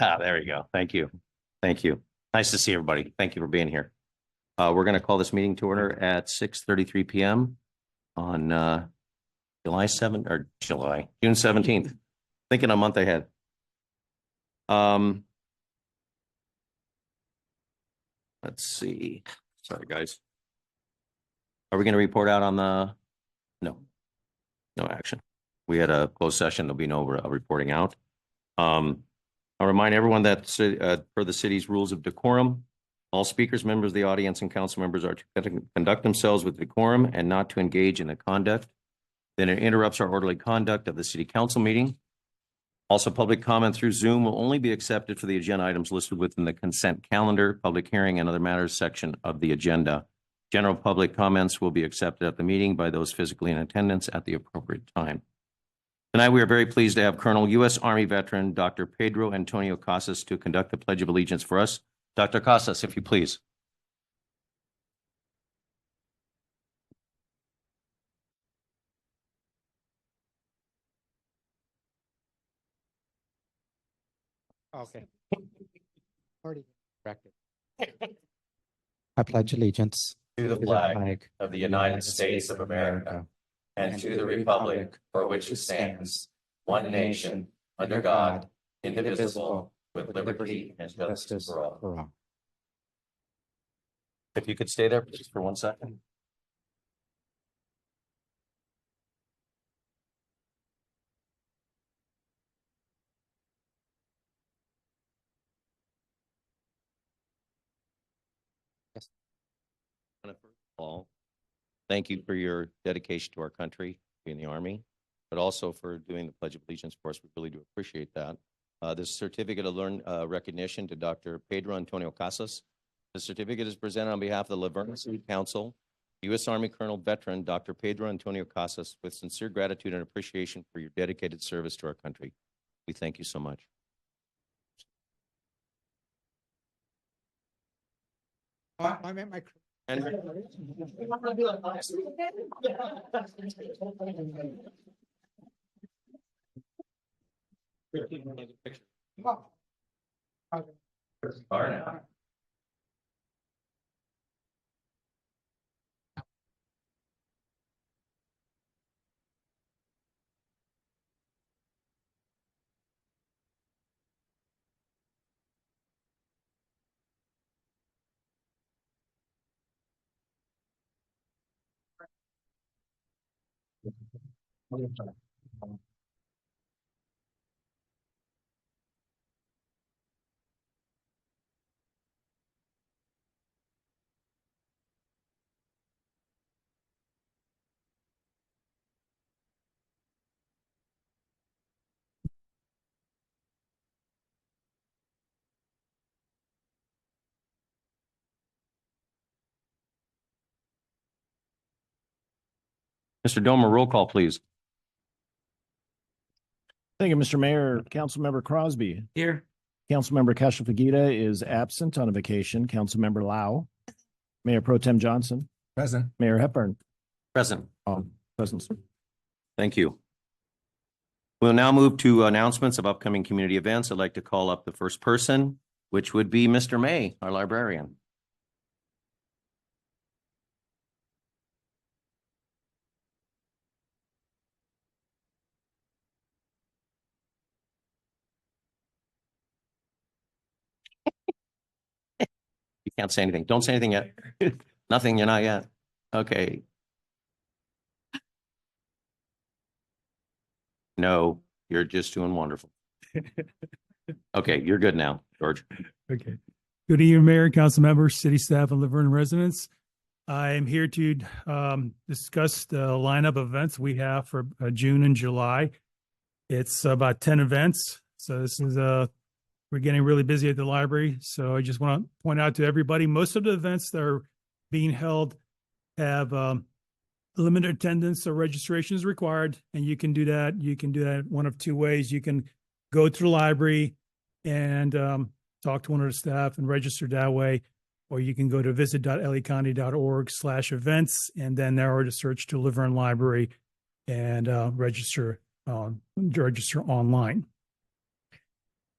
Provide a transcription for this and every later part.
There you go. Thank you. Thank you. Nice to see everybody. Thank you for being here. We're going to call this meeting to order at 6:33 p.m. on June 17th. Thinking a month ahead. Let's see. Sorry, guys. Are we going to report out on no action. We had a closed session. There'll be no reporting out. I'll remind everyone that per the city's rules of decorum, all speakers, members of the audience, and council members are to conduct themselves with decorum and not to engage in the conduct that interrupts our orderly conduct of the city council meeting. Also, public comment through Zoom will only be accepted for the agenda items listed within the consent calendar, public hearing, and other matters section of the agenda. General public comments will be accepted at the meeting by those physically in attendance at the appropriate time. Tonight, we are very pleased to have Colonel U.S. Army veteran Dr. Pedro Antonio Casas to conduct the Pledge of Allegiance for us. Dr. Casas, if you please. Okay. Already corrected. I pledge allegiance To the flag of the United States of America and to the republic for which it stands, one nation, under God, indivisible, with liberty and justice for all. If you could stay there just for 1 second. Yes. First of all, thank you for your dedication to our country, being the Army, but also for doing the Pledge of Allegiance for us. We really do appreciate that. This certificate of recognition to Dr. Pedro Antonio Casas. The certificate is presented on behalf of the La Verne City Council, U.S. Army Colonel veteran Dr. Pedro Antonio Casas, with sincere gratitude and appreciation for your dedicated service to our country. We thank you so much. I meant my. And Verne. Mr. Domer, roll call, please. Thank you, Mr. Mayor. Councilmember Crosby. Here. Councilmember Kashif-Fagita is absent on a vacation. Councilmember Lau. Mayor Pro Tem Johnson. Present. Mayor Hepburn. Present. Present. Thank you. We'll now move to announcements of upcoming community events. I'd like to call up the first person, which would be Mr. May, our librarian. You can't say anything. Don't say anything yet. Nothing, you're not yet. Okay. No, you're just doing wonderful. Okay, you're good now, George. Okay. Good evening, Mayor, council members, city staff, and La Verne residents. I am here to discuss the lineup of events we have for June and July. It's about 10 events. So this is we're getting really busy at the library. So I just want to point out to everybody, most of the events that are being held have limited attendance or registration is required, and you can do that. You can do that one of two ways. You can go to the library and talk to one of the staff and register that way, or you can go to visit.lacounty.org/events, and then there are to search to La Verne Library and register online.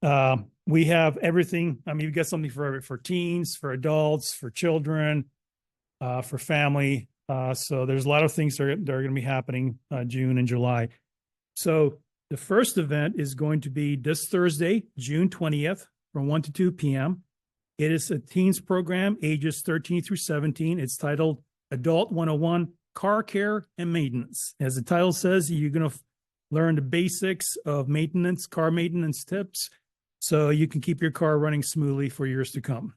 We have everything. I mean, we got something for teens, for adults, for children, for family. So there's a lot of things that are going to be happening June and July. So the first event is going to be this Thursday, June 20th, from 1 to 2 p.m. It is a teens program, ages 13 through 17. It's titled Adult 101, Car Care and Maintenance. As the title says, you're going to learn the basics of maintenance, car maintenance tips, so you can keep your car running smoothly for years to come.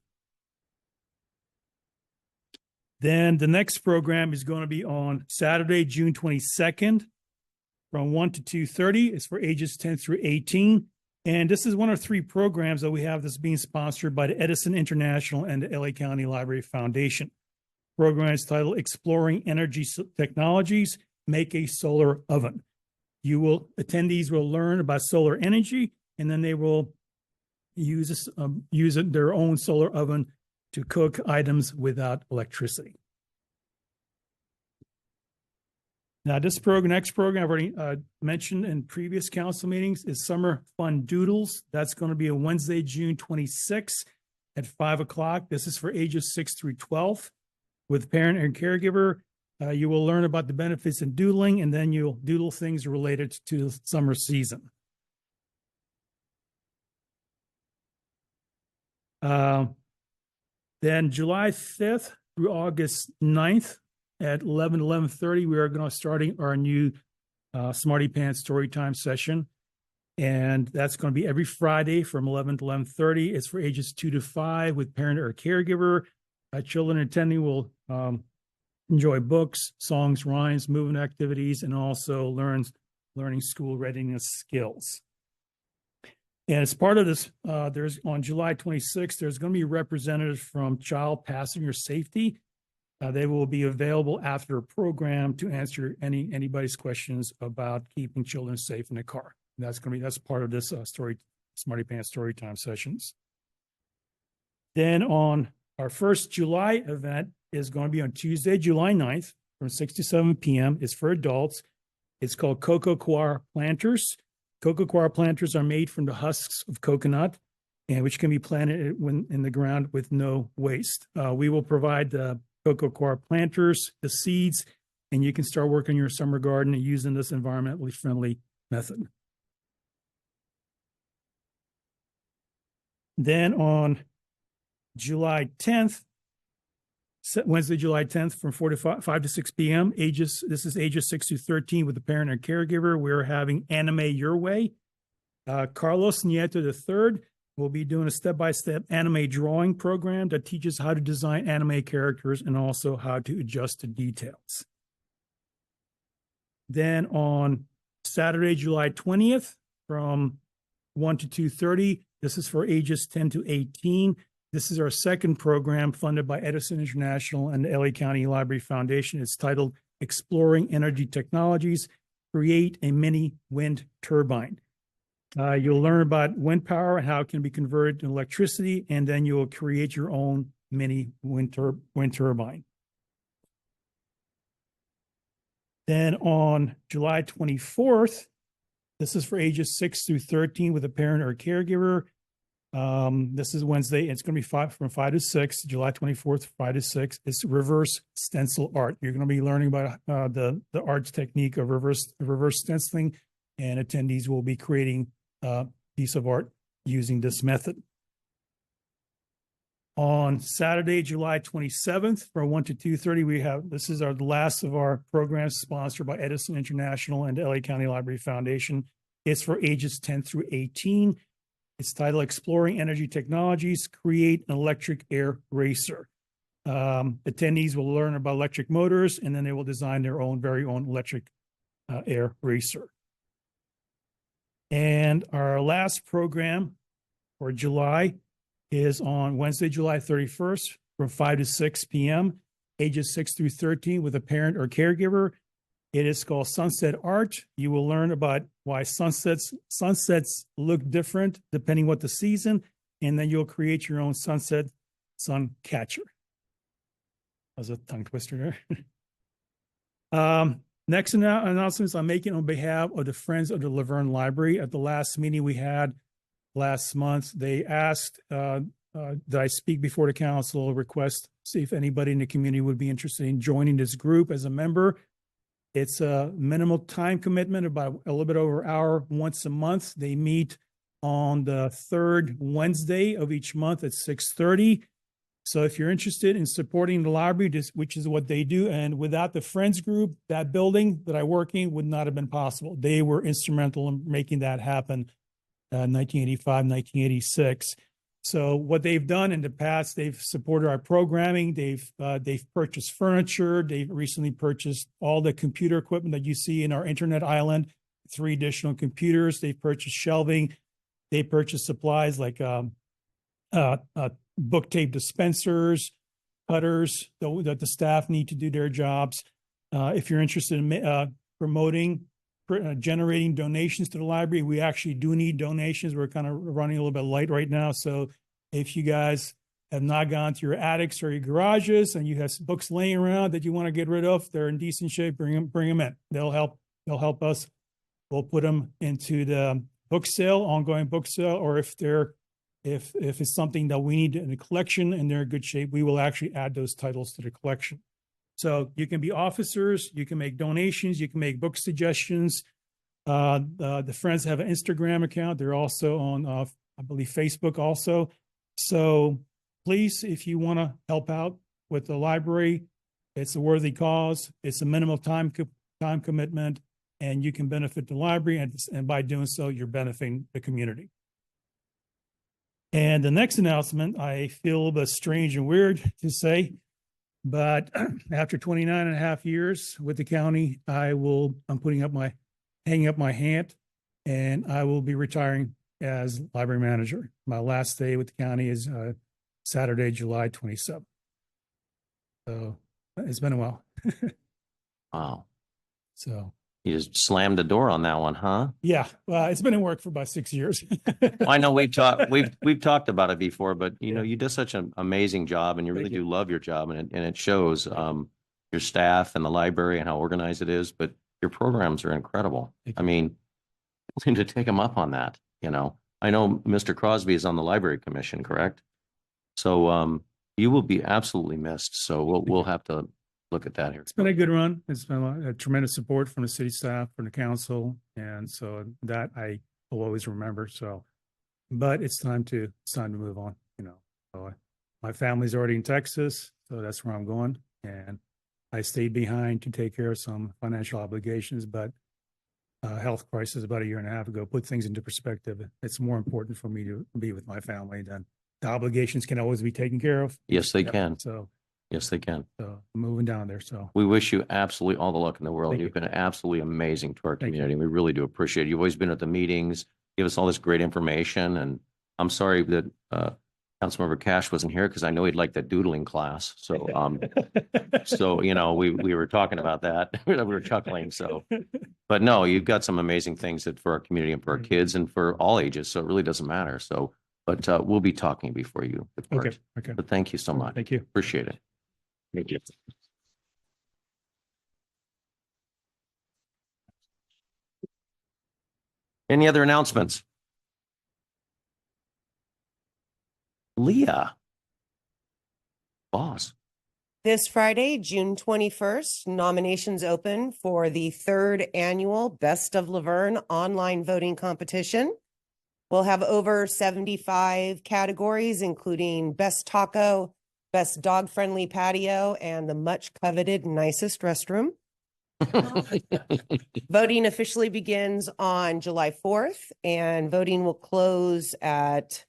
Then the next program is going to be on Saturday, June 22nd from 1 to 2:30. It's for ages 10 through 18. And this is one of 3 programs that we have that's being sponsored by the Edison International and the LA County Library Foundation. The program is titled Exploring Energy Technologies, Make a Solar Oven. Attendees will learn about solar energy, and then they will use their own solar oven to cook items without electricity. Now, next program I've already mentioned in previous council meetings is Summer Fun Doodles. That's going to be on Wednesday, June 26th at 5 o'clock. This is for ages 6 through 12. With parent and caregiver, you will learn about the benefits in doodling, and then you'll doodle things related to the summer season. Then July 5th through August 9th at 11:30, we are going to starting our new Smarty Pants Storytime session. And that's going to be every Friday from 11 to 11:30. It's for ages 2 to 5 with parent or caregiver. Children attending will enjoy books, songs, rhymes, movement activities, and also learning school readiness skills. And as part of this, there's on July 26th, there's going to be representatives from Child Passenger Safety. They will be available after a program to answer anybody's questions about keeping children safe in the car. And that's part of this Smarty Pants Storytime sessions. Then on our first July event is going to be on Tuesday, July 9th from 6 to 7 p.m. It's for adults. It's called Cocoa Coir Planters. Cocoa coir planters are made from the husks of coconut, and which can be planted in the ground with no waste. We will provide the cocoa coir planters, the seeds, and you can start working your summer garden using this environmentally friendly method. Then on July 10th, Wednesday, July 10th from 5 to 6 p.m. This is ages 6 to 13 with the parent and caregiver. We're having Anime Your Way. Carlos Nieto III will be doing a step-by-step anime drawing program that teaches how to design anime characters and also how to adjust the details. Then on Saturday, July 20th from 1 to 2:30, this is for ages 10 to 18. This is our second program funded by Edison International and the LA County Library Foundation. It's titled Exploring Energy Technologies, Create a Mini Wind Turbine. You'll learn about wind power and how it can be converted to electricity, and then you'll create your own mini wind turbine. Then on July 24th, this is for ages 6 through 13 with a parent or caregiver. This is Wednesday. It's going to be from 5 to 6, July 24th, 5 to 6. It's reverse stencil art. You're going to be learning about the arts technique of reverse stenciling, and attendees will be creating a piece of art using this method. On Saturday, July 27th, from 1 to 2:30, this is the last of our programs sponsored by Edison International and LA County Library Foundation. It's for ages 10 through 18. It's titled Exploring Energy Technologies, Create an Electric Air Racer. Attendees will learn about electric motors, and then they will design their very own electric air racer. And our last program for July is on Wednesday, July 31st from 5 to 6 p.m., ages 6 through 13 with a parent or caregiver. It is called Sunset Art. You will learn about why sunsets look different depending what the season, and then you'll create your own sunset sun catcher. That was a tongue twister there. Next announcements I'm making on behalf of the Friends of the Laverne Library. At the last meeting we had last month. They asked that I speak before the council, request, see if anybody in the community would be interested in joining this group as a member. It's a minimal time commitment, about a little bit over an hour once a month. They meet on the third Wednesday of each month at 6:30. So if you're interested in supporting the library, which is what they do, and without the Friends group, that building that I work in would not have been possible. They were instrumental in making that happen, 1985, 1986. So what they've done in the past, they've supported our programming. They've purchased furniture. They've recently purchased all the computer equipment that you see in our internet island, 3 additional computers. They've purchased shelving. They purchased supplies like book tape dispensers, cutters that the staff need to do their jobs. If you're interested in promoting, generating donations to the library, we actually do need donations. We're kind of running a little bit light right now. So if you guys have not gone to your attics or your garages and you have books laying around that you want to get rid of, they're in decent shape, bring them in. They'll help us. We'll put them into the book sale, ongoing book sale, or if it's something that we need in the collection and they're in good shape, we will actually add those titles to the collection. So you can be officers, you can make donations, you can make book suggestions. The Friends have an Instagram account. They're also on, I believe, Facebook also. So please, if you want to help out with the library, it's a worthy cause. It's a minimal time commitment, and you can benefit the library, and by doing so, you're benefiting the community. And the next announcement, I feel a little bit strange and weird to say, but after 29 and a half years with the county, I'm hanging up my hat, and I will be retiring as library manager. My last day with the county is Saturday, July 27th. So it's been a while. Wow. So You just slammed the door on that one, huh? yeah, it's been in work for about 6 years. I know we've talked about it before, but you know, Yeah. you do such an amazing job, and you really Thank you. do love your job, and it shows your staff and the library and how organized it is, but your programs are incredible. Thank I you. mean, to take them up on that, you know. I know Mr. Crosby is on the library commission, correct? So you will be absolutely missed. So we'll have to look at that here. It's been a good run. It's been a tremendous support from the city staff, from the council, and so that I will always remember. So, but it's time to move on. You know, so my family's already in Texas, so that's where I'm going, and I stayed behind to take care of some financial obligations, but health crisis about 1.5 years ago put things into perspective. It's more important for me to be with my family than the obligations can always be taken care of. Yes, they Yep. can. So Yes, they can. I'm moving down there. So We wish you absolutely all the luck in the world. Thank You've you. been absolutely amazing to our Thank you. community. We really do appreciate it. You've always been at the meetings, give us all this great information. And I'm sorry that Councilmember Cash wasn't here because I know he'd like that doodling class. So you know, we were talking about that. We were chuckling. So, but no, you've got some amazing things that for our community and for our kids and for all ages. So it really doesn't matter. So, but we'll be talking before you. okay. Okay. But thank you so much. Thank you. Appreciate it. Thank you. Any other announcements? Leah. Boss. This Friday, June 21st, nominations open for the 3rd annual Best of Laverne online voting competition. We'll have over 75 categories, including Best Taco, Best Dog-Friendly Patio, and the much coveted nicest restroom. Voting officially begins on July 4th, and voting will close at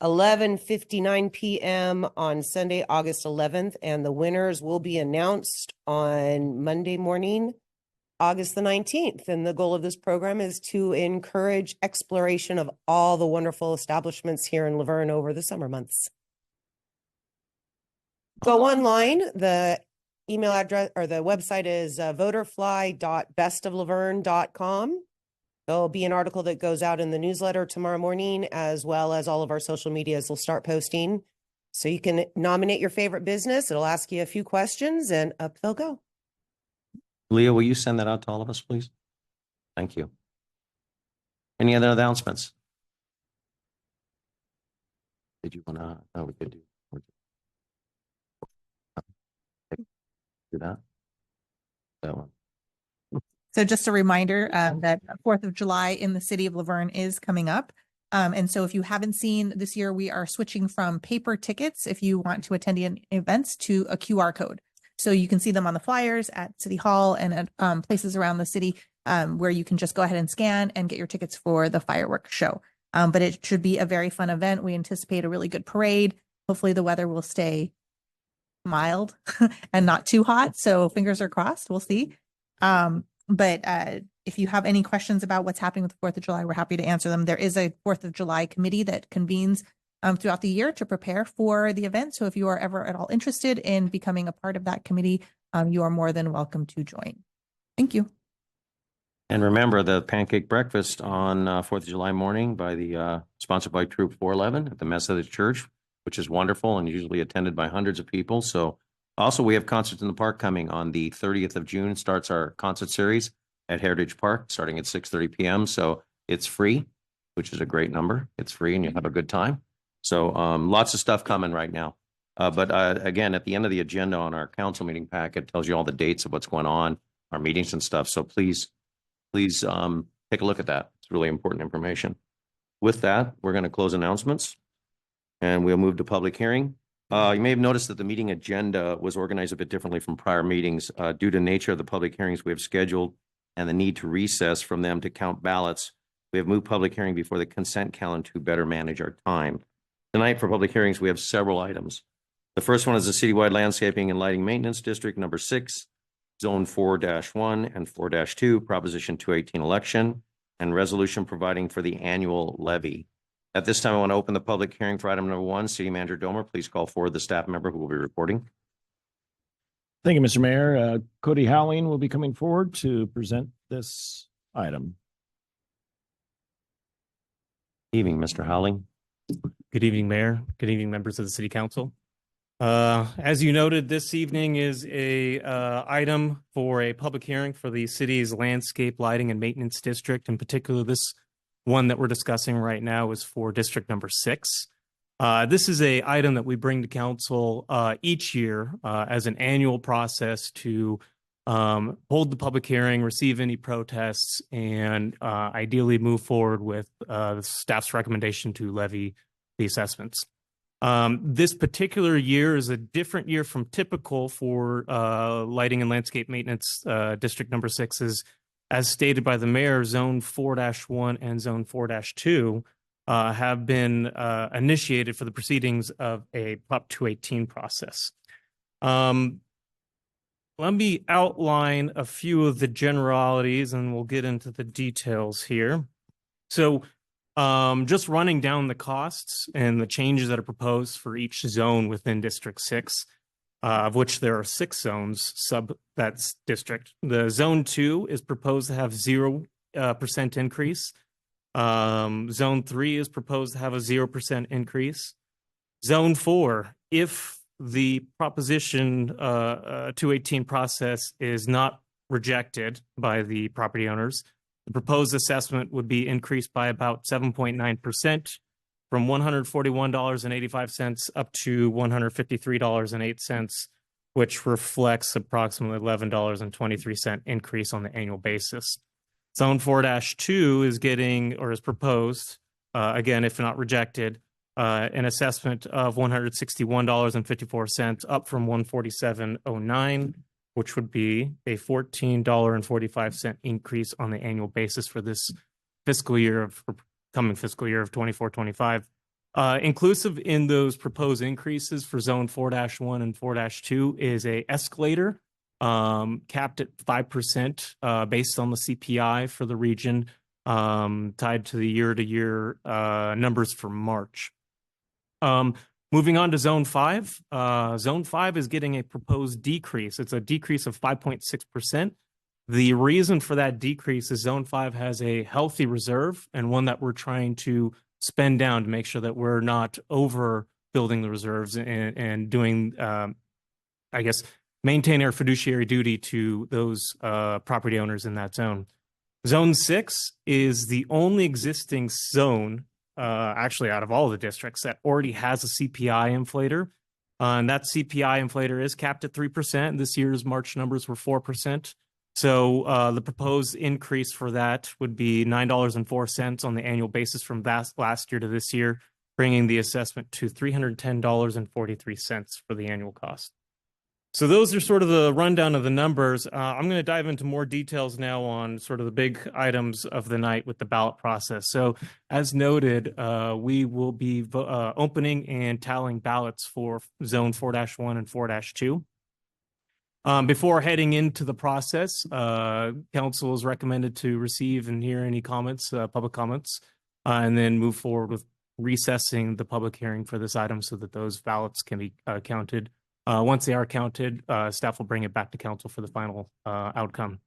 11:59 p.m. on Sunday, August 11th, and the winners will be announced on Monday morning, August the 19th. And the goal of this program is to encourage exploration of all the wonderful establishments here in Laverne over the summer months. Go online. The email address or the website is voterfly.bestoflaverne.com. There'll be an article that goes out in the newsletter tomorrow morning, as well as all of our social medias will start posting. So you can nominate your favorite business. It'll ask you a few questions and up they'll go. Leah, will you send that out to all of us, please? Thank you. Any other announcements? Did you wanna, oh, we could do that? That one. So just a reminder that 4th of July in the city of Laverne is coming up. And so if you haven't seen this year, we are switching from paper tickets if you want to attend the events to a QR code. So you can see them on the flyers at City Hall and at places around the city where you can just go ahead and scan and get your tickets for the fireworks show. But it should be a very fun event. We anticipate a really good parade. Hopefully the weather will stay mild and not too hot. So fingers are crossed. We'll see. But if you have any questions about what's happening with the 4th of July, we're happy to answer them. There is a 4th of July committee that convenes throughout the year to prepare for the event. So if you are ever at all interested in becoming a part of that committee, you are more than welcome to join. Thank you. And remember the pancake breakfast on 4th of July morning by the sponsored by Troop 411 at the Methodist Church, which is wonderful and usually attended by hundreds of people. So also we have concerts in the park coming on the 30th of June. Starts our concert series at Heritage Park starting at 6:30 p.m. So it's free, which is a great number. It's free and you'll have a good time. So lots of stuff coming right now. But again, at the end of the agenda on our council meeting packet tells you all the dates of what's going on, our meetings and stuff. So please take a look at that. It's really important information. With that, we're going to close announcements and we'll move to public hearing. You may have noticed that the meeting agenda was organized a bit differently from prior meetings due to nature of the public hearings we have scheduled and the need to recess from them to count ballots. We have moved public hearing before the consent calendar to better manage our time. Tonight for public hearings, we have several items. The first one is the citywide landscaping and lighting maintenance district number 6, zone 4-1 and 4-2, proposition 218 election, and resolution providing for the annual levy. At this time, I want to open the public hearing for item number 1. City Manager Domer, please call forward the staff member who will be reporting. Thank you, Mr. Mayor. Cody Howling will be coming forward to present this item. Evening, Mr. Howling. Good evening, Mayor. Good evening, members of the City Council. As you noted, this evening is a item for a public hearing for the city's landscape lighting and maintenance district. In particular, this one that we're discussing right now is for district number 6. This is a item that we bring to council each year as an annual process to hold the public hearing, receive any protests, and ideally move forward with the staff's recommendation to levy the assessments. This particular year is a different year from typical for lighting and landscape maintenance district number 6's. As stated by the mayor, zone 4-1 and zone 4-2 have been initiated for the proceedings of a Prop 218 process. Let me outline a few of the generalities and we'll get into the details here. So just running down the costs and the changes that are proposed for each zone within District 6, of which there are 6 zones that's district. The zone 2 is proposed to have 0% increase. Zone 3 is proposed to have a 0% increase. Zone 4, if the proposition 218 process is not rejected by the property owners, the proposed assessment would be increased by about 7.9% from $141.85 up to $153.08, which reflects approximately $11.23 increase on the annual basis. Zone 4-2 is getting, or is proposed, again, if not rejected, an assessment of $161.54 up from $147.09, which would be a $14.45 increase on the annual basis for this fiscal year of coming fiscal year of 24-25. Inclusive in those proposed increases for zone 4-1 and 4-2 is a escalator capped at 5% based on the CPI for the region, tied to the year-to-year numbers for March. Moving on to zone 5. Zone 5 is getting a proposed decrease. It's a decrease of 5.6%. The reason for that decrease is zone 5 has a healthy reserve and one that we're trying to spend down to make sure that we're not overbuilding the reserves and doing, I guess, maintain our fiduciary duty to those property owners in that zone. Zone 6 is the only existing zone actually out of all the districts that already has a CPI inflator. And that CPI inflator is capped at 3%. This year's March numbers were 4%. So the proposed increase for that would be $9.04 on the annual basis from last year to this year, bringing the assessment to $310.43 for the annual cost. So those are sort of the rundown of the numbers. I'm going to dive into more details now on sort of the big items of the night with the ballot process. So as noted, we will be opening and tallying ballots for zone 4-1 and 4-2. Before heading into the process, council is recommended to receive and hear any comments, public comments, and then move forward with recessing the public hearing for this item so that those ballots can be counted. Once they are counted, staff will bring it back to council for the final outcome.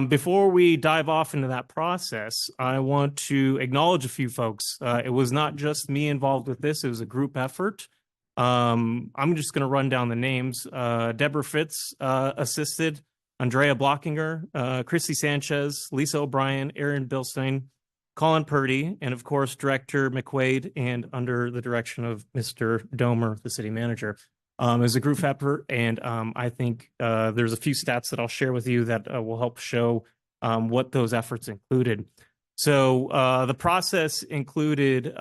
Before we dive off into that process, I want to acknowledge a few folks. It was not just me involved with this, it was a group effort. I'm just going to run down the names. Deborah Fitz assisted, Andrea Blockinger, Chrissy Sanchez, Lisa O'Brien, Aaron Bilstein, Colin Purdy, and of course, Director McQuaid, and under the direction of Mr. Domer, the city manager. As a group effort, and I think there's a few stats that I'll share with you that will help show what those efforts included. So the process included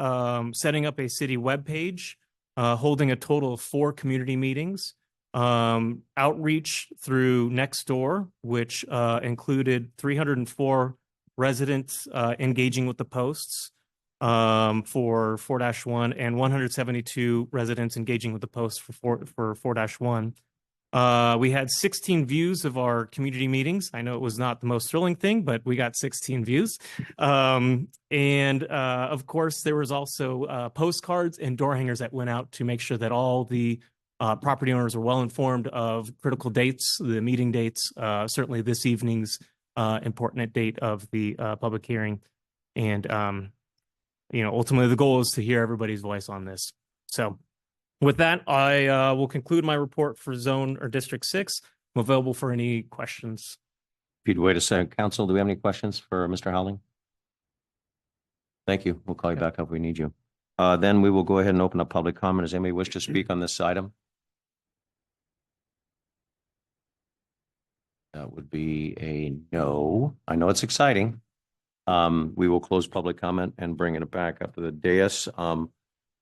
setting up a city webpage, holding a total of 4 community meetings, outreach through Nextdoor, which included 304 residents engaging with the posts for 4-1 and 172 residents engaging with the post for 4-1. We had 16 views of our community meetings. I know it was not the most thrilling thing, but we got 16 views. And of course, there was also postcards and door hangers that went out to make sure that all the property owners were well informed of critical dates, the meeting dates, certainly this evening's important date of the public hearing. And ultimately the goal is to hear everybody's voice on this. So with that, I will conclude my report for zone or district 6. I'm available for any questions. If you'd wait a second, council, do we have any questions for Mr. Howling? Thank you. We'll call you back up if we need you. Then we will go ahead and open up public comment. Does anybody wish to speak on this item? That would be a no. I know it's exciting. We will close public comment and bring it back up to the dais.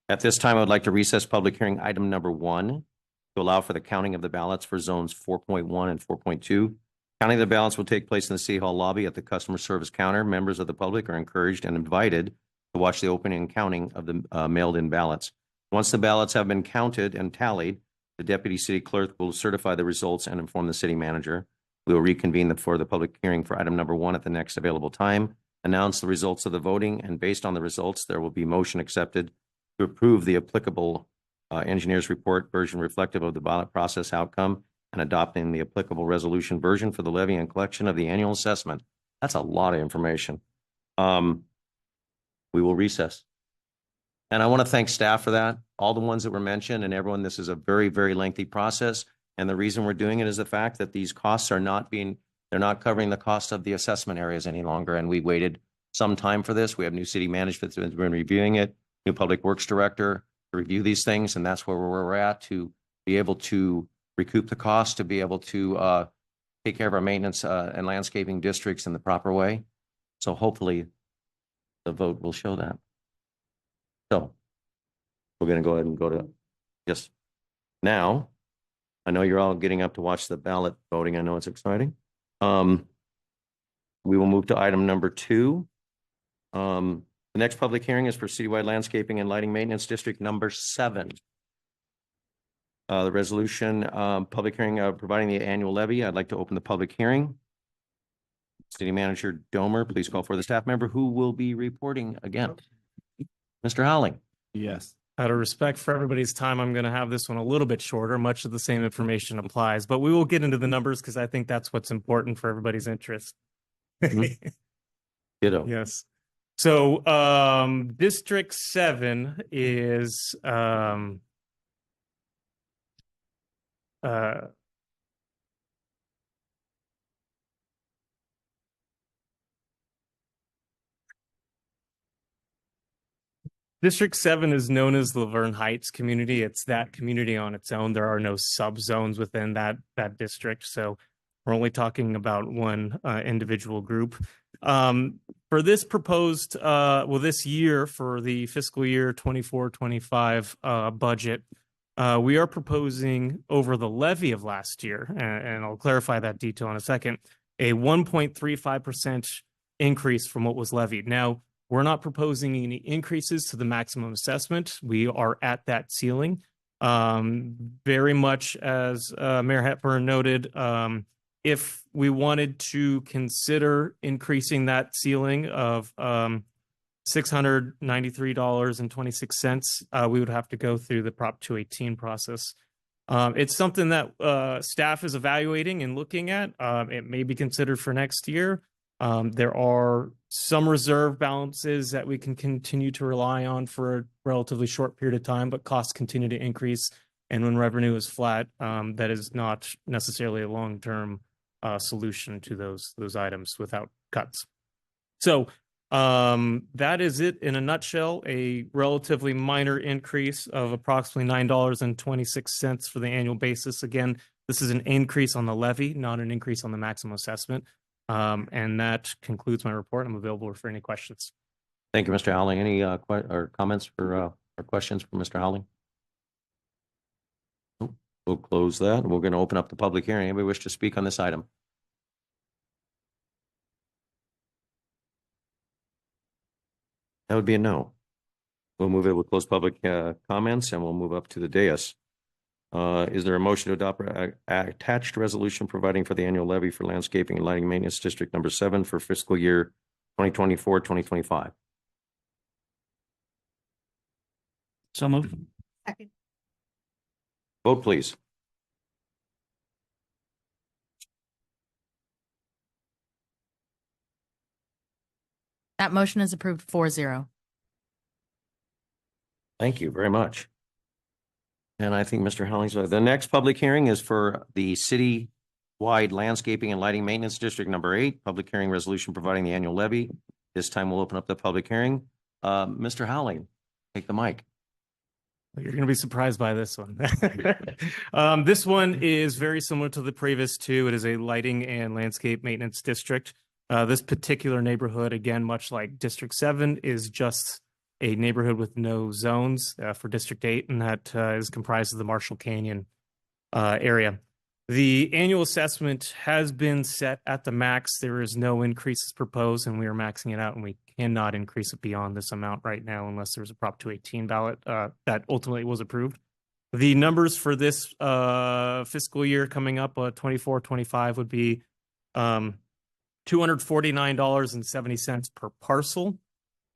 At this time, I would like to recess public hearing item number 1 to allow for the counting of the ballots for zones 4.1 and 4.2. Counting of the ballots will take place in the City Hall lobby at the customer service counter. Members of the public are encouraged and invited to watch the opening and counting of the mailed-in ballots. Once the ballots have been counted and tallied, the deputy city clerk will certify the results and inform the city manager. We will reconvene for the public hearing for item number 1 at the next available time, announce the results of the voting, and based on the results, there will be motion accepted to approve the applicable engineer's report version reflective of the ballot process outcome and adopting the applicable resolution version for the levy and collection of the annual assessment. That's a lot of information. We will recess. And I want to thank staff for that, all the ones that were mentioned, and everyone. This is a very, very lengthy process. And the reason we're doing it is the fact that these costs are they're not covering the cost of the assessment areas any longer. And we waited some time for this. We have new city management that's been reviewing it, new public works director to review these things. And that's where we're at, to be able to recoup the cost, to be able to take care of our maintenance and landscaping districts in the proper way. So hopefully the vote will show that. So we're going to go ahead and go to, yes. Now, I know you're all getting up to watch the ballot voting. I know it's exciting. We will move to item number 2. The next public hearing is for citywide landscaping and lighting maintenance district number 7. The resolution, public hearing providing the annual levy. I'd like to open the public hearing. City Manager Domer, please call for the staff member who will be reporting again. Mr. Howling. Yes. Out of respect for everybody's time, I'm going to have this one a little bit shorter. Much of the same information applies, but we will get into the numbers because I think that's what's important for everybody's interest. Mm-hmm. Ditto. Yes. So District 7 is District 7 is known as the Laverne Heights community. It's that community on its own. There are no subzones within that district. So we're only talking about one individual group. For this proposed, this year for the fiscal year 24-25 budget, we are proposing over the levy of last year, and I'll clarify that detail in a second, a 1.35% increase from what was levied. Now, we're not proposing any increases to the maximum assessment. We are at that ceiling. Very much as Mayor Hepburn noted, if we wanted to consider increasing that ceiling of $693.26, we would have to go through the Prop 218 process. It's something that staff is evaluating and looking at. It may be considered for next year. There are some reserve balances that we can continue to rely on for a relatively short period of time, but costs continue to increase. And when revenue is flat, that is not necessarily a long-term solution to those items without cuts. So that is it in a nutshell, a relatively minor increase of approximately $9.26 for the annual basis. Again, this is an increase on the levy, not an increase on the maximum assessment. And that concludes my report. I'm available for any questions. Thank you, Mr. Howling. Any or comments or questions for Mr. Howling? Nope. We'll close that. We're going to open up the public hearing. Anybody wish to speak on this item? That would be a no. We'll move it. We'll close public comments and we'll move up to the dais. Is there a motion to adopt attached resolution providing for the annual levy for landscaping and lighting maintenance district number 7 for fiscal year 2024-2025? So moved. Second. Vote, please. That motion is approved 4-0. Thank you very much. And I think Mr. Howling's, the next public hearing is for the city-wide landscaping and lighting maintenance district number 8, public hearing resolution providing the annual levy. This time we'll open up the public hearing. Mr. Howling, take the mic. You're going to be surprised by this one. This one is very similar to the previous two. It is a lighting and landscape maintenance district. This particular neighborhood, again, much like District 7, is just a neighborhood with no zones for District 8, and that is comprised of the Marshall Canyon area. The annual assessment has been set at the max. There is no increases proposed, and we are maxing it out, and we cannot increase it beyond this amount right now unless there's a Prop 218 ballot that ultimately was approved. The numbers for this fiscal year coming up, 24-25, would be $249.70 per parcel.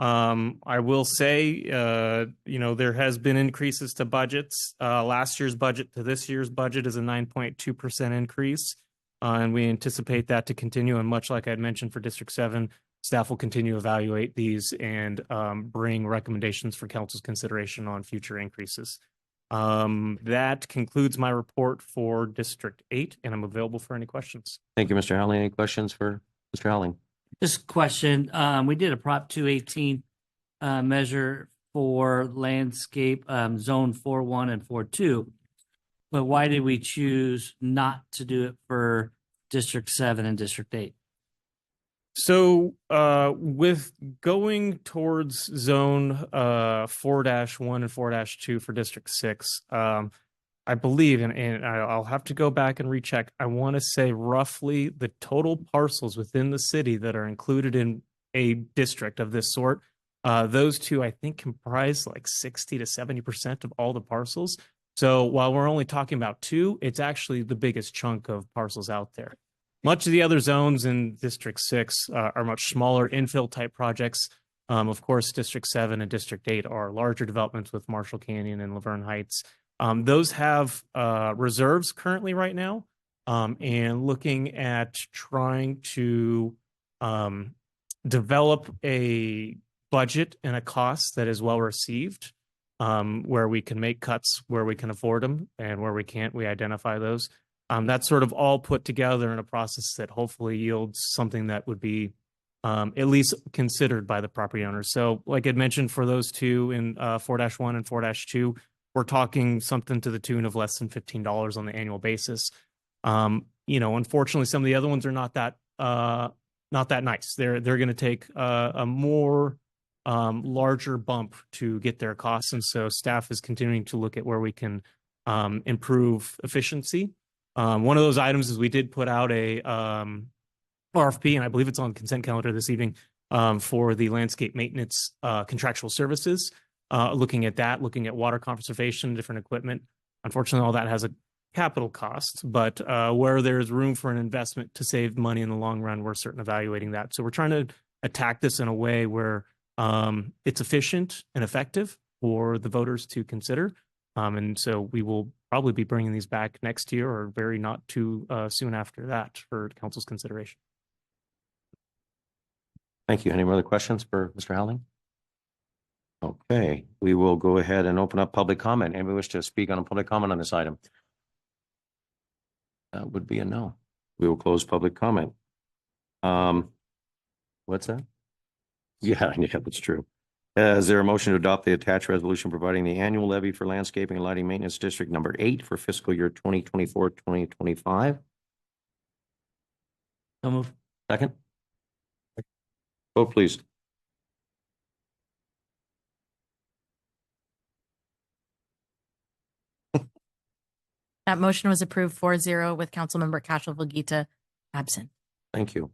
I will say, there has been increases to budgets. Last year's budget to this year's budget is a 9.2% increase. And we anticipate that to continue. And much like I had mentioned for District 7, staff will continue to evaluate these and bring recommendations for council's consideration on future increases. That concludes my report for District 8, and I'm available for any questions. Thank you, Mr. Howling. Any questions for Mr. Howling? Just a question. We did a Prop 218 measure for landscape zone 4.1 and 4.2. But why did we choose not to do it for District 7 and District 8? So with going towards zone 4-1 and 4-2 for District 6, I believe, and I'll have to go back and recheck, I want to say roughly the total parcels within the city that are included in a district of this sort, those two, I think, comprise like 60 to 70% of all the parcels. So while we're only talking about 2, it's actually the biggest chunk of parcels out there. Much of the other zones in District 6 are much smaller infill type projects. Of course, District 7 and District 8 are larger developments with Marshall Canyon and Laverne Heights. Those have reserves currently right now, and looking at trying to develop a budget and a cost that is well received, where we can make cuts where we can afford them, and where we can't, we identify those. That's sort of all put together in a process that hopefully yields something that would be at least considered by the property owners. So like I mentioned, for those two in 4-1 and 4-2, we're talking something to the tune of less than $15 on the annual basis. Unfortunately, some of the other ones are not that nice. They're going to take a more larger bump to get their costs, and so staff is continuing to look at where we can improve efficiency. One of those items is we did put out a RFP, and I believe it's on the consent calendar this evening, for the landscape maintenance contractual services. Looking at that, looking at water conservation, different equipment. Unfortunately, all that has a capital cost, but where there's room for an investment to save money in the long run, we're certainly evaluating that. So we're trying to attack this in a way where it's efficient and effective for the voters to consider. And so we will probably be bringing these back next year or very not too soon after that for council's consideration. Thank you. Any other questions for Mr. Howling? Okay, we will go ahead and open up public comment. Anybody wish to speak on a public comment on this item? That would be a no. We will close public comment. What's that? Yeah, that's true. Is there a motion to adopt the attached resolution providing the annual levy for landscaping and lighting maintenance district number 8 for fiscal year 2024-2025? So move. Second. Vote please. That motion was approved 4-0 with Councilmember Castro-Vogita absent. Thank you.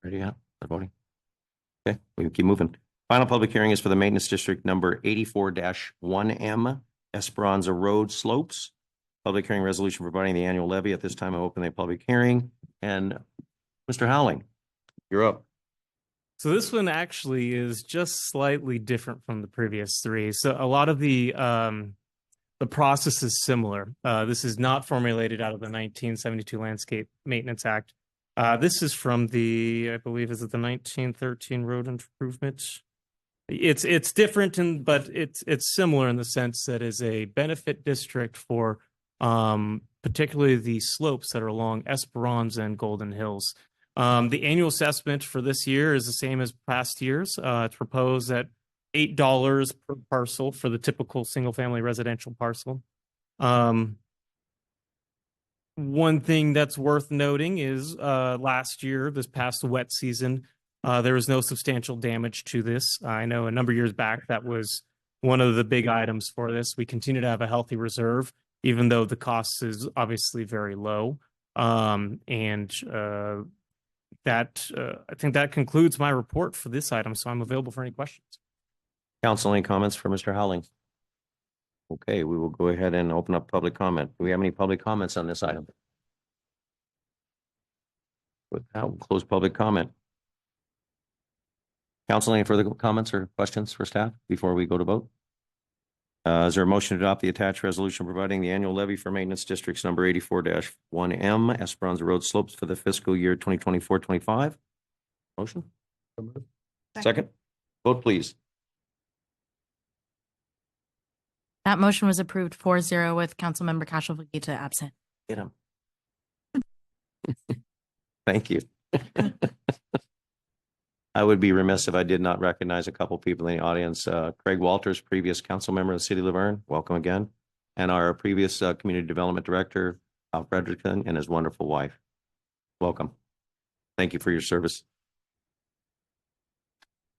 Ready yet? The voting. Okay, we can keep moving. Final public hearing is for the maintenance district number 84-1M Esperanza Road Slopes. Public hearing resolution providing the annual levy. At this time, I open the public hearing. And Mr. Howling, you're up. So this one actually is just slightly different from the previous three. So a lot of the process is similar. This is not formulated out of the 1972 Landscape Maintenance Act. This is from I believe, is it the 1913 Road Improvement? It's different, but it's similar in the sense that is a benefit district for particularly the slopes that are along Esperanza and Golden Hills. The annual assessment for this year is the same as past years. It's proposed at $8 per parcel for the typical single-family residential parcel. One thing that's worth noting is last year, this past wet season, there was no substantial damage to this. I know a number of years back, that was one of the big items for this. We continue to have a healthy reserve, even though the cost is obviously very low. I think that concludes my report for this item, so I'm available for any questions. Council, any comments for Mr. Howling? Okay, we will go ahead and open up public comment. Do we have any public comments on this item? With that, we'll close public comment. Council, any further comments or questions for staff before we go to vote? Is there a motion to adopt the attached resolution providing the annual levy for maintenance districts number 84-1M Esperanza Road Slopes for the fiscal year 2024-25? Motion? Second. Vote please. That motion was approved 4-0 with Councilmember Castro-Vogita absent. Get him. Thank you. I would be remiss if I did not recognize a couple people in the audience. Craig Walters, previous council member of the city of Laverne, welcome again. And our previous community development director, Al Frederickson, and his wonderful wife. Welcome. Thank you for your service.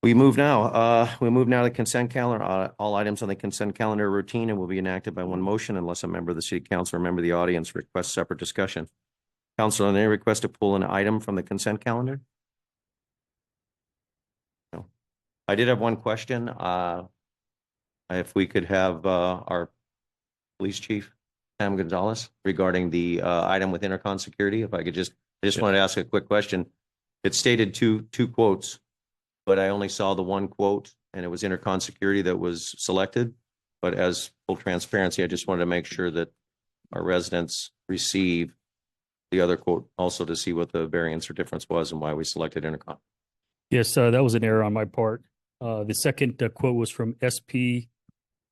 We move now to the consent calendar. All items on the consent calendar are routine and will be enacted by one motion unless a member of the city council or member of the audience requests separate discussion. Council, any request to pull an item from the consent calendar? No. I did have one question. If we could have our police chief, Sam Gonzalez, regarding the item with Intercon security. If I could I just wanted to ask a quick question. It stated two quotes, but I only saw the one quote and it was Intercon security that was selected. But as full transparency, I just wanted to make sure that our residents receive the other quote also to see what the variance or difference was and why we selected Intercon. Yes, that was an error on my part. The second quote was from SP.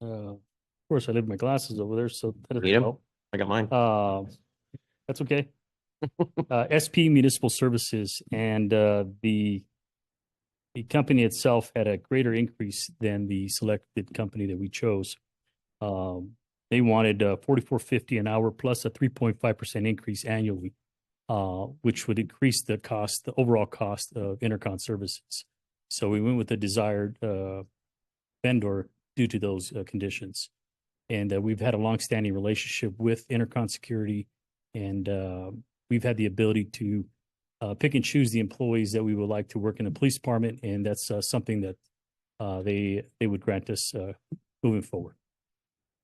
Of course, I leave my glasses over there, so that Need 'em? help. I got mine. That's okay. SP Municipal Services, and the company itself had a greater increase than the selected company that we chose. They wanted $44.50 an hour plus a 3.5% increase annually, which would increase the cost, the overall cost of intercon services. So we went with the desired vendor due to those conditions. And we've had a longstanding relationship with Intercon Security, and we've had the ability to pick and choose the employees that we would like to work in the police department, and that's something that they would grant us moving forward.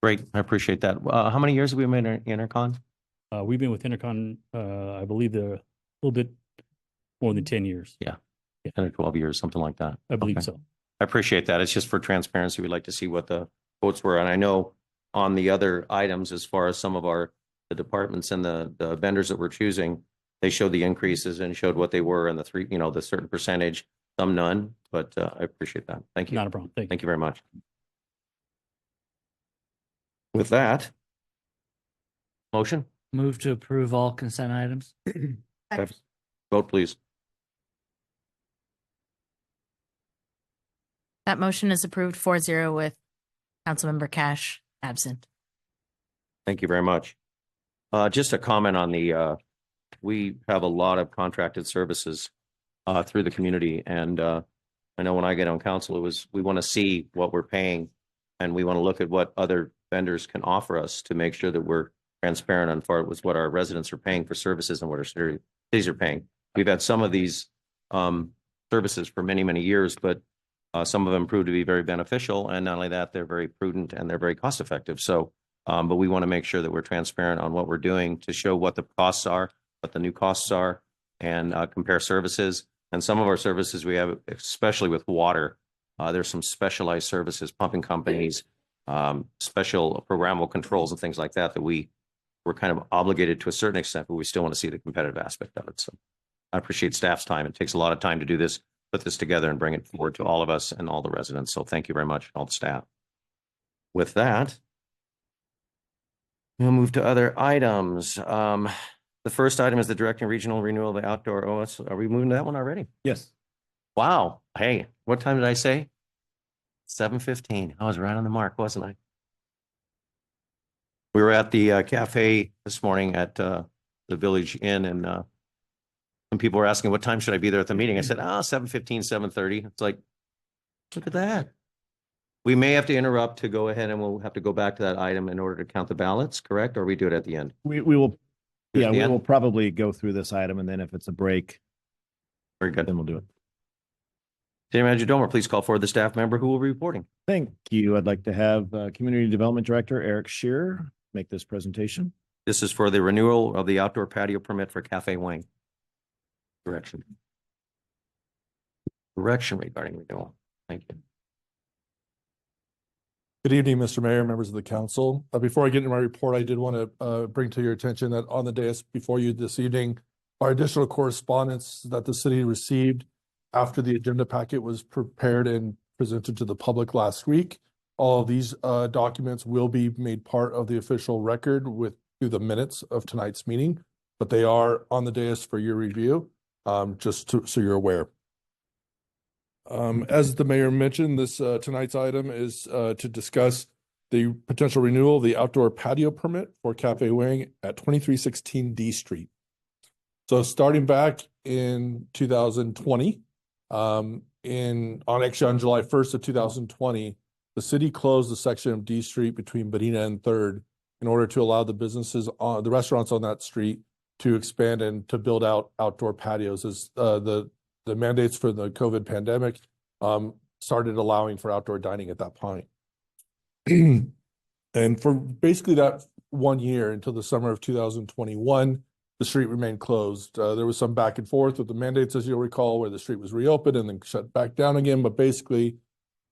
Great. I appreciate that. How many years have we been in Intercon? We've been with Intercon, I believe, a little bit more than 10 years. Yeah. 10 or 12 years, something like that. I believe Okay. so. I appreciate that. It's just for transparency. We'd like to see what the quotes were. And I know on the other items, as far as some of the departments and the vendors that we're choosing, they showed the increases and showed what they were and the certain percentage, some none, but I appreciate that. Thank you. Not a problem. Thank you. Thank you very much. With that, motion, Move to approve all consent items. vote please. That motion is approved 4-0 with Councilmember Cash absent. Thank you very much. Just a comment on we have a lot of contracted services through the community. And I know when I get on council, we want to see what we're paying, and we want to look at what other vendors can offer us to make sure that we're transparent on far with what our residents are paying for services and what our cities are paying. We've had some of these services for many, many years, but some of them prove to be very beneficial. And not only that, they're very prudent and they're very cost effective. So, but we want to make sure that we're transparent on what we're doing to show what the costs are, what the new costs are, and compare services. And some of our services we have, especially with water, there's some specialized services, pumping companies, special programmable controls and things like that, that we're kind of obligated to a certain extent, but we still want to see the competitive aspect of it. So I appreciate staff's time. It takes a lot of time to do this, put this together and bring it forward to all of us and all the residents. So thank you very much, all the staff. With that, we'll move to other items. The first item is the directing regional renewal of the outdoor OS. Are we moving to that one already? Yes. Wow. Hey, what time did I say? 7:15. I was right on the mark, wasn't I? We were at the cafe this morning at the Village Inn, and some people were asking what time should I be there at the meeting. I said, 7:15, 7:30. It's like, look at that. We may have to interrupt to go ahead, and we'll have to go back to that item in order to count the ballots, correct? Or we do it at the end? We will, Do it at yeah, the we end? will probably go through this item, and then if it's a break, Very good. then we'll do it. City Manager Domer, please call forward the staff member who will be reporting. Thank you. I'd like to have Community Development Director Eric Shearer make this presentation. This is for the renewal of the outdoor patio permit for Cafe Wang. Correction regarding renewal. Thank you. Good evening, Mr. Mayor, members of the council. Before I get into my report, I did want to bring to your attention that on the dais before you this evening are additional correspondence that the city received after the agenda packet was prepared and presented to the public last week. All of these documents will be made part of the official record through the minutes of tonight's meeting, but they are on the dais for your review, so you're aware. As the mayor mentioned, this tonight's item is to discuss the potential renewal of the outdoor patio permit for Cafe Wang at 2316 D Street. So starting back in 2020, on July 1st of 2020, the city closed the section of D Street between Medina and 3rd in order to allow the restaurants on that street to expand and to build out outdoor patios as the mandates for the COVID pandemic started allowing for outdoor dining at that point. And for basically that 1 year until the summer of 2021, the street remained closed. There was some back and forth with the mandates, as you'll recall, where the street was reopened and then shut back down again. But basically,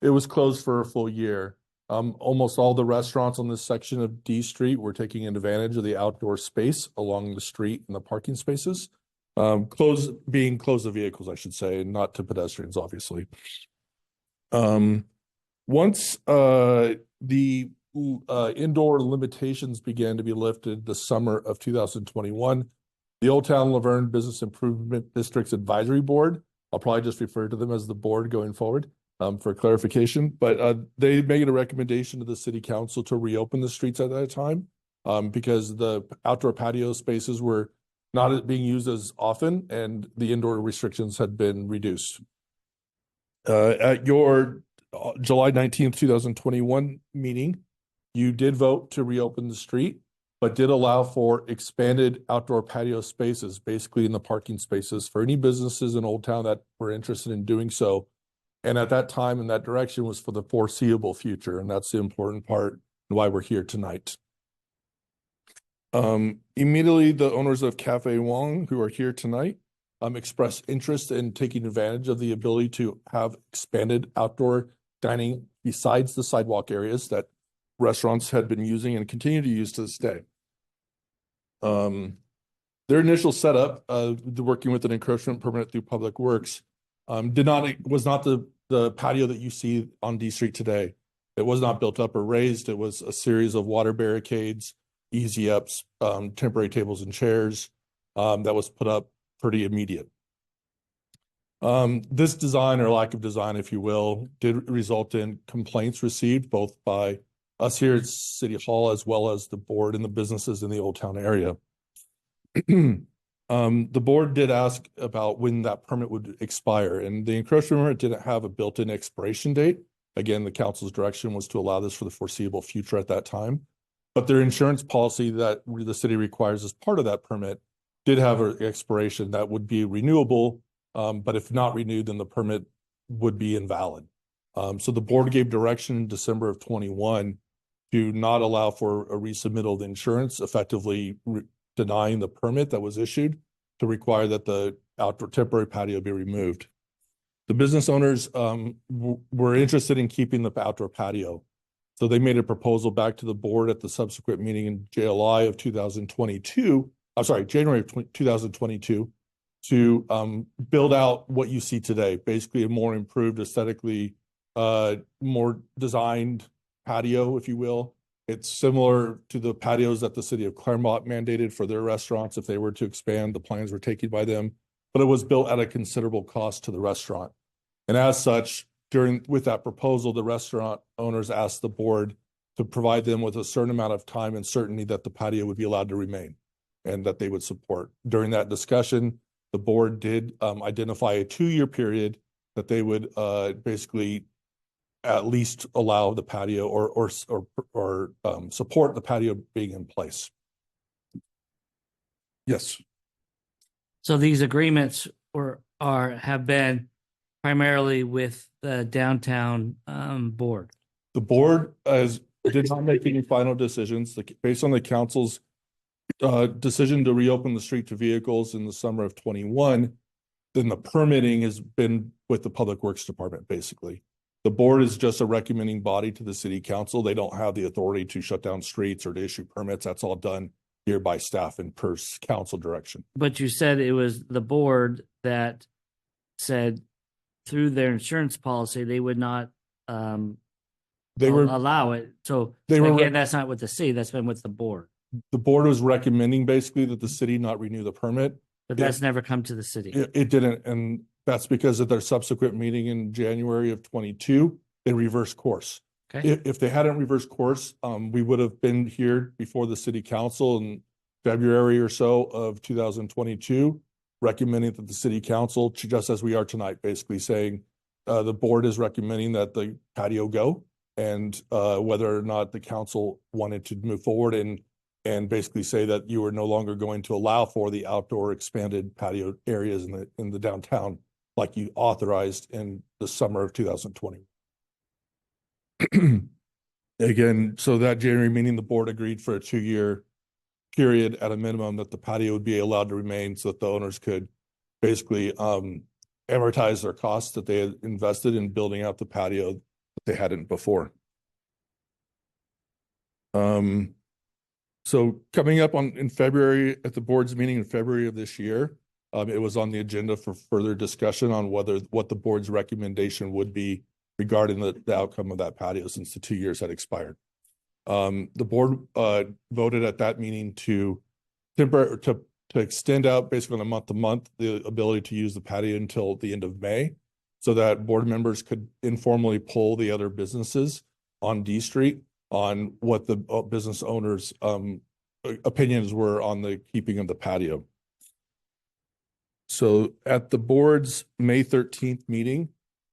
it was closed for a full year. Almost all the restaurants on this section of D Street were taking advantage of the outdoor space along the street and the parking spaces. Being closed to vehicles, I should say, and not to pedestrians, obviously. Once the indoor limitations began to be lifted the summer of 2021, The Old Town Laverne Business Improvement District's Advisory Board. I'll probably just refer to them as the board going forward for clarification. But they made a recommendation to the city council to reopen the streets at that time because the outdoor patio spaces were not being used as often and the indoor restrictions had been reduced. At your July 19th, 2021 meeting, you did vote to reopen the street, but did allow for expanded outdoor patio spaces, basically in the parking spaces for any businesses in Old Town that were interested in doing so. And at that time, in that direction was for the foreseeable future. And that's the important part and why we're here tonight. Immediately, the owners of Cafe Wong, who are here tonight, expressed interest in taking advantage of the ability to have expanded outdoor dining besides the sidewalk areas that restaurants had been using and continue to use to this day. Their initial setup, working with an encroachment permit through Public Works, was not the patio that you see on D Street today. It was not built up or raised. It was a series of water barricades, easy ups, temporary tables and chairs that was put up pretty immediate. This design, or lack of design, if you will, did result in complaints received both by us here at City Hall as well as the board and the businesses in the Old Town area. The board did ask about when that permit would expire, and the encroachment permit didn't have a built-in expiration date. Again, the council's direction was to allow this for the foreseeable future at that time. But their insurance policy that the city requires as part of that permit did have an expiration that would be renewable, but if not renewed, then the permit would be invalid. So the board gave direction in December of 21 to not allow for a resubmittal of the insurance, effectively denying the permit that was issued to require that the outdoor temporary patio be removed. The business owners were interested in keeping the outdoor patio. So they made a proposal back to the board at the subsequent meeting in January of 2022, to build out what you see today, basically a more improved, aesthetically, more designed patio, if you will. It's similar to the patios that the city of Claremont mandated for their restaurants if they were to expand. The plans were taken by them, but it was built at a considerable cost to the restaurant. And as such, with that proposal, the restaurant owners asked the board to provide them with a certain amount of time and certainty that the patio would be allowed to remain and that they would support. During that discussion, the board did identify a 2-year period that they would basically at least allow the patio or support the patio being in place. Yes. So these agreements have been primarily with the downtown board. The board did not make any final decisions. Based on the council's decision to reopen the street to vehicles in the summer of 21, then the permitting has been with the Public Works Department, basically. The board is just a recommending body to the city council. They don't have the authority to shut down streets or to issue permits. That's all done here by staff and per council direction. But you said it was the board that said through their insurance policy, they would not allow it. So again, that's not with the city, that's been with the board. The board was recommending basically that the city not renew the permit. But that's never come to the city. It didn't. And that's because of their subsequent meeting in January of 22, they reversed course. Okay. If they hadn't reversed course, we would have been here before the city council in February or so of 2022, recommending that the city council, just as we are tonight, basically saying the board is recommending that the patio go, and whether or not the council wanted to move forward and basically say that you are no longer going to allow for the outdoor expanded patio areas in the downtown like you authorized in the summer of 2020. Again, so that January meeting, the board agreed for a 2-year period at a minimum that the patio would be allowed to remain so that the owners could basically amortize their costs that they had invested in building out the patio that they hadn't before. So coming up in February at the board's meeting in February of this year, it was on the agenda for further discussion on what the board's recommendation would be regarding the outcome of that patio since the 2 years had expired. The board voted at that meeting to to extend out basically on a month to month, the ability to use the patio until the end of May, so that board members could informally poll the other businesses on D Street on what the business owners' opinions were on the keeping of the patio. So at the board's May 13th meeting,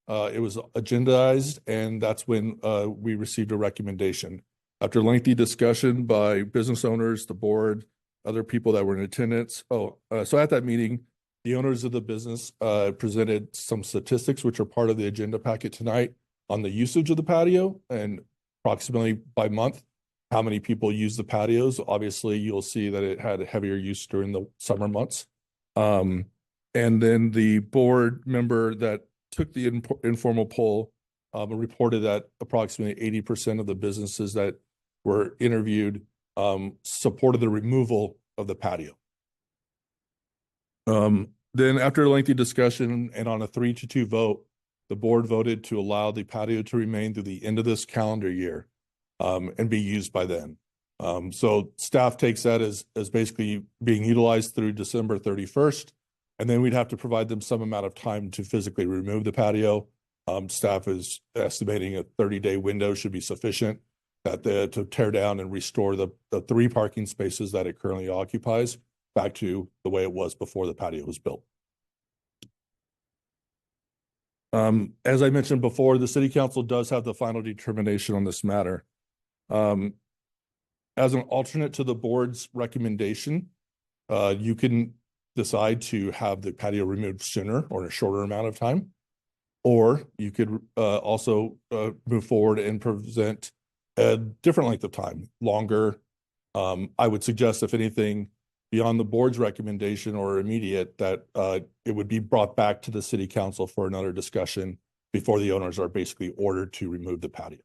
it was agendized, and that's when we received a recommendation. After lengthy discussion by business owners, the board, other people that were in attendance. So at that meeting, the owners of the business presented some statistics, which are part of the agenda packet tonight, on the usage of the patio and approximately by month, how many people use the patios. Obviously, you'll see that it had a heavier use during the summer months. And then the board member that took the informal poll reported that approximately 80% of the businesses that were interviewed supported the removal of the patio. Then after a lengthy discussion and on a 3-2 vote, the board voted to allow the patio to remain through the end of this calendar year and be used by then. So staff takes that as basically being utilized through December 31st. And then we'd have to provide them some amount of time to physically remove the patio. Staff is estimating a 30-day window should be sufficient to tear down and restore the 3 parking spaces that it currently occupies back to the way it was before the patio was built. As I mentioned before, the city council does have the final determination on this matter. As an alternate to the board's recommendation, you can decide to have the patio removed sooner or in a shorter amount of time, or you could also move forward and present a different length of time, longer. I would suggest, if anything, beyond the board's recommendation or immediate, that it would be brought back to the city council for another discussion before the owners are basically ordered to remove the patio.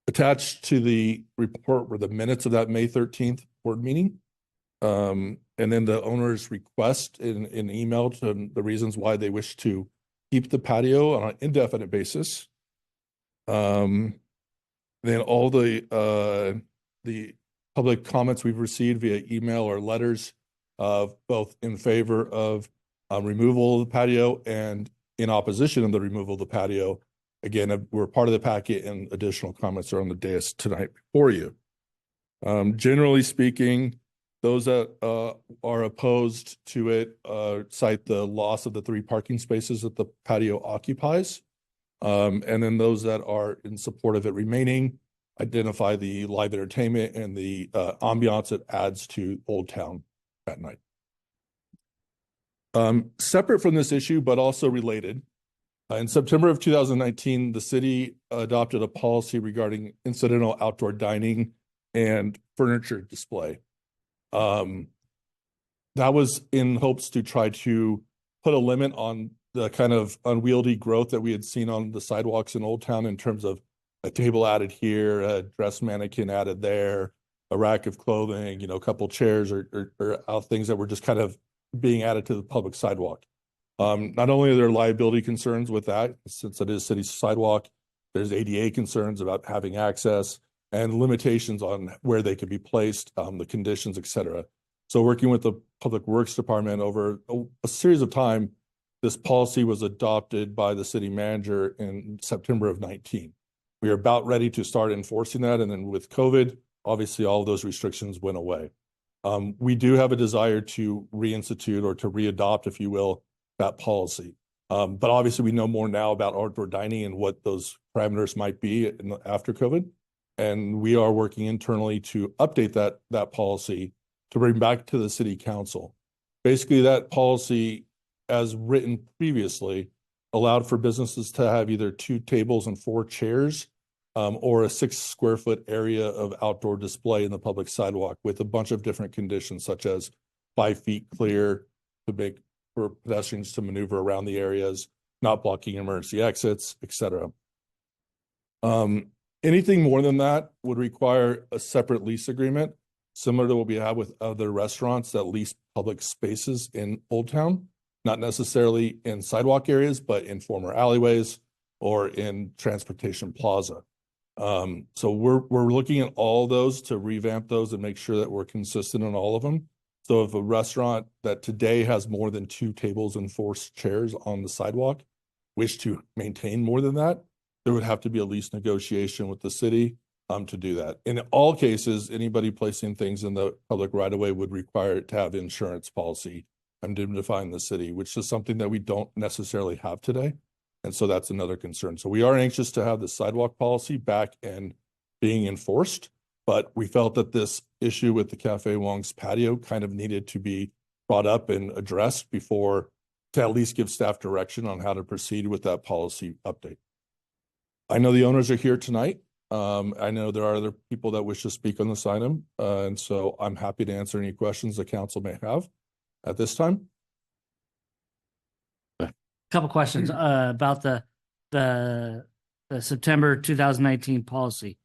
Attached to the report were the minutes of that May 13th board meeting. And then the owner's request in email to the reasons why they wish to keep the patio on an indefinite basis. Then all the public comments we've received via email or letters, both in favor of removal of the patio and in opposition of the removal of the patio. Again, we're part of the packet, and additional comments are on the dais tonight before you. Generally speaking, those that are opposed to it cite the loss of the 3 parking spaces that the patio occupies. And then those that are in support of it remaining identify the live entertainment and the ambiance it adds to Old Town at night. Separate from this issue, but also related, in September of 2019, the city adopted a policy regarding incidental outdoor dining and furniture display. That was in hopes to try to put a limit on the kind of unwieldy growth that we had seen on the sidewalks in Old Town, in terms of a table added here, a dress mannequin added there, a rack of clothing, a couple chairs or things that were just kind of being added to the public sidewalk. Not only are there liability concerns with that, since it is city sidewalk, there's ADA concerns about having access and limitations on where they could be placed, the conditions, et cetera. So working with the Public Works Department over a series of time, this policy was adopted by the city manager in September of 19. We are about ready to start enforcing that. And then with COVID, obviously all of those restrictions went away. We do have a desire to reinstitute or to readopt, if you will, that policy. But obviously we know more now about outdoor dining and what those parameters might be after COVID. And we are working internally to update that policy to bring back to the city council. Basically, that policy, as written previously, allowed for businesses to have either 2 tables and 4 chairs, or a 6 square foot area of outdoor display in the public sidewalk, with a bunch of different conditions, such as 5 feet clear for pedestrians to maneuver around the areas, not blocking emergency exits, et cetera. Anything more than that would require a separate lease agreement, similar to what we have with other restaurants that lease public spaces in Old Town, not necessarily in sidewalk areas, but in former alleyways or in Transportation Plaza. So we're looking at all those to revamp those and make sure that we're consistent on all of them. So if a restaurant that today has more than 2 tables and 4 chairs on the sidewalk wish to maintain more than that, there would have to be a lease negotiation with the city to do that. In all cases, anybody placing things in the public right of way would require it to have insurance policy indemnifying the city, which is something that we don't necessarily have today. And so that's another concern. So we are anxious to have the sidewalk policy back and being enforced, but we felt that this issue with the Cafe Wong's patio kind of needed to be brought up and addressed before, to at least give staff direction on how to proceed with that policy update. I know the owners are here tonight. I know there are other people that wish to speak on this item, and so I'm happy to answer any questions the council may have at this time. Couple questions about the September 2019 policy.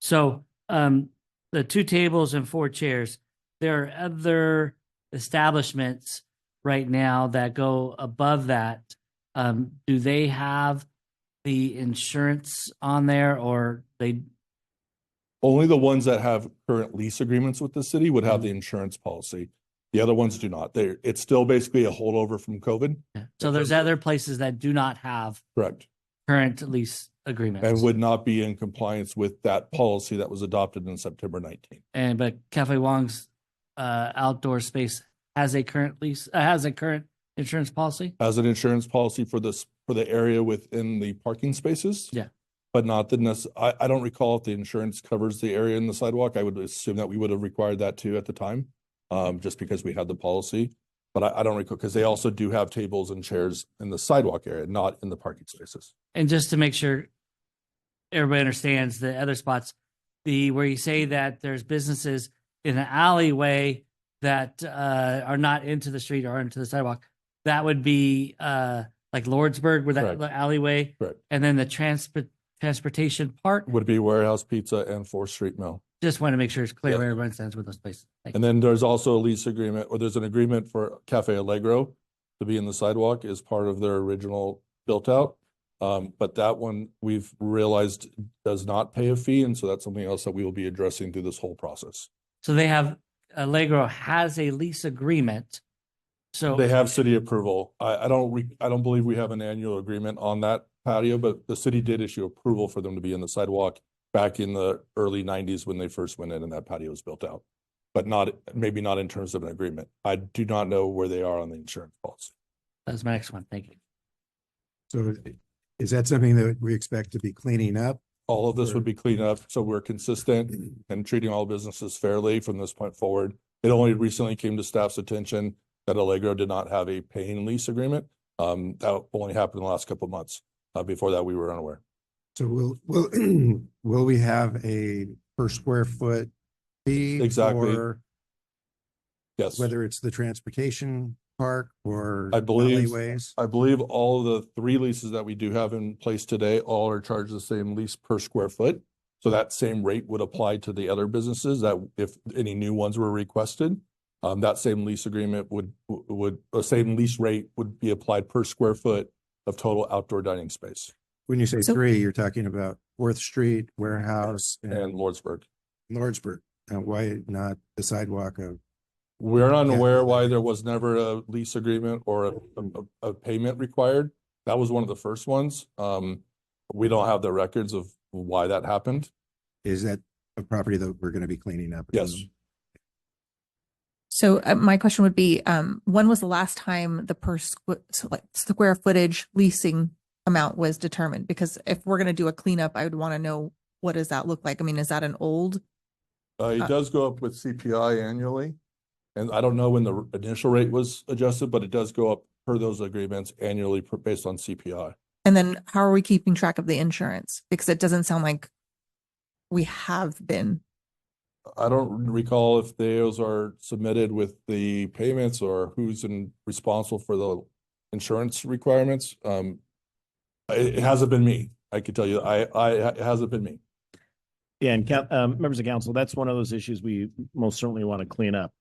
So the 2 tables and 4 chairs, there are other establishments right now that go above that. Do they have the insurance on there, or they? Only the ones that have current lease agreements with the city would have the insurance policy. The other ones do not. It's still basically a holdover from COVID. So there's other places that do not have Correct. current lease agreements. And would not be in compliance with that policy that was adopted in September 19th. But Cafe Wong's outdoor space has a current lease, has a current insurance policy? Has an insurance policy for the area within the parking spaces. Yeah. But not the I don't recall if the insurance covers the area in the sidewalk. I would assume that we would have required that too at the time, just because we had the policy. But I don't recall, because they also do have tables and chairs in the sidewalk area, not in the parking spaces. And just to make sure everybody understands the other spots, where you say that there's businesses in an alleyway that are not into the street or into the sidewalk, that would be like Lordsburg, where that Correct. alleyway. Correct. And then the transportation part Would be Warehouse Pizza and 4th Street Mill. just want to make sure it's clear Yeah. where everyone understands with those places. Thank And then there's also a lease agreement, or there's an agreement for Cafe Allegro to be in the sidewalk as part of their original built out. But that one we've realized does not pay a fee. And so that's something else that we will be addressing through this whole process. So they have, Allegro has a lease agreement. So They have city approval. I don't believe we have an annual agreement on that patio, but the city did issue approval for them to be in the sidewalk back in the early 90s when they first went in and that patio was built out. But maybe not in terms of an agreement. I do not know where they are on the insurance policy. that's my next one. Thank you. So is that something that we expect to be cleaning up? All of this would be cleaned up, so we're consistent and treating all businesses fairly from this point forward. It only recently came to staff's attention that Allegro did not have a paying lease agreement. That only happened in the last couple of months. Before that, we were unaware. So will we have a per square foot fee? Exactly. For Yes. whether it's the transportation park or I believe- alleyways? I believe all of the 3 leases that we do have in place today, all are charged the same lease per square foot. So that same rate would apply to the other businesses that if any new ones were requested, that same lease agreement same lease rate would be applied per square foot of total outdoor dining space. When you say So- 3, you're talking about 4th Street, Warehouse, And and Lordsburg. Lordsburg. Why not the sidewalk of? We're unaware Yeah. why there was never a lease agreement or a payment required. That was one of the first ones. We don't have the records of why that happened. Is that a property that we're going to be cleaning up? Yes. So my question would be, when was the last time the square footage leasing amount was determined? Because if we're going to do a cleanup, I would want to know, what does that look like? I mean, is that an old? It does go up with CPI annually. And I don't know when the initial rate was adjusted, but it does go up per those agreements annually based on CPI. And then how are we keeping track of the insurance? Because it doesn't sound like we have been. I don't recall if those are submitted with the payments or who's responsible for the insurance requirements. It hasn't been me. I could tell you, it hasn't been me. Yeah, and members of council, that's one of those issues we most certainly want to clean up.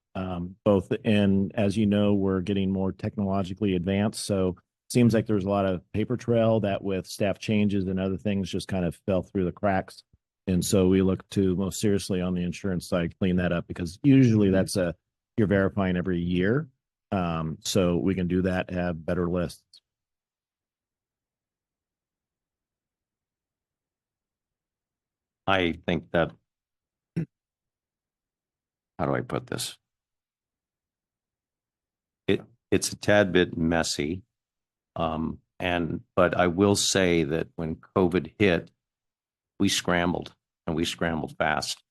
Both, and as you know, we're getting more technologically advanced. So it seems like there's a lot of paper trail that with staff changes and other things just kind of fell through the cracks. And so we look to most seriously on the insurance side, clean that up because usually you're verifying every year. So we can do that, have better lists. I think that, how do I put this? It's a tad bit messy. But I will say that when COVID hit, we scrambled and we scrambled fast.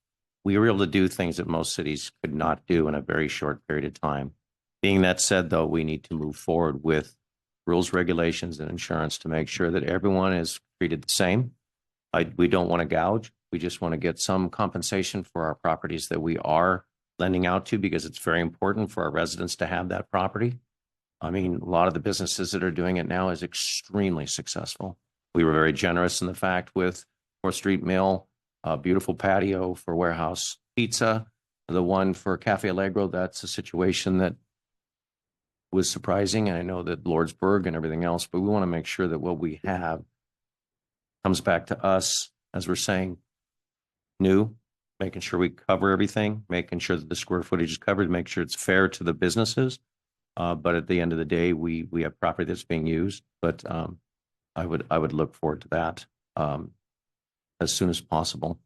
We were able to do things that most cities could not do in a very short period of time. Being that said, though, we need to move forward with rules, regulations, and insurance to make sure that everyone is treated the same. We don't want to gouge. We just want to get some compensation for our properties that we are lending out to because it's very important for our residents to have that property. I mean, a lot of the businesses that are doing it now is extremely successful. We were very generous in the fact with 4th Street Mill, a beautiful patio for warehouse pizza, the one for Cafe Allegro. That's a situation that was surprising. And I know that Lordsburg and everything else, but we want to make sure that what we have comes back to us, as we're saying, new, making sure we cover everything, making sure that the square footage is covered, make sure it's fair to the businesses. But at the end of the day, we have property that's being used. But I would look forward to that as soon as possible,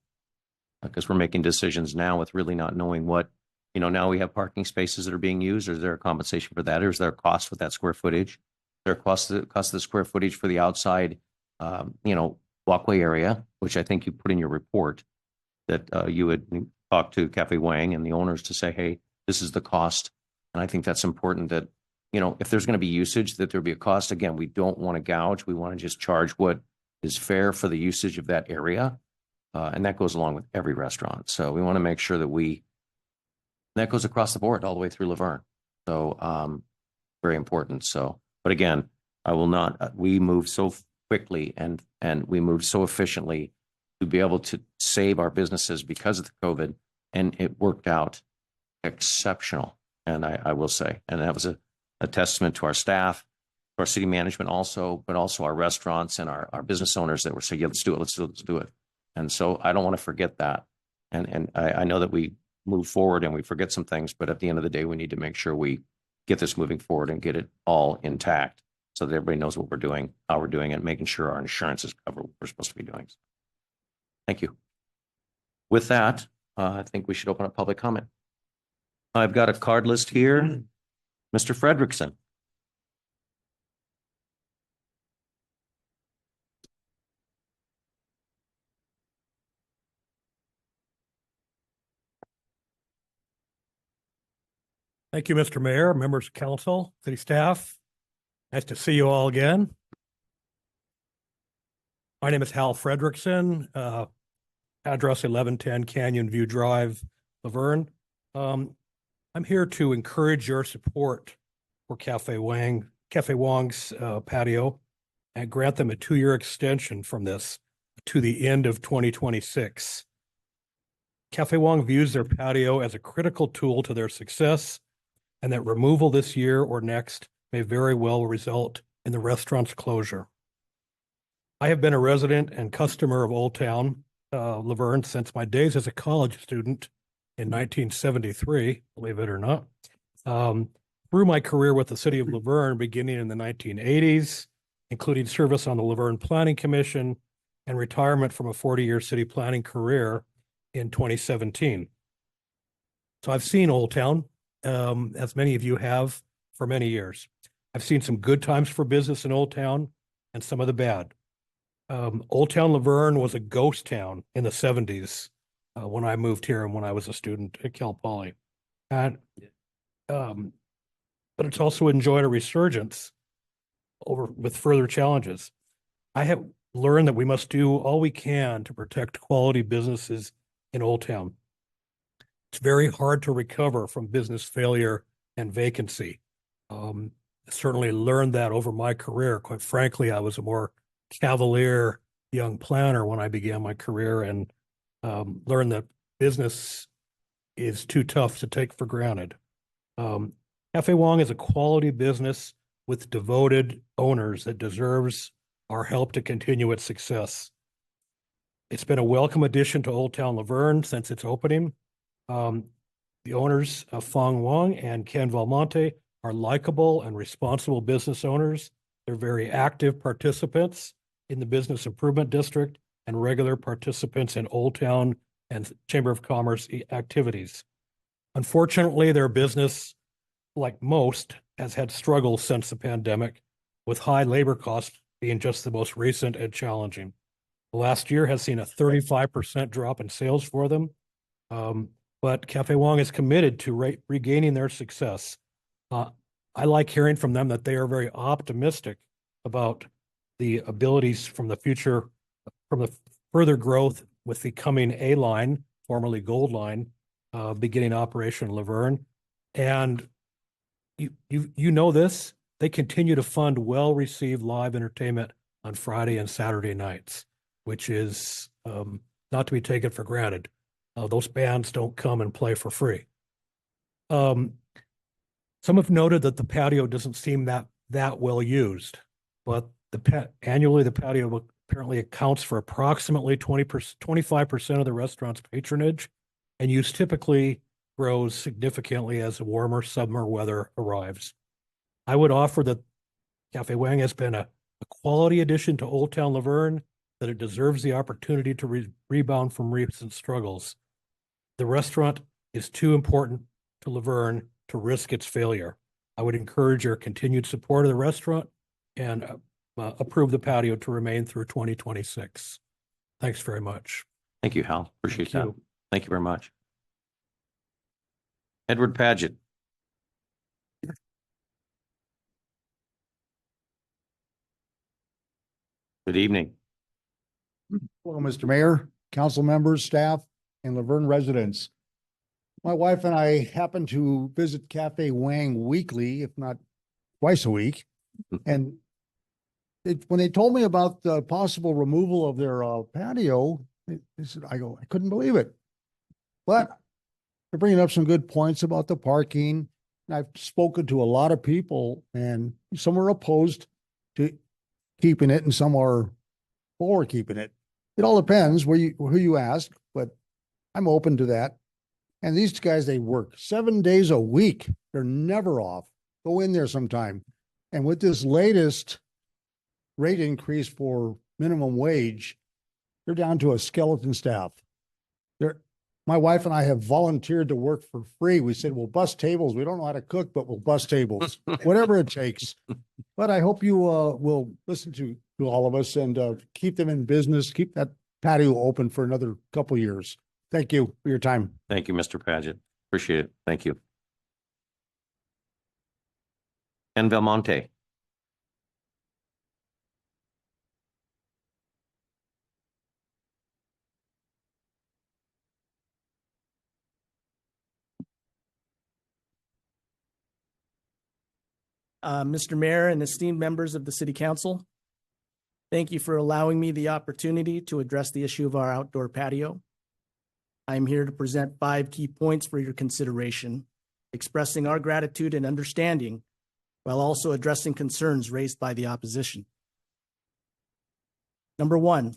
because we're making decisions now with really not knowing what, now we have parking spaces that are being used. Is there a compensation for that? Or is there a cost with that square footage? Is there a cost of the square footage for the outside, walkway area, which I think you put in your report that you would talk to Cafe Wang and the owners to say, hey, this is the cost. And I think that's important that, if there's going to be usage, that there'll be a cost. Again, we don't want to gouge. We want to just charge what is fair for the usage of that area. And that goes along with every restaurant. So we want to make sure that goes across the board all the way through Laverne. So very important. So, but again, I will not, we moved so quickly and we moved so efficiently to be able to save our businesses because of the COVID, and it worked out exceptional. And I will say, and that was a testament to our staff, to our city management also, but also our restaurants and our business owners that were saying, yeah, let's do it. And so I don't want to forget that. And I know that we move forward and we forget some things, but at the end of the day, we need to make sure we get this moving forward and get it all intact so that everybody knows what we're doing, how we're doing it, making sure our insurance is covered what we're supposed to be doing. Thank you. With that, I think we should open up public comment. I've got a card list here. Mr. Frederickson. Thank you, Mr. Mayor, members of council, city staff. Nice to see you all again. My name is Hal Frederickson, address 1110 Canyon View Drive, Laverne. I'm here to encourage your support for Cafe Wang's patio and grant them a 2-year extension from this to the end of 2026. Cafe Wang views their patio as a critical tool to their success, and that removal this year or next may very well result in the restaurant's closure. I have been a resident and customer of Old Town Laverne since my days as a college student in 1973, believe it or not. Through my career with the city of Laverne beginning in the 1980s, including service on the Laverne Planning Commission and retirement from a 40-year city planning career in 2017. So I've seen Old Town, as many of you have, for many years. I've seen some good times for business in Old Town and some of the bad. Old Town Laverne was a ghost town in the 70s when I moved here and when I was a student at Cal Poly. And, but it's also enjoyed a resurgence with further challenges. I have learned that we must do all we can to protect quality businesses in Old Town. It's very hard to recover from business failure and vacancy. Certainly learned that over my career. Quite frankly, I was a more cavalier young planner when I began my career, and learned that business is too tough to take for granted. Cafe Wang is a quality business with devoted owners that deserves our help to continue its success. It's been a welcome addition to Old Town Laverne since its opening. The owners of Fong Wong and Ken Valmonte are likable and responsible business owners. They're very active participants in the business improvement district and regular participants in Old Town and Chamber of Commerce activities. Unfortunately, their business, like most, has had struggles since the pandemic, with high labor costs being just the most recent and challenging. The last year has seen a 35% drop in sales for them. But Cafe Wong is committed to regaining their success. I like hearing from them that they are very optimistic about the abilities from the future, from the further growth with the coming A line, formerly Gold Line, beginning operation in Laverne. And you know this, they continue to fund well-received live entertainment on Friday and Saturday nights, which is not to be taken for granted. Those bands don't come and play for free. Some have noted that the patio doesn't seem that well used, but annually the patio apparently accounts for approximately 25% of the restaurant's patronage, and use typically grows significantly as the warmer summer weather arrives. I would offer that Cafe Wang has been a quality addition to Old Town Laverne, that it deserves the opportunity to rebound from recent struggles. The restaurant is too important to Laverne to risk its failure. I would encourage your continued support of the restaurant and approve the patio to remain through 2026. Thanks very much. Thank you, Hal. Appreciate Thank that. you. Thank you very much. Edward Paget. Good evening. Hello, Mr. Mayor, council members, staff, and Laverne residents. My wife and I happen to visit Cafe Wang weekly, if not twice a week. And when they told me about the possible removal of their patio, I couldn't believe it. But they're bringing up some good points about the parking. And I've spoken to a lot of people, and some are opposed to keeping it and some are for keeping it. It all depends who you ask, but I'm open to that. And these guys, they work 7 days a week. They're never off. Go in there sometime. And with this latest rate increase for minimum wage, they're down to a skeleton staff. My wife and I have volunteered to work for free. We said, we'll bus tables. We don't know how to cook, but we'll bus tables, whatever it takes. But I hope you will listen to all of us and keep them in business, keep that patio open for another couple of years. Thank you for your time. Thank you, Mr. Paget. Appreciate it. Thank you. Ken Valmonte. Mr. Mayor and esteemed members of the City Council, thank you for allowing me the opportunity to address the issue of our outdoor patio. I'm here to present 5 key points for your consideration, expressing our gratitude and understanding while also addressing concerns raised by the opposition. Number 1,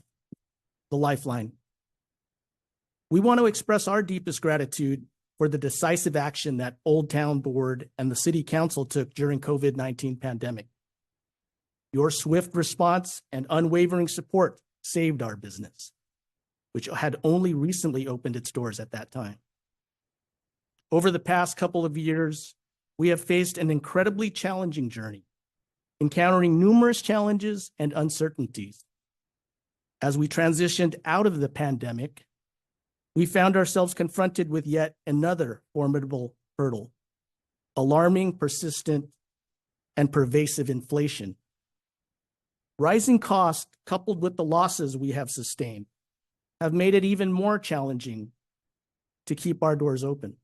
the lifeline. We want to express our deepest gratitude for the decisive action that Old Town Board and the City Council took during COVID-19 pandemic. Your swift response and unwavering support saved our business, which had only recently opened its doors at that time. Over the past couple of years, we have faced an incredibly challenging journey, encountering numerous challenges and uncertainties. As we transitioned out of the pandemic, we found ourselves confronted with yet another formidable hurdle: alarming, persistent, and pervasive inflation. Rising costs, coupled with the losses we have sustained, have made it even more challenging to keep our doors open.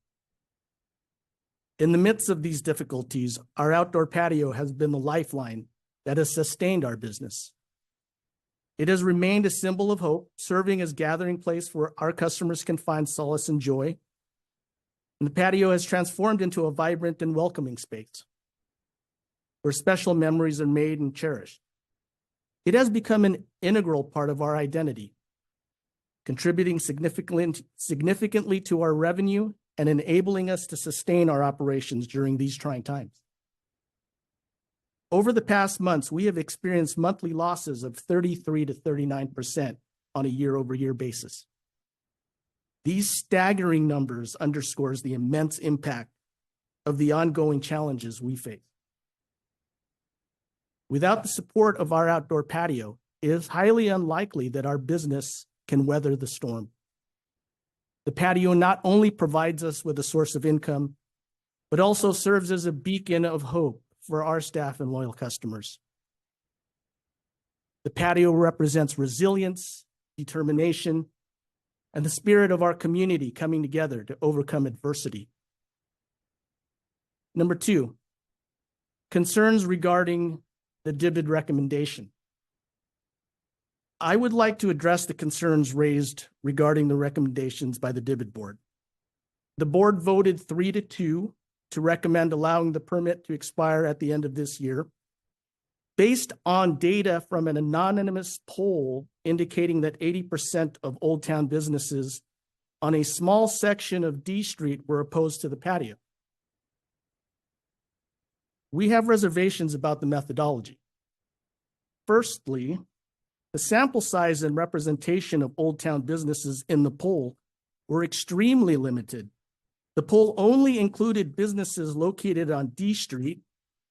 In the midst of these difficulties, our outdoor patio has been the lifeline that has sustained our business. It has remained a symbol of hope, serving as a gathering place where our customers can find solace and joy. And the patio has transformed into a vibrant and welcoming space where special memories are made and cherished. It has become an integral part of our identity, contributing significantly to our revenue and enabling us to sustain our operations during these trying times. Over the past months, we have experienced monthly losses of 33 to 39% on a year-over-year basis. These staggering numbers underscores the immense impact of the ongoing challenges we face. Without the support of our outdoor patio, it is highly unlikely that our business can weather the storm. The patio not only provides us with a source of income, but also serves as a beacon of hope for our staff and loyal customers. The patio represents resilience, determination, and the spirit of our community coming together to overcome adversity. Number 2, concerns regarding the DIBID recommendation. I would like to address the concerns raised regarding the recommendations by the DIBID board. The board voted 3-2 to recommend allowing the permit to expire at the end of this year, based on data from an anonymous poll indicating that 80% of Old Town businesses on a small section of D Street were opposed to the patio. We have reservations about the methodology. Firstly, the sample size and representation of Old Town businesses in the poll were extremely limited. The poll only included businesses located on D Street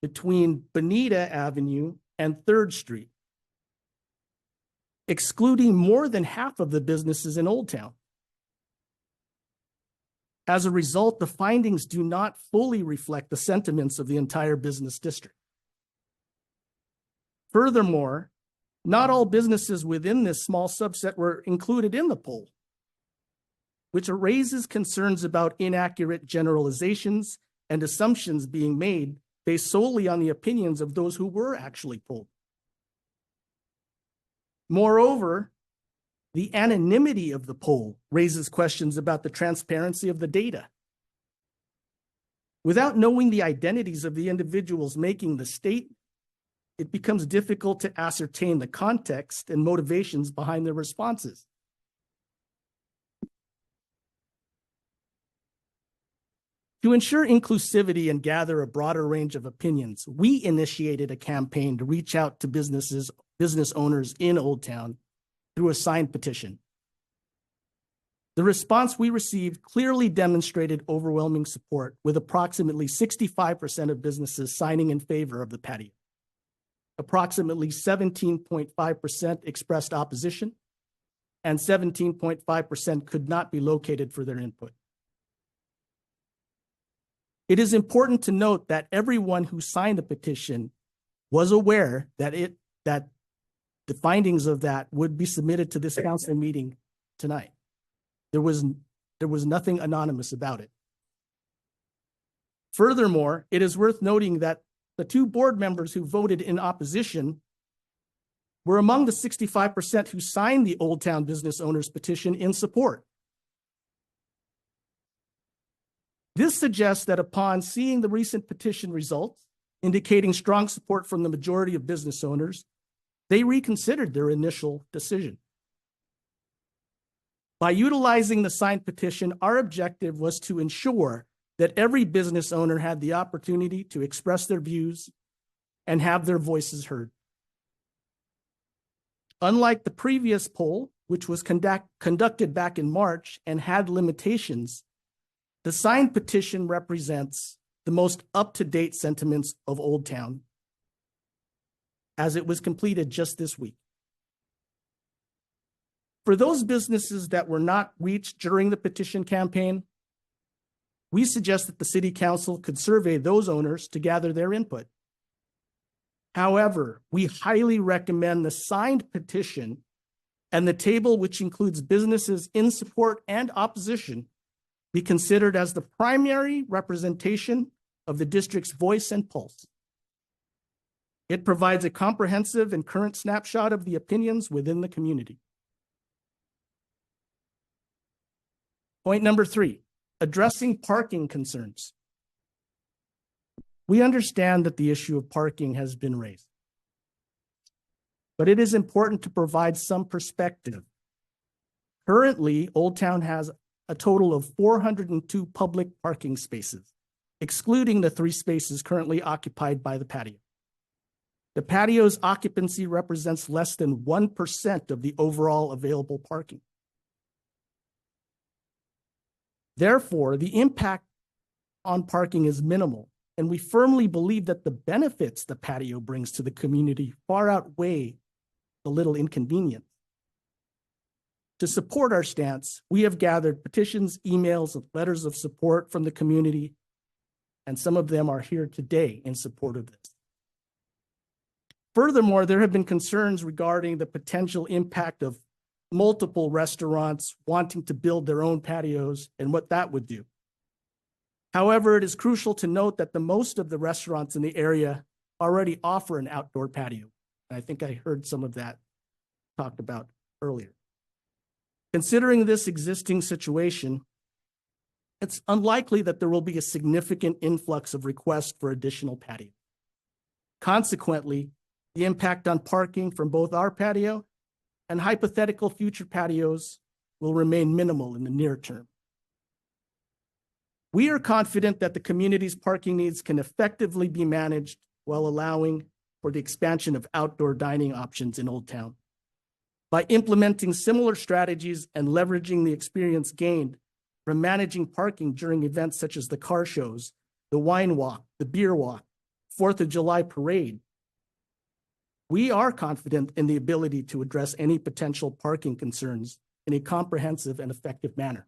between Bonita Avenue and 3rd Street, excluding more than half of the businesses in Old Town. As a result, the findings do not fully reflect the sentiments of the entire business district. Furthermore, not all businesses within this small subset were included in the poll, which raises concerns about inaccurate generalizations and assumptions being made based solely on the opinions of those who were actually polled. Moreover, the anonymity of the poll raises questions about the transparency of the data. Without knowing the identities of the individuals making the statement, it becomes difficult to ascertain the context and motivations behind their responses. To ensure inclusivity and gather a broader range of opinions, we initiated a campaign to reach out to business owners in Old Town through a signed petition. The response we received clearly demonstrated overwhelming support, with approximately 65% of businesses signing in favor of the patio. Approximately 17.5% expressed opposition, and 17.5% could not be located for their input. It is important to note that everyone who signed the petition was aware that the findings of that would be submitted to this council meeting tonight. There was nothing anonymous about it. Furthermore, it is worth noting that the 2 board members who voted in opposition were among the 65% who signed the Old Town business owners petition in support. This suggests that upon seeing the recent petition results, indicating strong support from the majority of business owners, they reconsidered their initial decision. By utilizing the signed petition, our objective was to ensure that every business owner had the opportunity to express their views and have their voices heard. Unlike the previous poll, which was conducted back in March and had limitations, the signed petition represents the most up-to-date sentiments of Old Town, as it was completed just this week. For those businesses that were not reached during the petition campaign, we suggest that the City Council could survey those owners to gather their input. However, we highly recommend the signed petition and the table, which includes businesses in support and opposition, be considered as the primary representation of the district's voice and pulse. It provides a comprehensive and current snapshot of the opinions within the community. Point number 3, addressing parking concerns. We understand that the issue of parking has been raised, but it is important to provide some perspective. Currently, Old Town has a total of 402 public parking spaces, excluding the 3 spaces currently occupied by the patio. The patio's occupancy represents less than 1% of the overall available parking. Therefore, the impact on parking is minimal, and we firmly believe that the benefits the patio brings to the community far outweigh the little inconvenience. To support our stance, we have gathered petitions, emails, and letters of support from the community, and some of them are here today in support of this. Furthermore, there have been concerns regarding the potential impact of multiple restaurants wanting to build their own patios and what that would do. However, it is crucial to note that the most of the restaurants in the area already offer an outdoor patio. And I think I heard some of that talked about earlier. Considering this existing situation, it's unlikely that there will be a significant influx of requests for additional patios. Consequently, the impact on parking from both our patio and hypothetical future patios will remain minimal in the near term. We are confident that the community's parking needs can effectively be managed while allowing for the expansion of outdoor dining options in Old Town. By implementing similar strategies and leveraging the experience gained from managing parking during events such as the car shows, the wine walk, the beer walk, 4th of July parade, we are confident in the ability to address any potential parking concerns in a comprehensive and effective manner.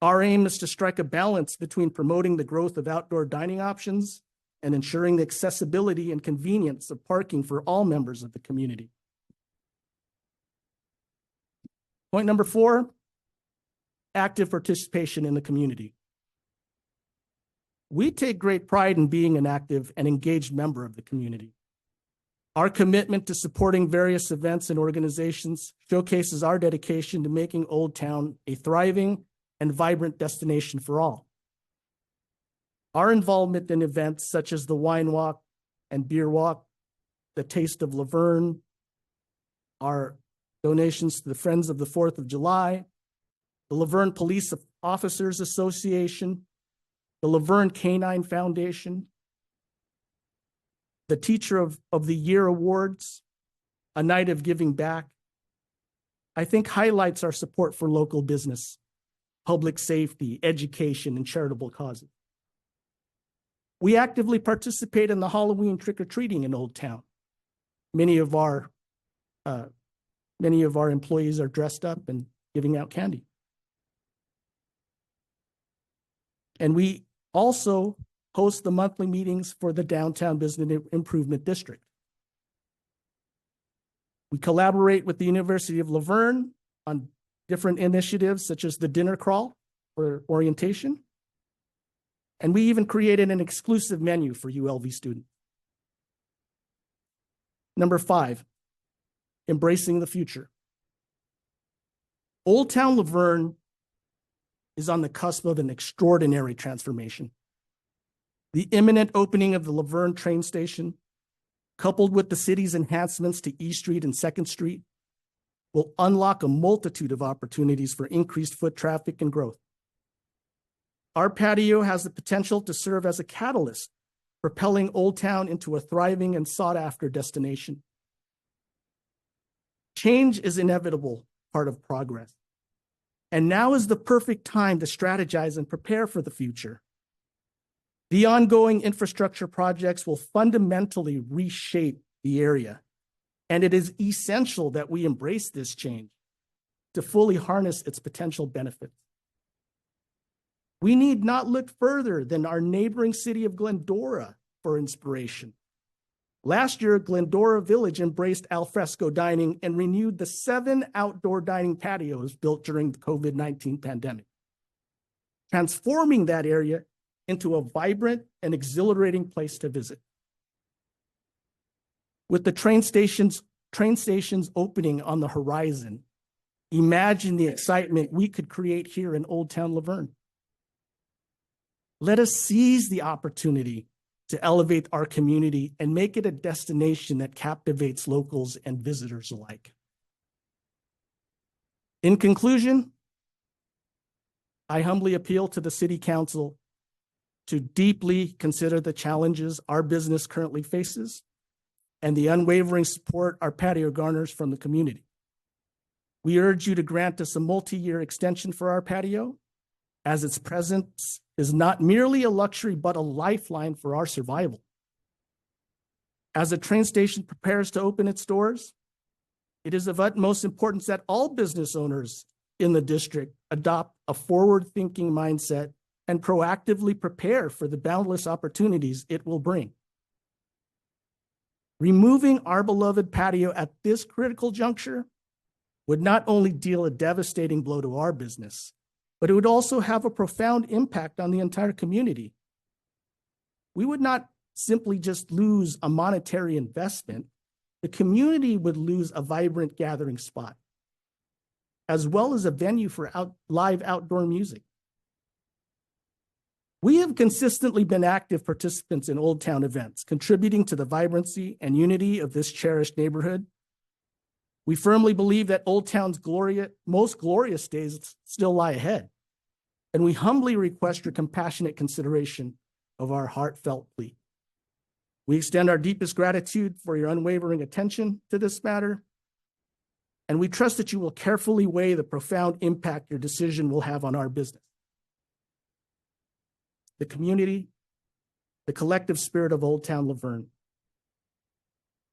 Our aim is to strike a balance between promoting the growth of outdoor dining options and ensuring the accessibility and convenience of parking for all members of the community. Point number 4, active participation in the community. We take great pride in being an active and engaged member of the community. Our commitment to supporting various events and organizations showcases our dedication to making Old Town a thriving and vibrant destination for all. Our involvement in events such as the wine walk and beer walk, the Taste of Laverne, our donations to the Friends of the 4th of July, the Laverne Police Officers Association, the Laverne Canine Foundation, the Teacher of the Year Awards, a night of giving back, I think highlights our support for local business, public safety, education, and charitable causes. We actively participate in the Halloween trick-or-treating in Old Town. Many of our employees are dressed up and giving out candy. And we also host the monthly meetings for the Downtown Business Improvement District. We collaborate with the University of Laverne on different initiatives such as the dinner crawl for orientation. And we even created an exclusive menu for ULV students. Number 5, embracing the future. Old Town Laverne is on the cusp of an extraordinary transformation. The imminent opening of the Laverne train station, coupled with the city's enhancements to East Street and 2nd Street, will unlock a multitude of opportunities for increased foot traffic and growth. Our patio has the potential to serve as a catalyst, propelling Old Town into a thriving and sought-after destination. Change is inevitable, part of progress. And now is the perfect time to strategize and prepare for the future. The ongoing infrastructure projects will fundamentally reshape the area, and it is essential that we embrace this change to fully harness its potential benefits. We need not look further than our neighboring city of Glendora for inspiration. Last year, Glendora Village embraced alfresco dining and renewed the 7 outdoor dining patios built during the COVID-19 pandemic, transforming that area into a vibrant and exhilarating place to visit. With the train stations opening on the horizon, imagine the excitement we could create here in Old Town Laverne. Let us seize the opportunity to elevate our community and make it a destination that captivates locals and visitors alike. In conclusion, I humbly appeal to the City Council to deeply consider the challenges our business currently faces and the unwavering support our patio garners from the community. We urge you to grant us a multi-year extension for our patio, as its presence is not merely a luxury, but a lifeline for our survival. As the train station prepares to open its doors, it is of utmost importance that all business owners in the district adopt a forward-thinking mindset and proactively prepare for the boundless opportunities it will bring. Removing our beloved patio at this critical juncture would not only deal a devastating blow to our business, but it would also have a profound impact on the entire community. We would not simply just lose a monetary investment, the community would lose a vibrant gathering spot, as well as a venue for live outdoor music. We have consistently been active participants in Old Town events, contributing to the vibrancy and unity of this cherished neighborhood. We firmly believe that Old Town's most glorious days still lie ahead, and we humbly request your compassionate consideration of our heartfelt plea. We extend our deepest gratitude for your unwavering attention to this matter, and we trust that you will carefully weigh the profound impact your decision will have on our business, the community, the collective spirit of Old Town Laverne.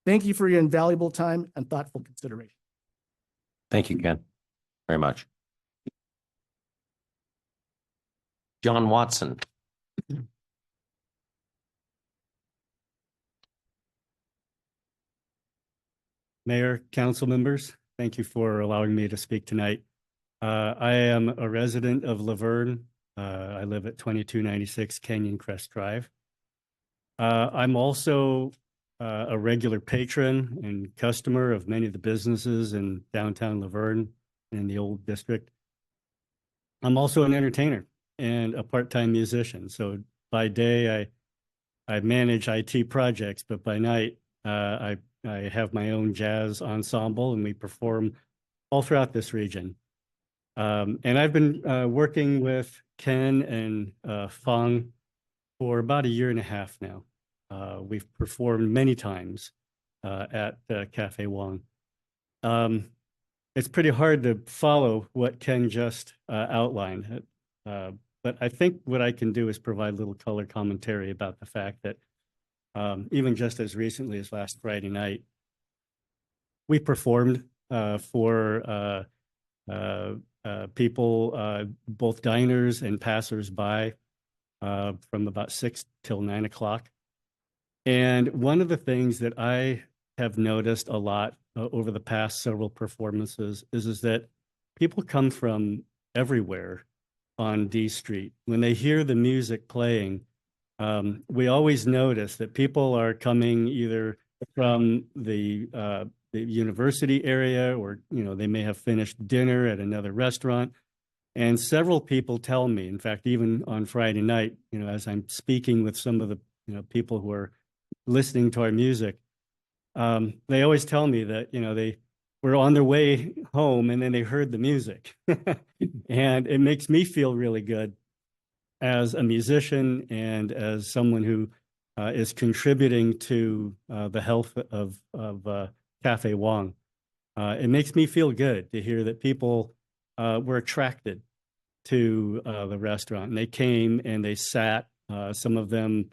Thank you for your invaluable time and thoughtful consideration. Thank you, Ken, very much. John Watson. Mayor, council members, thank you for allowing me to speak tonight. I am a resident of Laverne. I live at 2296 Canyon Crest Drive. I'm also a regular patron and customer of many of the businesses in downtown Laverne and the old district. I'm also an entertainer and a part-time musician. So by day, I manage IT projects, but by night, I have my own jazz ensemble and we perform all throughout this region. And I've been working with Ken and Fong for about 1.5 years now. We've performed many times at Cafe Wong. It's pretty hard to follow what Ken just outlined, but I think what I can do is provide a little color commentary about the fact that even just as recently as last Friday night, we performed for people, both diners and passersby, from about 6 till 9 o'clock. And one of the things that I have noticed a lot over the past several performances is that people come from everywhere on D Street. When they hear the music playing, we always notice that people are coming either from the university area, or they may have finished dinner at another restaurant. And several people tell me, in fact, even on Friday night, as I'm speaking with some of the people who are listening to our music, they always tell me that they were on their way home and then they heard the music. And it makes me feel really good as a musician and as someone who is contributing to the health of Cafe Wong. It makes me feel good to hear that people were attracted to the restaurant, and they came and they sat. Some of them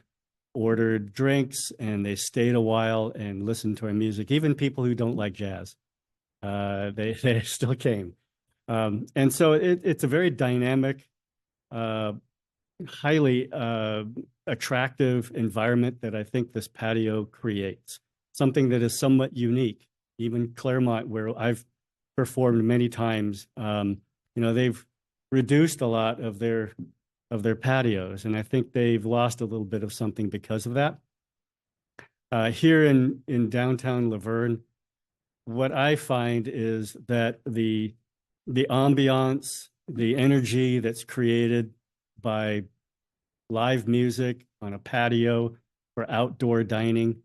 ordered drinks and they stayed a while and listened to our music. Even people who don't like jazz, they still came. And so it's a very dynamic, highly attractive environment that I think this patio creates. Something that is somewhat unique. Even Claremont, where I've performed many times, they've reduced a lot of their patios, and I think they've lost a little bit of something because of that. Here in downtown Laverne, what I find is that the ambiance, the energy that's created by live music on a patio for outdoor dining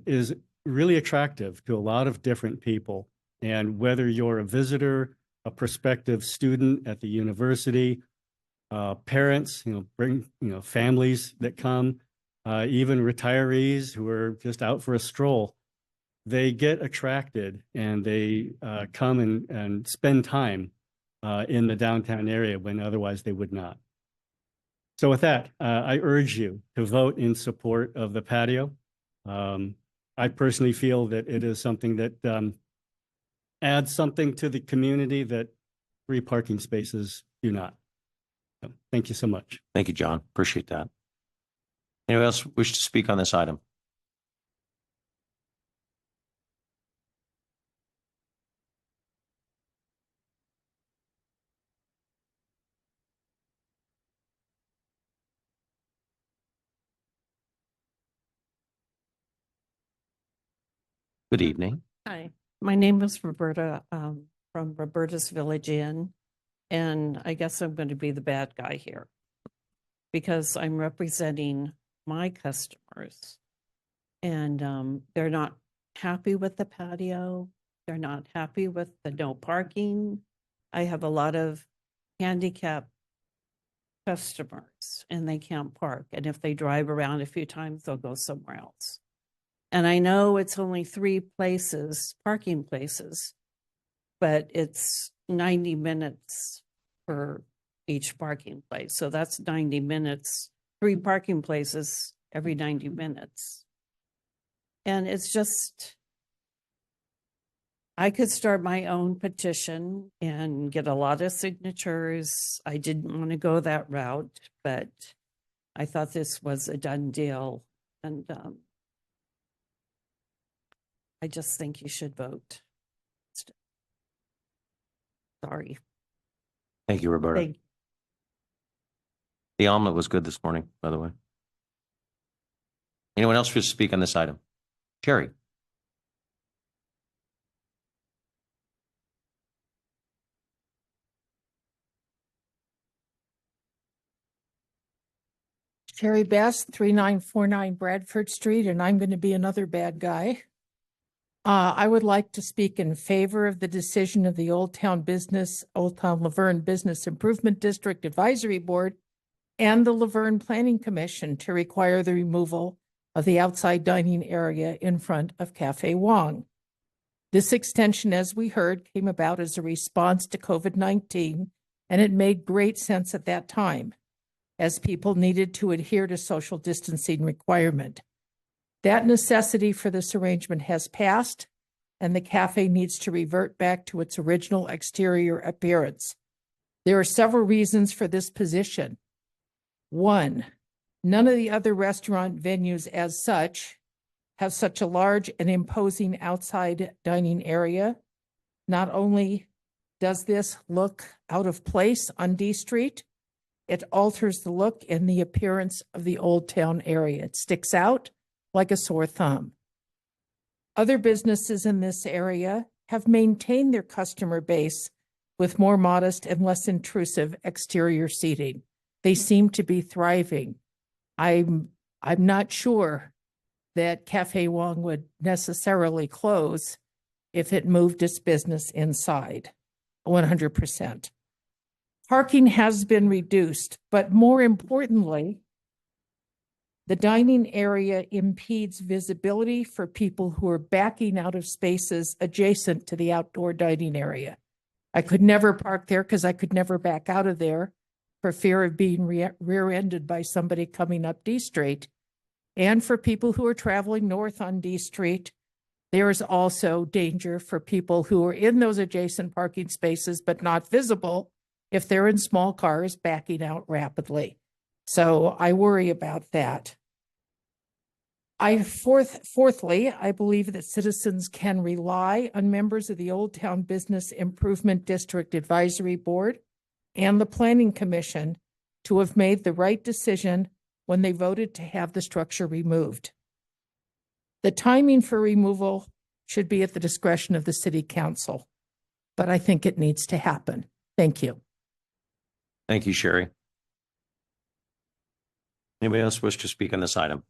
is really attractive to a lot of different people. And whether you're a visitor a prospective student at the university, parents, bring, families that come, even retirees who are just out for a stroll, they get attracted and they come and spend time in the downtown area when otherwise they would not. So with that, I urge you to vote in support of the patio. I personally feel that it is something that adds something to the community that 3 parking spaces do not. So, thank you so much. Thank you, John. Appreciate that. Anyone else wish to speak on this item? Good evening. Hi, my name is Roberta, from Roberta's Village Inn, and I guess I'm going to be the bad guy here because I'm representing my customers, and they're not happy with the patio. They're not happy with the no parking. I have a lot of handicapped customers, and they can't park. And if they drive around a few times, they'll go somewhere else. And I know it's only 3 places, parking places, but it's 90 minutes for each parking place. So that's 90 minutes, 3 parking places every 90 minutes. And it's just, I could start my own petition and get a lot of signatures. I didn't want to go that route, but I thought this was a done deal. And I just think you should vote. Sorry. Thank you, Roberta. Thank- The omelet was good this morning, by the way. Anyone else wish to speak on this item? Jerry? Sherry Best, 3949 Bradford Street, and I'm going to be another bad guy. I would like to speak in favor of the decision of the Old Town Laverne Business Improvement District Advisory Board and the Laverne Planning Commission to require the removal of the outside dining area in front of Cafe Wong. This extension, as we heard, came about as a response to COVID-19, and it made great sense at that time, as people needed to adhere to social distancing requirement. That necessity for this arrangement has passed, and the cafe needs to revert back to its original exterior appearance. There are several reasons for this position. 1, none of the other restaurant venues as such have such a large and imposing outside dining area. Not only does this look out of place on D Street, it alters the look and the appearance of the Old Town area. It sticks out like a sore thumb. Other businesses in this area have maintained their customer base with more modest and less intrusive exterior seating. They seem to be thriving. I'm not sure that Cafe Wong would necessarily close if it moved its business inside, 100%. Parking has been reduced, but more importantly, the dining area impedes visibility for people who are backing out of spaces adjacent to the outdoor dining area. I could never park there because I could never back out of there for fear of being rear-ended by somebody coming up D Street. And for people who are traveling north on D Street, there is also danger for people who are in those adjacent parking spaces but not visible if they're in small cars backing out rapidly. So I worry about that. Fourthly, I believe that citizens can rely on members of the Old Town Business Improvement District Advisory Board and the Planning Commission to have made the right decision when they voted to have the structure removed. The timing for removal should be at the discretion of the City Council, but I think it needs to happen. Thank you. Thank you, Sherry. Anybody else wish to speak on this item?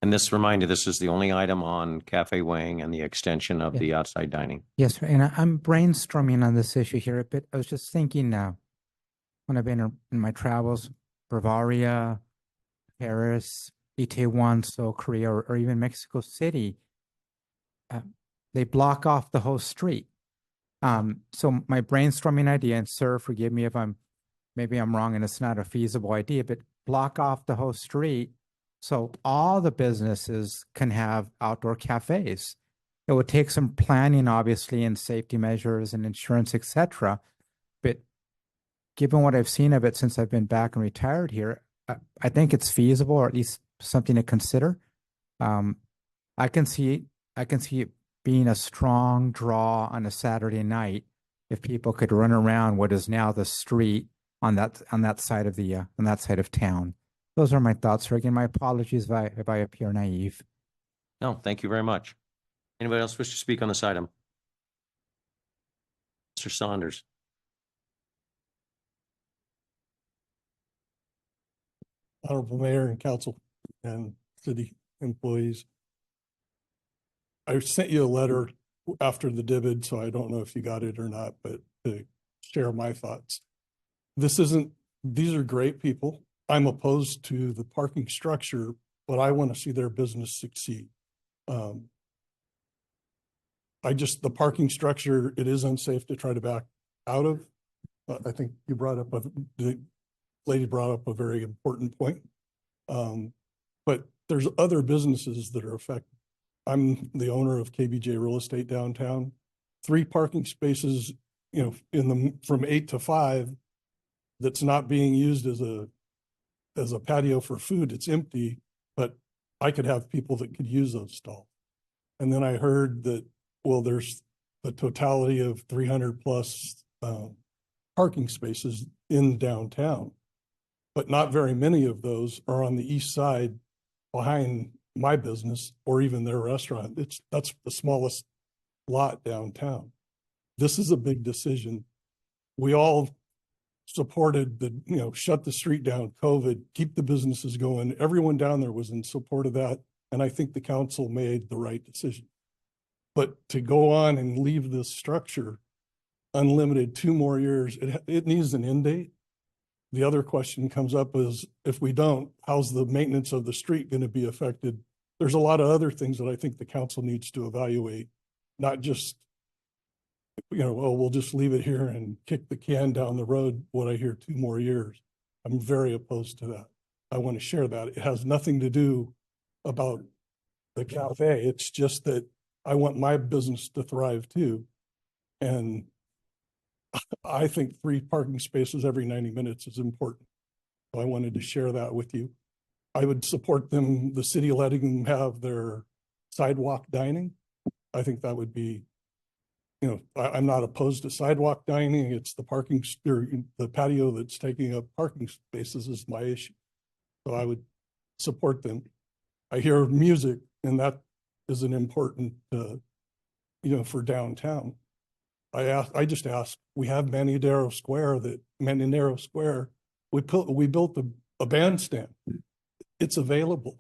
And this reminder, this is the only item on Cafe Wang and the extension of Yeah. the outside dining. Yes, sir. And I'm brainstorming on this issue here a bit. I was just thinking now, when I've been in my travels, Bavaria, Paris, Itaewon, Seoul, Korea, or even Mexico City, they block off the whole street. So my brainstorming idea, and sir, forgive me if maybe I'm wrong and it's not a feasible idea, but block off the whole street so all the businesses can have outdoor cafes. It would take some planning, obviously, and safety measures and insurance, etc. But given what I've seen of it since I've been back and retired here, I think it's feasible, or at least something to consider. I can see it being a strong draw on a Saturday night if people could run around what is now the street on that side of town. Those are my thoughts, sir. Again, my apologies if I appear naive. No, thank you very much. Anybody else wish to speak on this item? Mr. Saunders. Honorable Mayor and Council and city employees. I sent you a letter after the divot, so I don't know if you got it or not, but to share my thoughts. These are great people. I'm opposed to the parking structure, but I want to see their business succeed. The parking structure, it is unsafe to try to back out of. I think you the lady brought up a very important point. But there's other businesses that are affected. I'm the owner of KBJ Real Estate downtown. 3 parking spaces, from 8 to 5, that's not being used as a patio for food. It's empty, but I could have people that could use those stalls. And then I heard that, well, there's the totality of 300 plus parking spaces in downtown, but not very many of those are on the east side behind my business or even their restaurant. That's the smallest lot downtown. This is a big decision. We all supported shut the street down, COVID, keep the businesses going. Everyone down there was in support of that. And I think the council made the right decision. But to go on and leave this structure unlimited 2 more years, it needs an end date. The other question comes up is, if we don't, how's the maintenance of the street going to be affected? There's a lot of other things that I think the council needs to evaluate, not just, we'll just leave it here and kick the can down the road, what I hear 2 more years. I'm very opposed to that. I want to share that. It has nothing to do about the cafe. It's just that I want my business to thrive too. And I think 3 parking spaces every 90 minutes is important. So I wanted to share that with you. I would support the city letting them have their sidewalk dining. I think that would be, I'm not opposed to sidewalk dining. It's the the patio that's taking up parking spaces is my issue. So I would support them. I hear music, and that is an important, for downtown. I just asked, we have Manadero Square, we built a bandstand. It's available.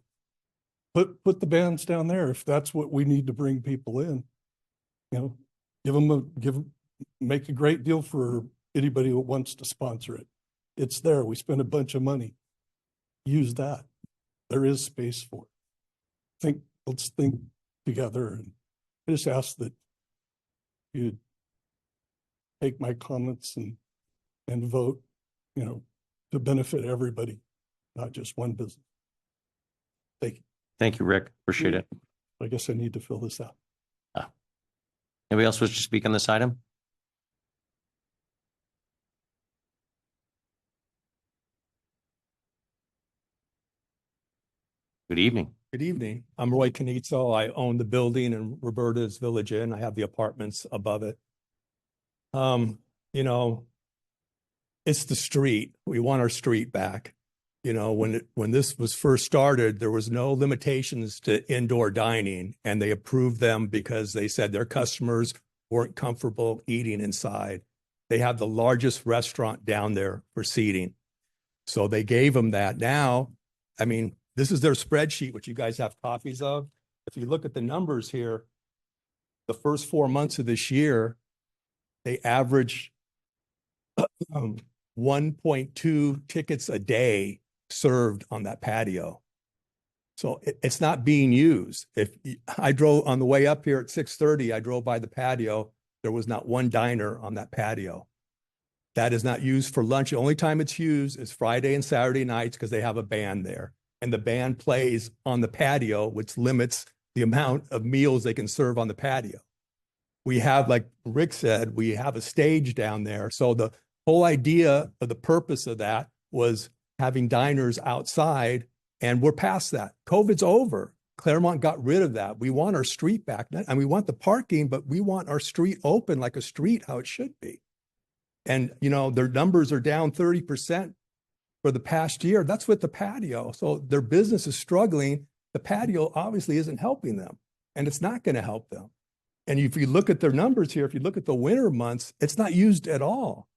Put the bands down there if that's what we need to bring people in. Make a great deal for anybody who wants to sponsor it. It's there. We spent a bunch of money. Use that. There is space for it. Let's think together. And I just ask that you take my comments and vote, to benefit everybody, not just one business. Thank you. Thank you, Rick. Appreciate it. I guess I need to fill this out. Anybody else wish to speak on this item? Good evening. Good evening. I'm Roy Canizzo. I own the building in Roberta's Village Inn. I have the apartments above it. It's the street. We want our street back. When this was first started, there was no limitations to indoor dining, and they approved them because they said their customers weren't comfortable eating inside. They have the largest restaurant down there for seating. So they gave them that. Now, this is their spreadsheet, which you guys have copies of. If you look at the numbers here, the first 4 months of this year, they average 1.2 tickets a day served on that patio. So it's not being used. If I drove on the way up here at 6:30, I drove by the patio. There was not one diner on that patio. That is not used for lunch. The only time it's used is Friday and Saturday nights because they have a band there. And the band plays on the patio, which limits the amount of meals they can serve on the patio. We have, like Rick said, we have a stage down there. So the whole idea of the purpose of that was having diners outside, and we're past that. COVID's over. Claremont got rid of that. We want our street back, and we want the parking, but we want our street open like a street, how it should be. And, you know, their numbers are down 30% for the past year. That's with the patio. So their business is struggling. The patio obviously isn't helping them, and it's not going to help them. And if you look at their numbers here, if you look at the winter months, it's not used at all.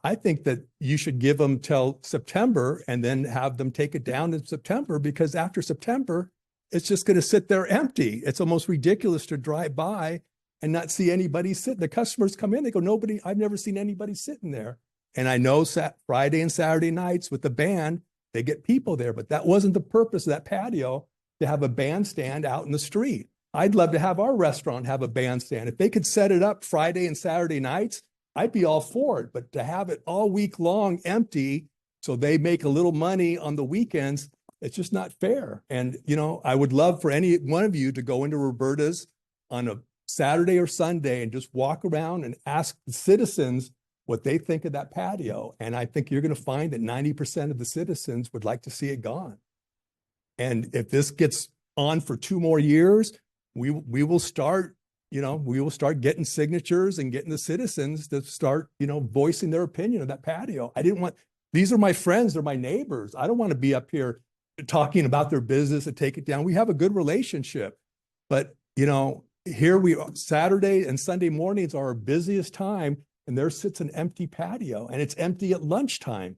I think that you should give them till September and then have them take it down in September, because after September, it's just going to sit there empty. It's almost ridiculous to drive by and not see anybody sitting. The customers come in, they go, nobody, I've never seen anybody sitting there. And I know Friday and Saturday nights with the band, they get people there, but that wasn't the purpose of that patio, to have a bandstand out in the street. I'd love to have our restaurant have a bandstand. If they could set it up Friday and Saturday nights, I'd be all for it. But to have it all week long empty so they make a little money on the weekends, it's just not fair. And, you know, I would love for any one of you to go into Roberta's on a Saturday or Sunday and just walk around and ask the citizens what they think of that patio. And I think you're going to find that 90% of the citizens would like to see it gone. And if this gets on for 2 more years, we will start, you know, we will start getting signatures and getting the citizens to start, you know, voicing their opinion of that patio. I didn't want, these are my friends, they're my neighbors. I don't want to be up here talking about their business and take it down. We have a good relationship, but, you know, here we are, Saturday and Sunday mornings are our busiest time, and there sits an empty patio, and it's empty at lunchtime.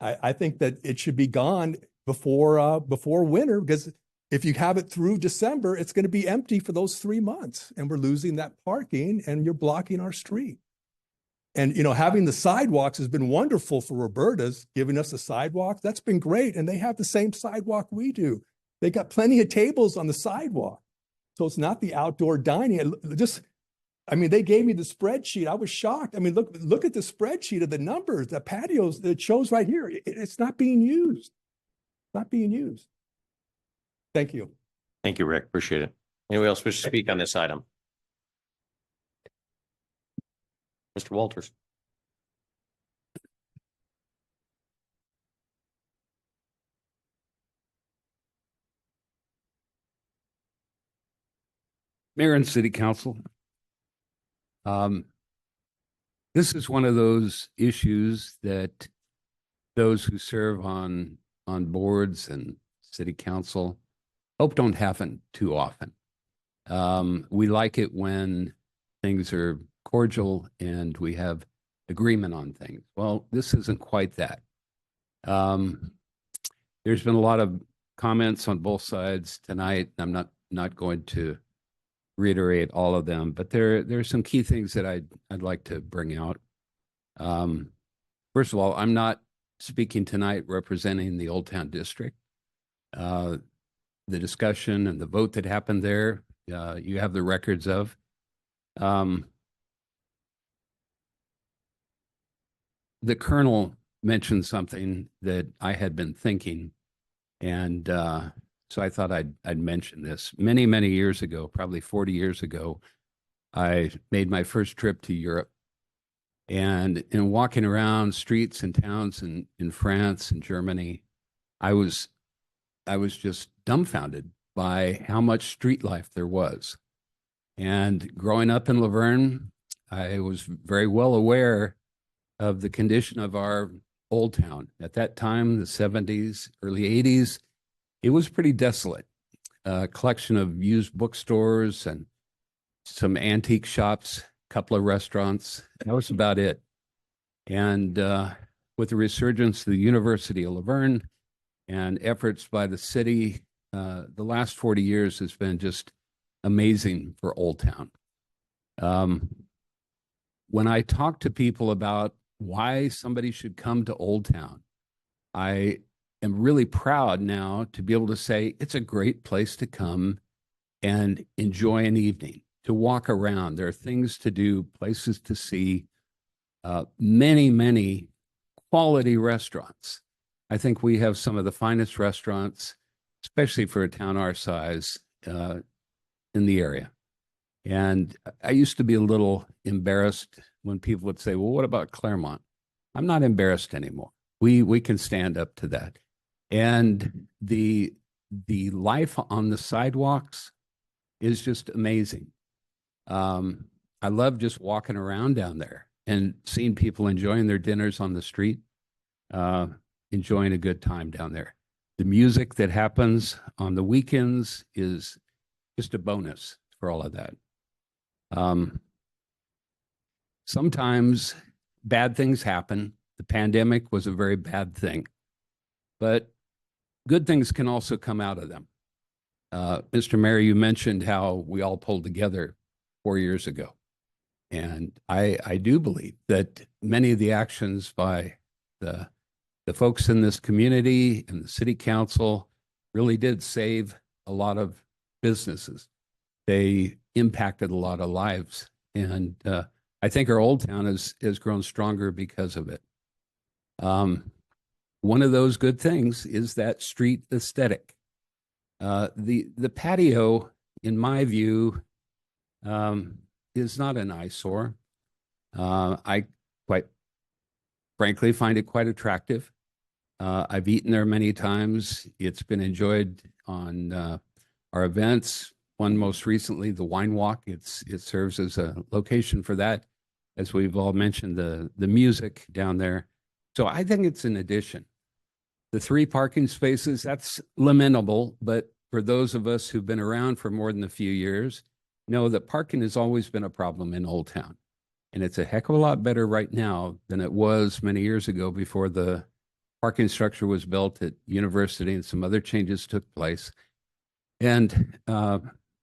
I think that it should be gone before winter, because if you have it through December, it's going to be empty for those 3 months, and we're losing that parking, and you're blocking our street. And, you know, having the sidewalks has been wonderful for Roberta's, giving us the sidewalk. That's been great. And they have the same sidewalk we do. They got plenty of tables on the sidewalk. So it's not the outdoor dining. I mean, they gave me the spreadsheet. I was shocked. I mean, look at the spreadsheet of the numbers, the patios that shows right here. It's not being used. It's not being used. Thank you. Thank you, Rick. Appreciate it. Anyone else wish to speak on this item? Mr. Walters. Mayor and City Council. This is one of those issues that those who serve on boards and City Council hope don't happen too often. We like it when things are cordial and we have agreement on things. Well, this isn't quite that. There's been a lot of comments on both sides tonight. I'm not going to reiterate all of them, but there's some key things that I'd like to bring out. First of all, I'm not speaking tonight representing the Old Town District. The discussion and the vote that happened there, you have the records of. The Colonel mentioned something that I had been thinking, and so I thought I'd mention this. Many, many years ago, probably 40 years ago, I made my first trip to Europe. And in walking around streets and towns in France and Germany, I was just dumbfounded by how much street life there was. And growing up in Laverne, I was very well aware of the condition of our old town. At that time, the 70s, early 80s, it was pretty desolate. A collection of used bookstores and some antique shops, a couple of restaurants. That was about it. And with the resurgence of the University of Laverne and efforts by the city. The last 40 years has been just amazing for Old Town. When I talk to people about why somebody should come to Old Town, I am really proud now to be able to say it's a great place to come and enjoy an evening, to walk around. There are things to do, places to see, many, many quality restaurants. I think we have some of the finest restaurants, especially for a town our size, in the area. And I used to be a little embarrassed when people would say, well, what about Claremont? I'm not embarrassed anymore. We can stand up to that. And the life on the sidewalks is just amazing. I love just walking around down there and seeing people enjoying their dinners on the street, enjoying a good time down there. The music that happens on the weekends is just a bonus for all of that. Sometimes bad things happen. The pandemic was a very bad thing, but good things can also come out of them. Mr. Mayor, you mentioned how we all pulled together 4 years ago. And I do believe that many of the actions by the folks in this community and the city council really did save a lot of businesses. They impacted a lot of lives. And I think our Old Town has grown stronger because of it. One of those good things is that street aesthetic. The patio, in my view, is not an eyesore. I quite frankly find it quite attractive. I've eaten there many times. It's been enjoyed on our events. One most recently, the Wine Walk. It serves as a location for that, as we've all mentioned, the music down there. So I think it's an addition. The 3 parking spaces, that's lamentable, but for those of us who've been around for more than a few years, know that parking has always been a problem in Old Town. And it's a heck of a lot better right now than it was many years ago before the parking structure was built at University and some other changes took place. And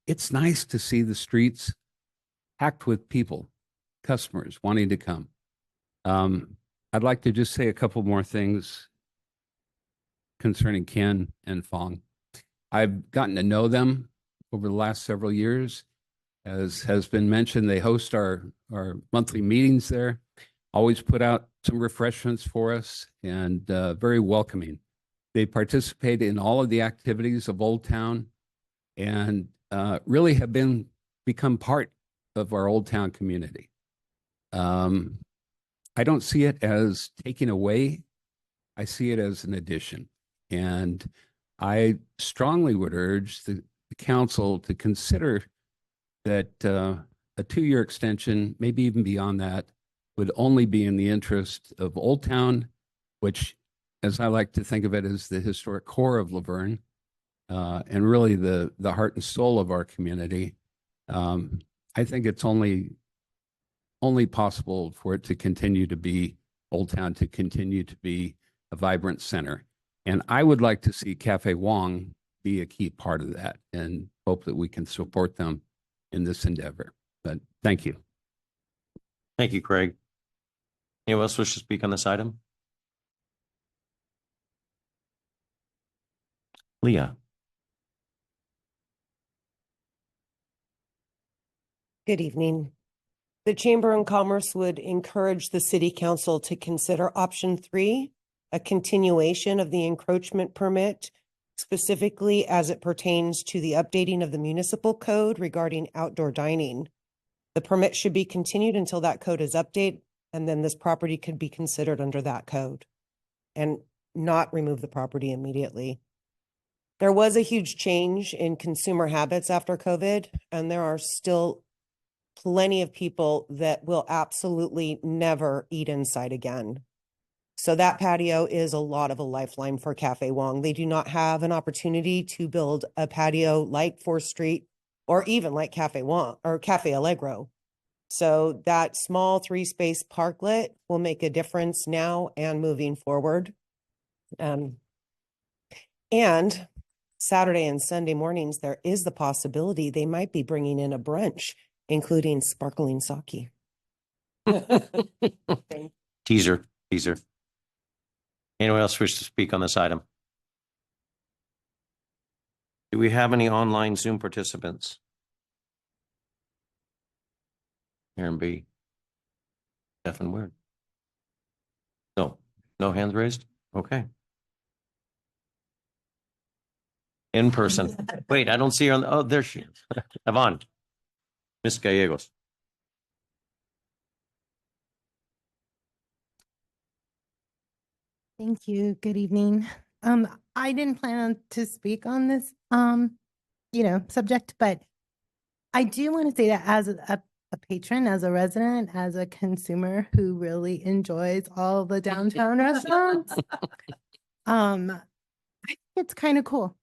it's nice to see the streets packed with people, customers wanting to come. I'd like to just say a couple more things concerning Ken and Fong. I've gotten to know them over the last several years. As has been mentioned, they host our monthly meetings there, always put out some refreshments for us, and very welcoming. They participate in all of the activities of Old Town and really have become part of our Old Town community. I don't see it as taking away. I see it as an addition. And I strongly would urge the council to consider that a 2-year extension, maybe even beyond that, would only be in the interest of Old Town, which, as I like to think of it, is the historic core of Laverne, and really the heart and soul of our community. I think it's only possible for it to continue to be Old Town, to continue to be a vibrant center. And I would like to see Cafe Wong be a key part of that, and hope that we can support them in this endeavor. But thank you. Thank you, Craig. Anyone else wish to speak on this item? Leah. Good evening. The Chamber of Commerce would encourage the City Council to consider option 3, a continuation of the encroachment permit, specifically as it pertains to the updating of the municipal code regarding outdoor dining. The permit should be continued until that code is updated, and then this property could be considered under that code and not remove the property immediately. There was a huge change in consumer habits after COVID, and there are still plenty of people that will absolutely never eat inside again. So that patio is a lot of a lifeline for Cafe Wong. They do not have an opportunity to build a patio like 4th Street or even like Cafe Wong or Cafe Allegro. So that small 3-space parklet will make a difference now and moving forward. And Saturday and Sunday mornings, there is the possibility they might be bringing in a brunch, including sparkling sake. Teaser. Anyone else wish to speak on this item? Do we have any online Zoom participants? Aaron B. Deaf and weird. No hands raised? Okay. In person. Wait, I don't see her on, oh, there she is. Yvonne. Miss Gallegos. Thank you. Good evening. I didn't plan to speak on this, subject, but I do want to say that as a patron, as a resident, as a consumer who really enjoys all the downtown restaurants, I think it's kind of cool.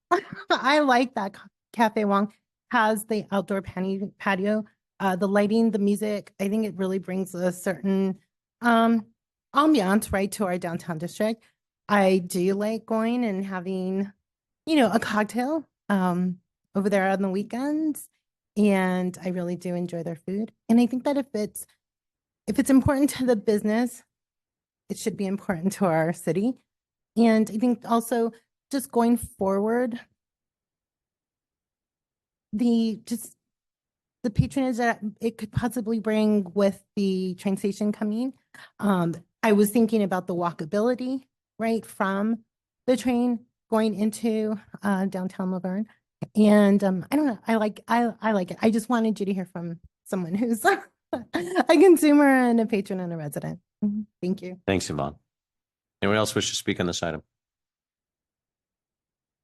I like that Cafe Wong has the outdoor patio, the lighting, the music. I think it really brings a certain ambiance right to our downtown district. I do like going and having, a cocktail over there on the weekends. And I really do enjoy their food. And I think that if it's important to the business, it should be important to our city. And I think also just going forward, the patronage that it could possibly bring with the train station coming. I was thinking about the walkability, right, from the train going into downtown Laverne. And I don't know, I like it. I just wanted you to hear from someone who's a consumer and a patron and a resident. Thank you. Thanks, Yvonne. Anyone else wish to speak on this item?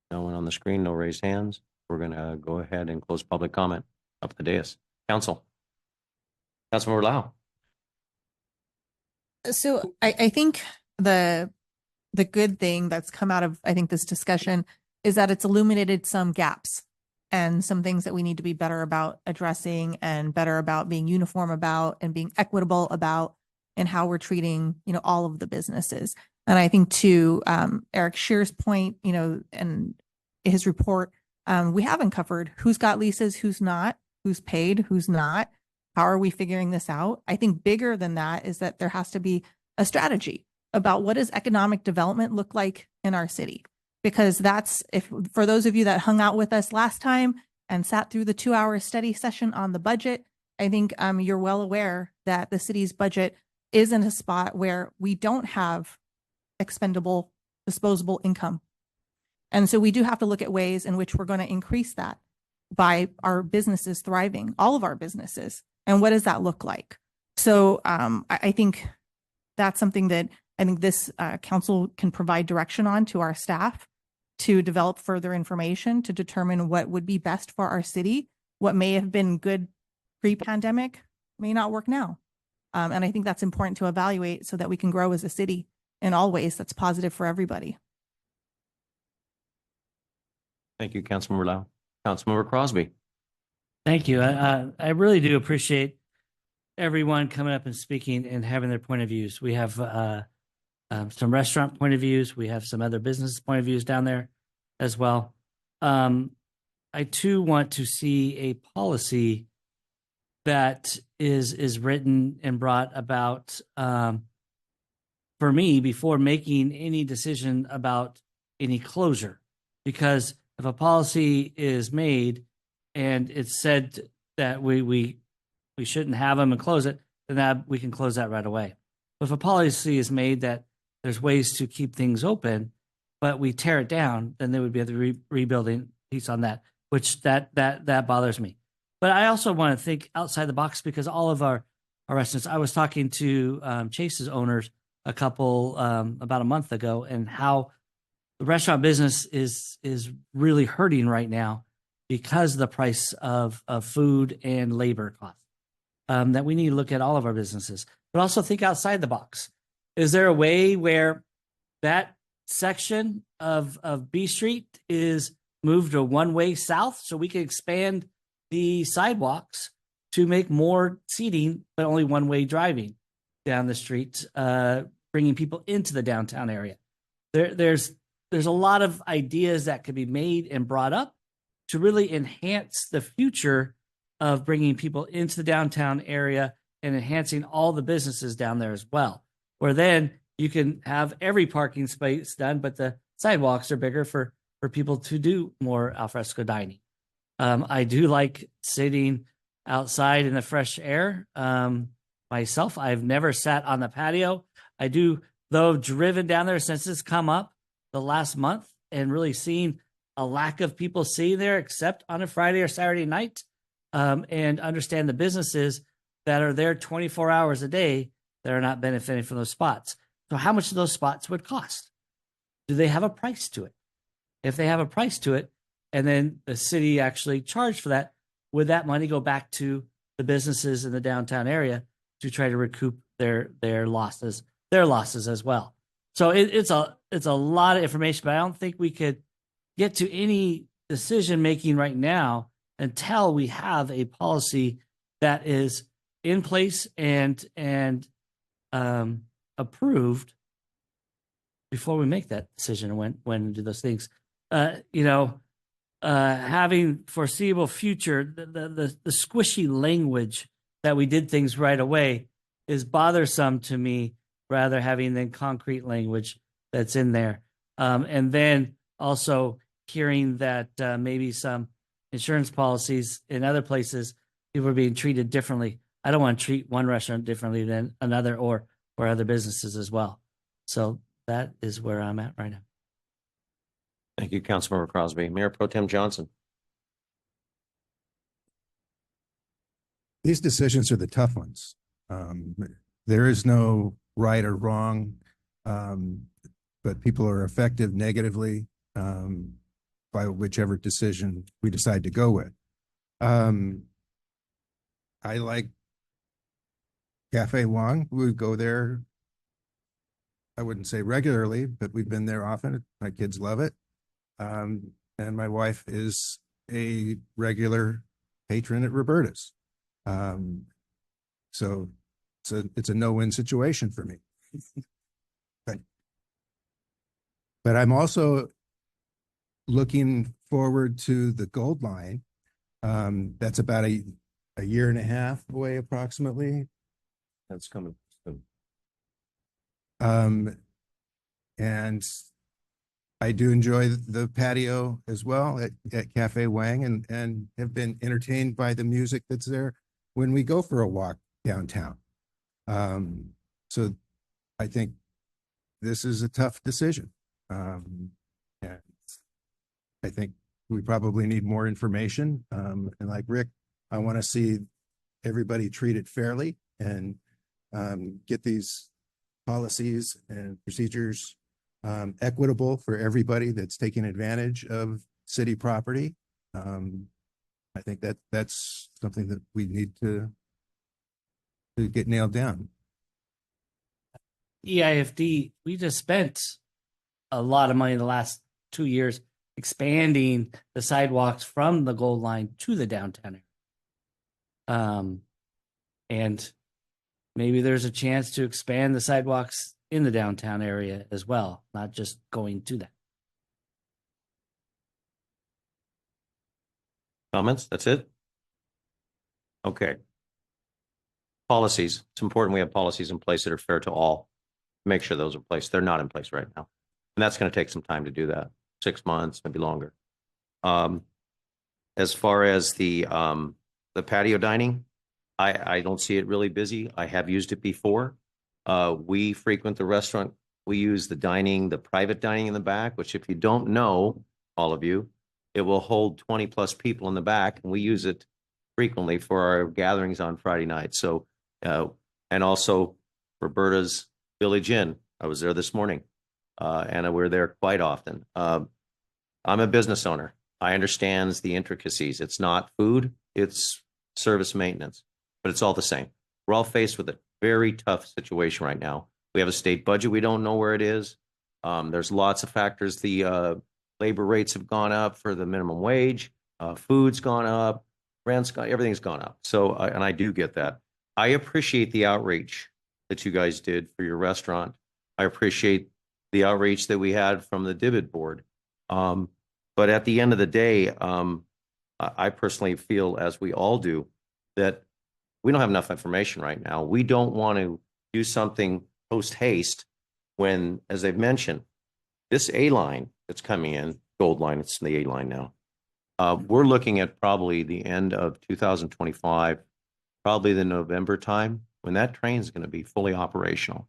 No one on the screen, no raised hands. We're going to go ahead and close public comment up the dais. Councilmember Lau. So I think the good thing that's come out of, I think, this discussion is that it's illuminated some gaps and some things that we need to be better about addressing and better about being uniform about and being equitable about and how we're treating, all of the businesses. And I think to Eric Shear's point, and his report, we haven't covered who's got leases, who's not, who's paid, who's not. How are we figuring this out? I think bigger than that is that there has to be a strategy about what does economic development look like in our city? Because for those of you that hung out with us last time and sat through the 2-hour study session on the budget, I think you're well aware that the city's budget is in a spot where we don't have expendable, disposable income. And so we do have to look at ways in which we're going to increase that by our businesses thriving, all of our businesses. And what does that look like? So I think that's something that I think this council can provide direction on to our staff to develop further information to determine what would be best for our city. What may have been good pre-pandemic may not work now. And I think that's important to evaluate so that we can grow as a city in all ways that's positive for everybody. Thank you, Councilmember Lau. Councilmember Crosby. Thank you. I really do appreciate everyone coming up and speaking and having their point of views. We have some restaurant point of views. We have some other business point of views down there as well. I too want to see a policy that is written and brought about for me before making any decision about any closure. Because if a policy is made and it's said that we shouldn't have them and close it, then that we can close that right away. But if a policy is made that there's ways to keep things open, but we tear it down, then there would be a rebuilding piece on that, which that bothers me. But I also want to think outside the box because all of our restaurants, I was talking to Chase's owners about a month ago, and how the restaurant business is really hurting right now because of the price of food and labor costs. That we need to look at all of our businesses, but also think outside the box. Is there a way where that section of B Street is moved to one-way south so we can expand the sidewalks to make more seating, but only one-way driving down the street, bringing people into the downtown area? There's there's a lot of ideas that could be made and brought up to really enhance the future of bringing people into the downtown area and enhancing all the businesses down there as well, where then you can have every parking space done, but the sidewalks are bigger for people to do more alfresco dining. I do like sitting outside in the fresh air. Myself, I've never sat on the patio. I do, though, driven down there since it's come up the last month and really seen a lack of people sitting there except on a Friday or Saturday night, and understand the businesses that are there 24 hours a day that are not benefiting from those spots. So how much do those spots would cost? Do they have a price to it? If they have a price to it, and then the city actually charged for that, would that money go back to the businesses in the downtown area to try to recoup their losses as well? So it's a lot of information, but I don't think we could get to any decision making right now until we have a policy that is in place and approved before we make that decision when to do those things. Having foreseeable future, the squishy language that we did things right away is bothersome to me, rather having than concrete language that's in there. And then also hearing that maybe some insurance policies in other places, people are being treated differently. I don't want to treat one restaurant differently than another or other businesses as well. So that is where I'm at right now. Thank you, Councilmember Crosby. Mayor Pro Tem Johnson. These decisions are the tough ones. There is no right or wrong, but people are affected negatively by whichever decision we decide to go with. I like Cafe Wong. We go there, I wouldn't say regularly, but we've been there often. My kids love it. And my wife is a regular patron at Roberta's. So it's a no-win situation for me. But I'm also looking forward to the Gold Line. That's about a year and a half away approximately. That's coming soon. And I do enjoy the patio as well at Cafe Wang and have been entertained by the music that's there when we go for a walk downtown. So I think this is a tough decision. And I think we probably need more information. And like Rick, I want to see everybody treated fairly and get these policies and procedures equitable for everybody that's taking advantage of city property. I think that's something that we need to get nailed down. EIFD, we just spent a lot of money in the last 2 years expanding the sidewalks from the Gold Line to the downtown area. And maybe there's a chance to expand the sidewalks in the downtown area as well, not just going to that. Comments? That's it? Okay. Policies. It's important we have policies in place that are fair to all. Make sure those are in place. They're not in place right now. And that's going to take some time to do that. 6 months, maybe longer. As far as the patio dining, I don't see it really busy. I have used it before. We frequent the restaurant. We use the private dining in the back, which if you don't know, all of you, it will hold 20 plus people in the back. And we use it frequently for our gatherings on Friday night. So, and also Roberta's Village Inn. I was there this morning and we're there quite often. I'm a business owner. I understand the intricacies. It's not food, it's service maintenance, but it's all the same. We're all faced with a very tough situation right now. We have a state budget. We don't know where it is. There's lots of factors. The labor rates have gone up for the minimum wage. Food's gone up. Rent's gone. Everything's gone up. So, and I do get that. I appreciate the outreach that you guys did for your restaurant. I appreciate the outreach that we had from the Divot Board. But at the end of the day, I personally feel, as we all do, that we don't have enough information right now. We don't want to do something post haste when, as they've mentioned, this A line that's coming in, Gold Line, it's the A line now. We're looking at probably the end of 2025, probably the November time, when that train is going to be fully operational.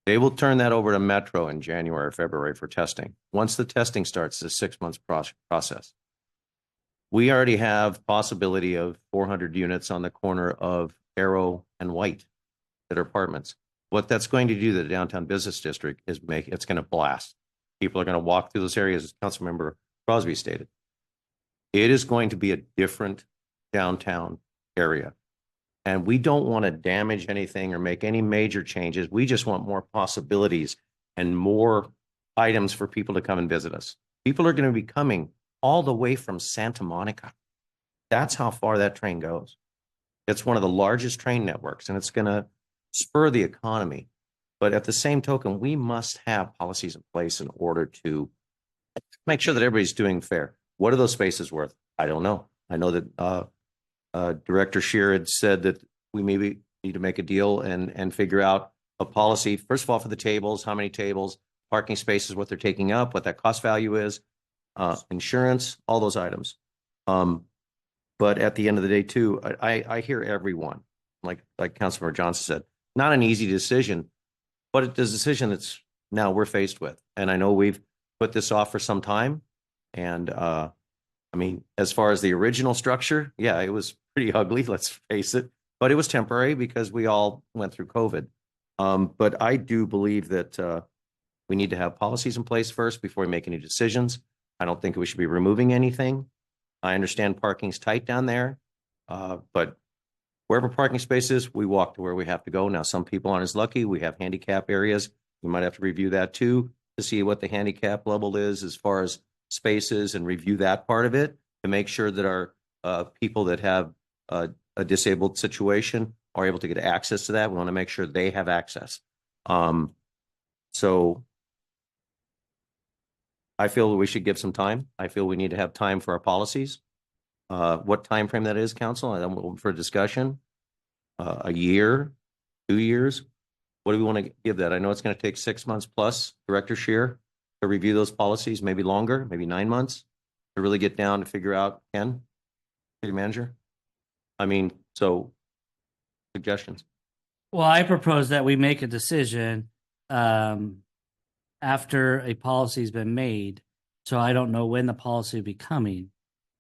They will turn that over to Metro in January or February for testing. Once the testing starts, it's a 6 months process. We already have possibility of 400 units on the corner of Arrow and White that are apartments. What that's going to do to the downtown business district is it's going to blast. People are going to walk through those areas, as Councilmember Crosby stated. It is going to be a different downtown area. And we don't want to damage anything or make any major changes. We just want more possibilities and more items for people to come and visit us. People are going to be coming all the way from Santa Monica. That's how far that train goes. It's one of the largest train networks, and it's going to spur the economy. But at the same token, we must have policies in place in order to make sure that everybody's doing fair. What are those spaces worth? I don't know. I know that Director Scheer had said that we maybe need to make a deal and figure out a policy, first of all, for the tables, how many tables, parking spaces, what they're taking up, what that cost value is, insurance, all those items. But at the end of the day, too, I hear everyone, like Councilmember Johnson said, not an easy decision, but it's a decision that's now we're faced with. And I know we've put this off for some time. And I mean, as far as the original structure, yeah, it was pretty ugly, let's face it, but it was temporary because we all went through COVID. But I do believe that we need to have policies in place first before we make any decisions. I don't think we should be removing anything. I understand parking's tight down there, but wherever parking space is, we walk to where we have to go. Now, some people aren't as lucky. We have handicap areas. We might have to review that too to see what the handicap level is as far as spaces and review that part of it to make sure that our people that have a disabled situation are able to get access to that. We want to make sure they have access. So I feel we should give some time. I feel we need to have time for our policies. What time frame that is, Council? I'm open for discussion. A year, 2 years? What do we want to give that? I know it's going to take 6 months plus, Director Scheer, to review those policies, maybe longer, maybe 9 months, to really get down to figure out, Ken, City Manager? I mean, so suggestions. Well, I propose that we make a decision after a policy's been made. So I don't know when the policy will be coming.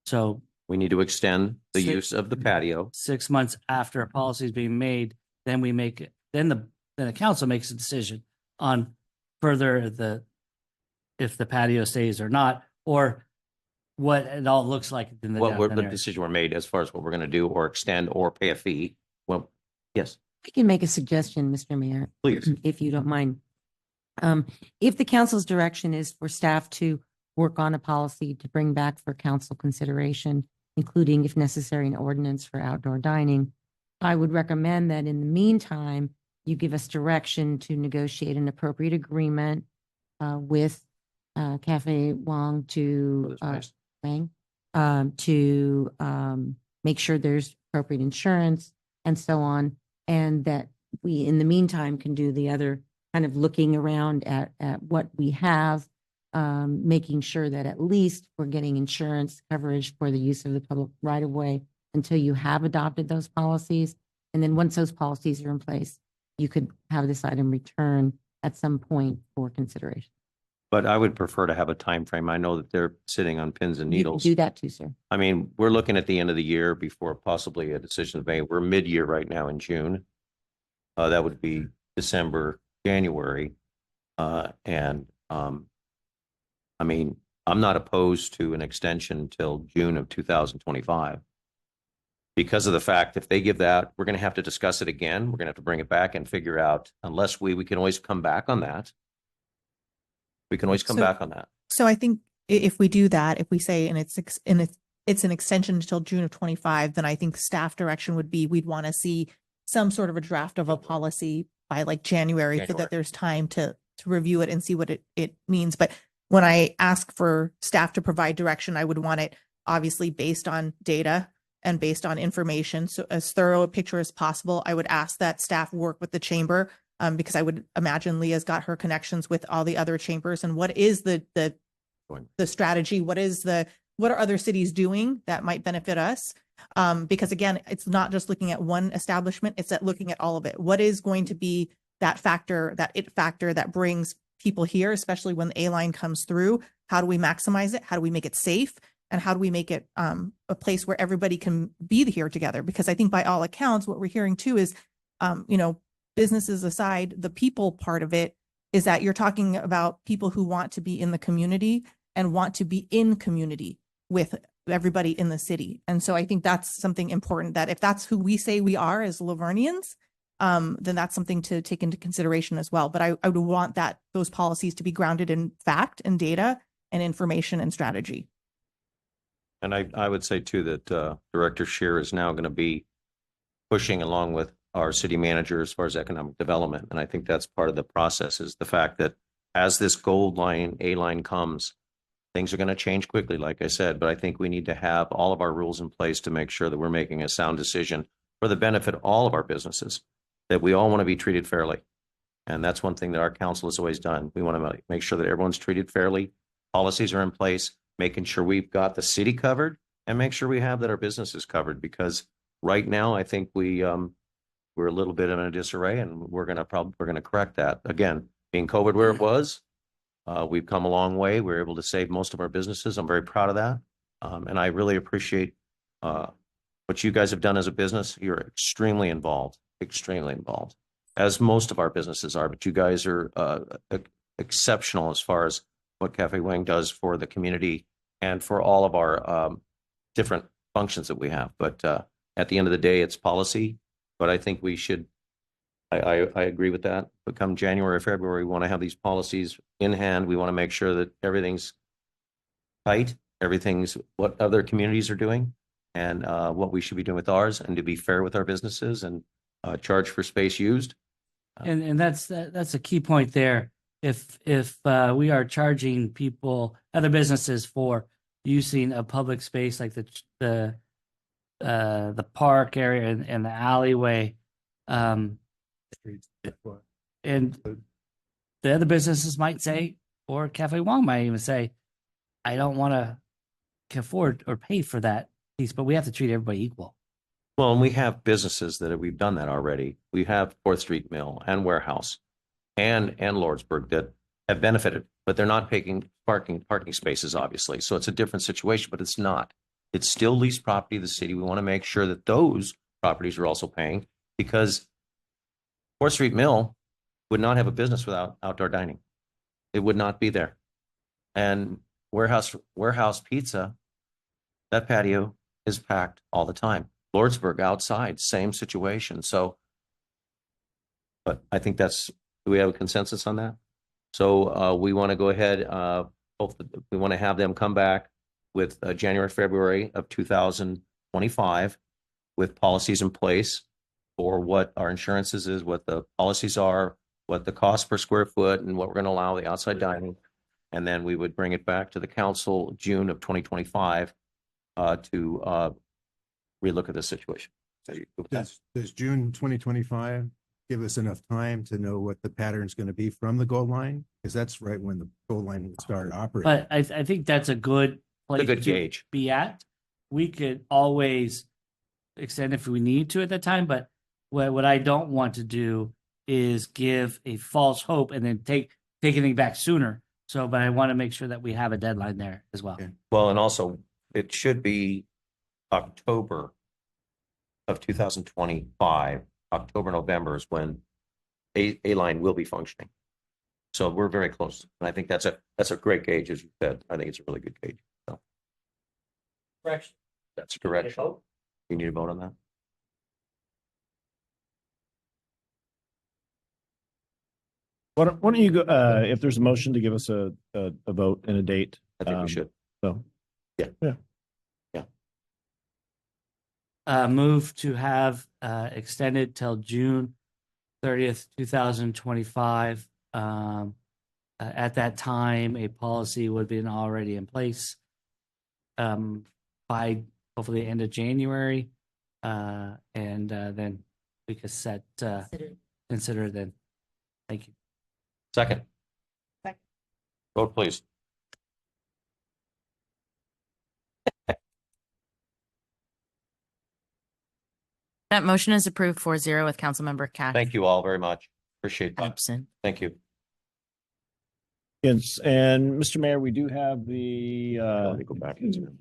So we need to extend the use of the patio 6 months after a policy is being made. Then we make it. Then the council makes a decision on further if the patio stays or not, or what it all looks like in the what downtown the area. decision we're made as far as what we're going to do or extend or pay a fee. Well, yes, I can make a suggestion, Mr. Mayor. please. If you don't mind. If the council's direction is for staff to work on a policy to bring back for council consideration, including if necessary, an ordinance for outdoor dining, I would recommend that in the meantime, you give us direction to negotiate an appropriate agreement with Cafe Wang to make sure there's appropriate insurance and so on, and that we, in the meantime, can do the other kind of looking around at what we have, making sure that at least we're getting insurance coverage for the use of the public right of way until you have adopted those policies. And then once those policies are in place, you could have this item return at some point for consideration. But I would prefer to have a time frame. I know that they're sitting on pins and You can needles. do that too, sir. I mean, we're looking at the end of the year before possibly a decision is made. We're mid-year right now in June. That would be December, January. I mean, I'm not opposed to an extension until June of 2025. Because of the fact, if they give that, we're going to have to discuss it again. We're going to have to bring it back and figure out, unless we can always come back on that. We can always come back on that. So I think if we do that, if we say, and it's an extension until June of 25, then I think staff direction would be, we'd want to see some sort of a draft of a policy by like January, so that there's time to to review it and see what it means. But when I ask for staff to provide direction, I would want it obviously based on data and based on information. So as thorough a picture as possible. I would ask that staff work with the chamber, because I would imagine Leah's got her connections with all the other chambers. And what is the strategy? What are other cities doing that might benefit us? Because again, it's not just looking at one establishment, it's at looking at all of it. What is going to be that factor, that it factor that brings people here, especially when the A line comes through? How do we maximize it? How do we make it safe? And how do we make it a place where everybody can be here together? Because I think by all accounts, what we're hearing too is, businesses aside, the people part of it is that you're talking about people who want to be in the community and want to be in community with everybody in the city. And so I think that's something important, that if that's who we say we are as Lavernians, then that's something to take into consideration as well. But I would want those policies to be grounded in fact and data and information and strategy. And I would say too that Director Scheer is now going to be pushing along with our city manager as far as economic development. And I think that's part of the process, is the fact that as this gold line, A line comes, things are going to change quickly, like I said, but I think we need to have all of our rules in place to make sure that we're making a sound decision for the benefit of all of our businesses, that we all want to be treated fairly. And that's one thing that our council has always done. We want to make sure that everyone's treated fairly. Policies are in place, making sure we've got the city covered and make sure we have that our business is covered, because right now I think we're a little bit in a disarray, and we're going to correct that. Again, being COVID where it was, we've come a long way. We're able to save most of our businesses. I'm very proud of that. And I really appreciate what you guys have done as a business. You're extremely involved, as most of our businesses are, but you guys are exceptional as far as what Cafe Wang does for the community and for all of our different functions that we have. But at the end of the day, it's policy. But I think we should, I agree with that. But come January or February, we want to have these policies in hand. We want to make sure that everything's tight, everything's what other communities are doing, and what we should be doing with ours, and to be fair with our businesses and charge for space used. And that's a key point there. If we are charging people, other businesses, for using a public space like the park area and the alleyway, and the other businesses might say, or Cafe Wong might even say, I don't want to afford or pay for that piece, but we have to treat everybody equal. Well, and we have businesses we've done that already. We have 4th Street Mill and Warehouse and Lordsburg that have benefited, but they're not taking parking spaces, obviously. So it's a different situation, but it's not. It's still leased property of the city. We want to make sure that those properties are also paying, because 4th Street Mill would not have a business without outdoor dining. It would not be there. And Warehouse Pizza, that patio is packed all the time. Lordsburg outside, same situation. So, but I think do we have a consensus on that? So we want to go ahead, we want to have them come back with January, February of 2025 with policies in place for what our insurances is, what the policies are, what the cost per square foot, and what we're going to allow the outside dining. And then we would bring it back to the council June of 2025 to relook at this situation. Does June 2025 give us enough time to know what the pattern is going to be from the gold line? Because that's right when the gold line would start operating. But I think that's a good place good to gauge. be at. We could always extend if we need to at that time, but what I don't want to do is give a false hope and then take anything back sooner. So, but I want to make sure that we have a deadline there as well. Okay. Well, and also it should be October of 2025. October, November is when A line will be functioning. So we're very close. And I think that's a great gauge, as you said. I think it's a really good gauge. So Correction. that's correct. You need a vote on that? Why don't you go, if there's a motion to give us a vote and a date? I think we should. So, Yeah. Move to have extended till June 30th, 2025, At that time, a policy would have been already in place by hopefully the end of January. And then we could consider then. Thank you. Second. Second. Vote please. That motion is approved 4-0 with Councilmember Cash. Thank you all very much. Appreciate that. Absent. Thank you. Yes, and Mr. Mayor, we do have the Let me go back into it.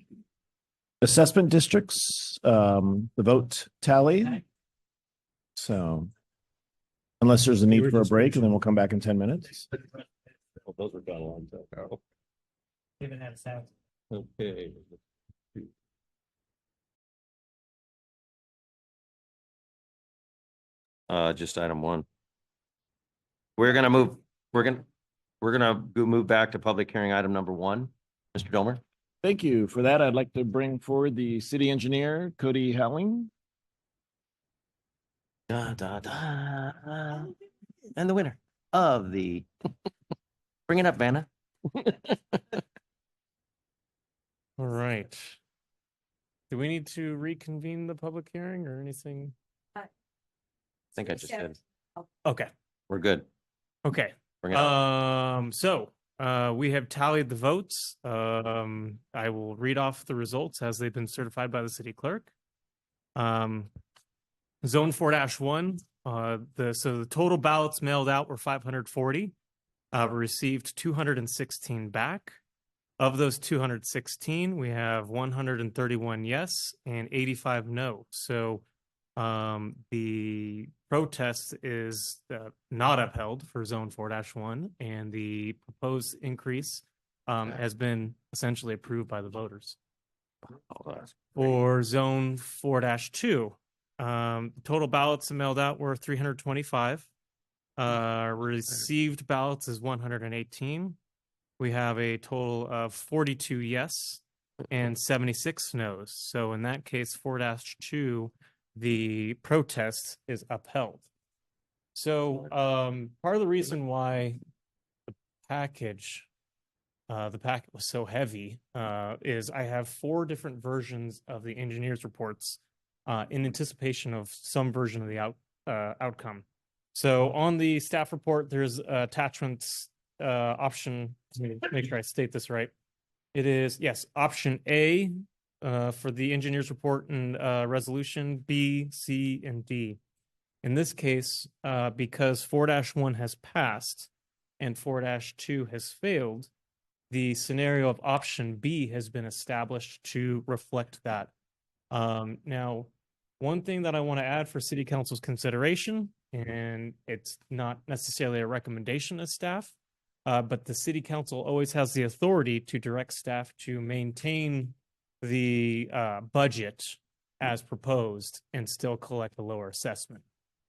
assessment districts, the vote tally. So unless there's a need for a break, and then we'll come back in 10 minutes. Well, those were done a long time ago. Okay. Just item one. We're gonna move move back to public hearing item number one. Mr. Domer. Thank you. For that, I'd like to bring forward the city engineer, Cody Helling. Da, da, da. And the winner of the bring it up, Vanna. All right. Do we need to reconvene the public hearing or anything? I think I just did. Okay. We're good. Okay. Bring it up. We have tallied the votes. I will read off the results as they've been certified by the city clerk. Zone 4-1, the total ballots mailed out were 540. We received 216 back. Of those 216, we have 131 yes and 85 no. So the protest is not upheld for zone 4-1, and the proposed increase has been essentially approved by the voters. For zone 4-2, total ballots mailed out were 325. Received ballots is 118. We have a total of 42 yes and 76 no's. So in that case, 4-2, the protest is upheld. So part of the reason why the packet was so heavy is I have 4 different versions of the engineer's reports in anticipation of some version of the outcome. So on the staff report, there's attachments option. Let me make sure I state this right. It is, yes, option A for the engineer's report and resolution, B, C, and D. In this case, because 4-1 has passed and 4-2 has failed, the scenario of option B has been established to reflect that. Now, one thing that I want to add for City Council's consideration, and it's not necessarily a recommendation of staff, but the City Council always has the authority to direct staff to maintain the budget as proposed and still collect a lower assessment.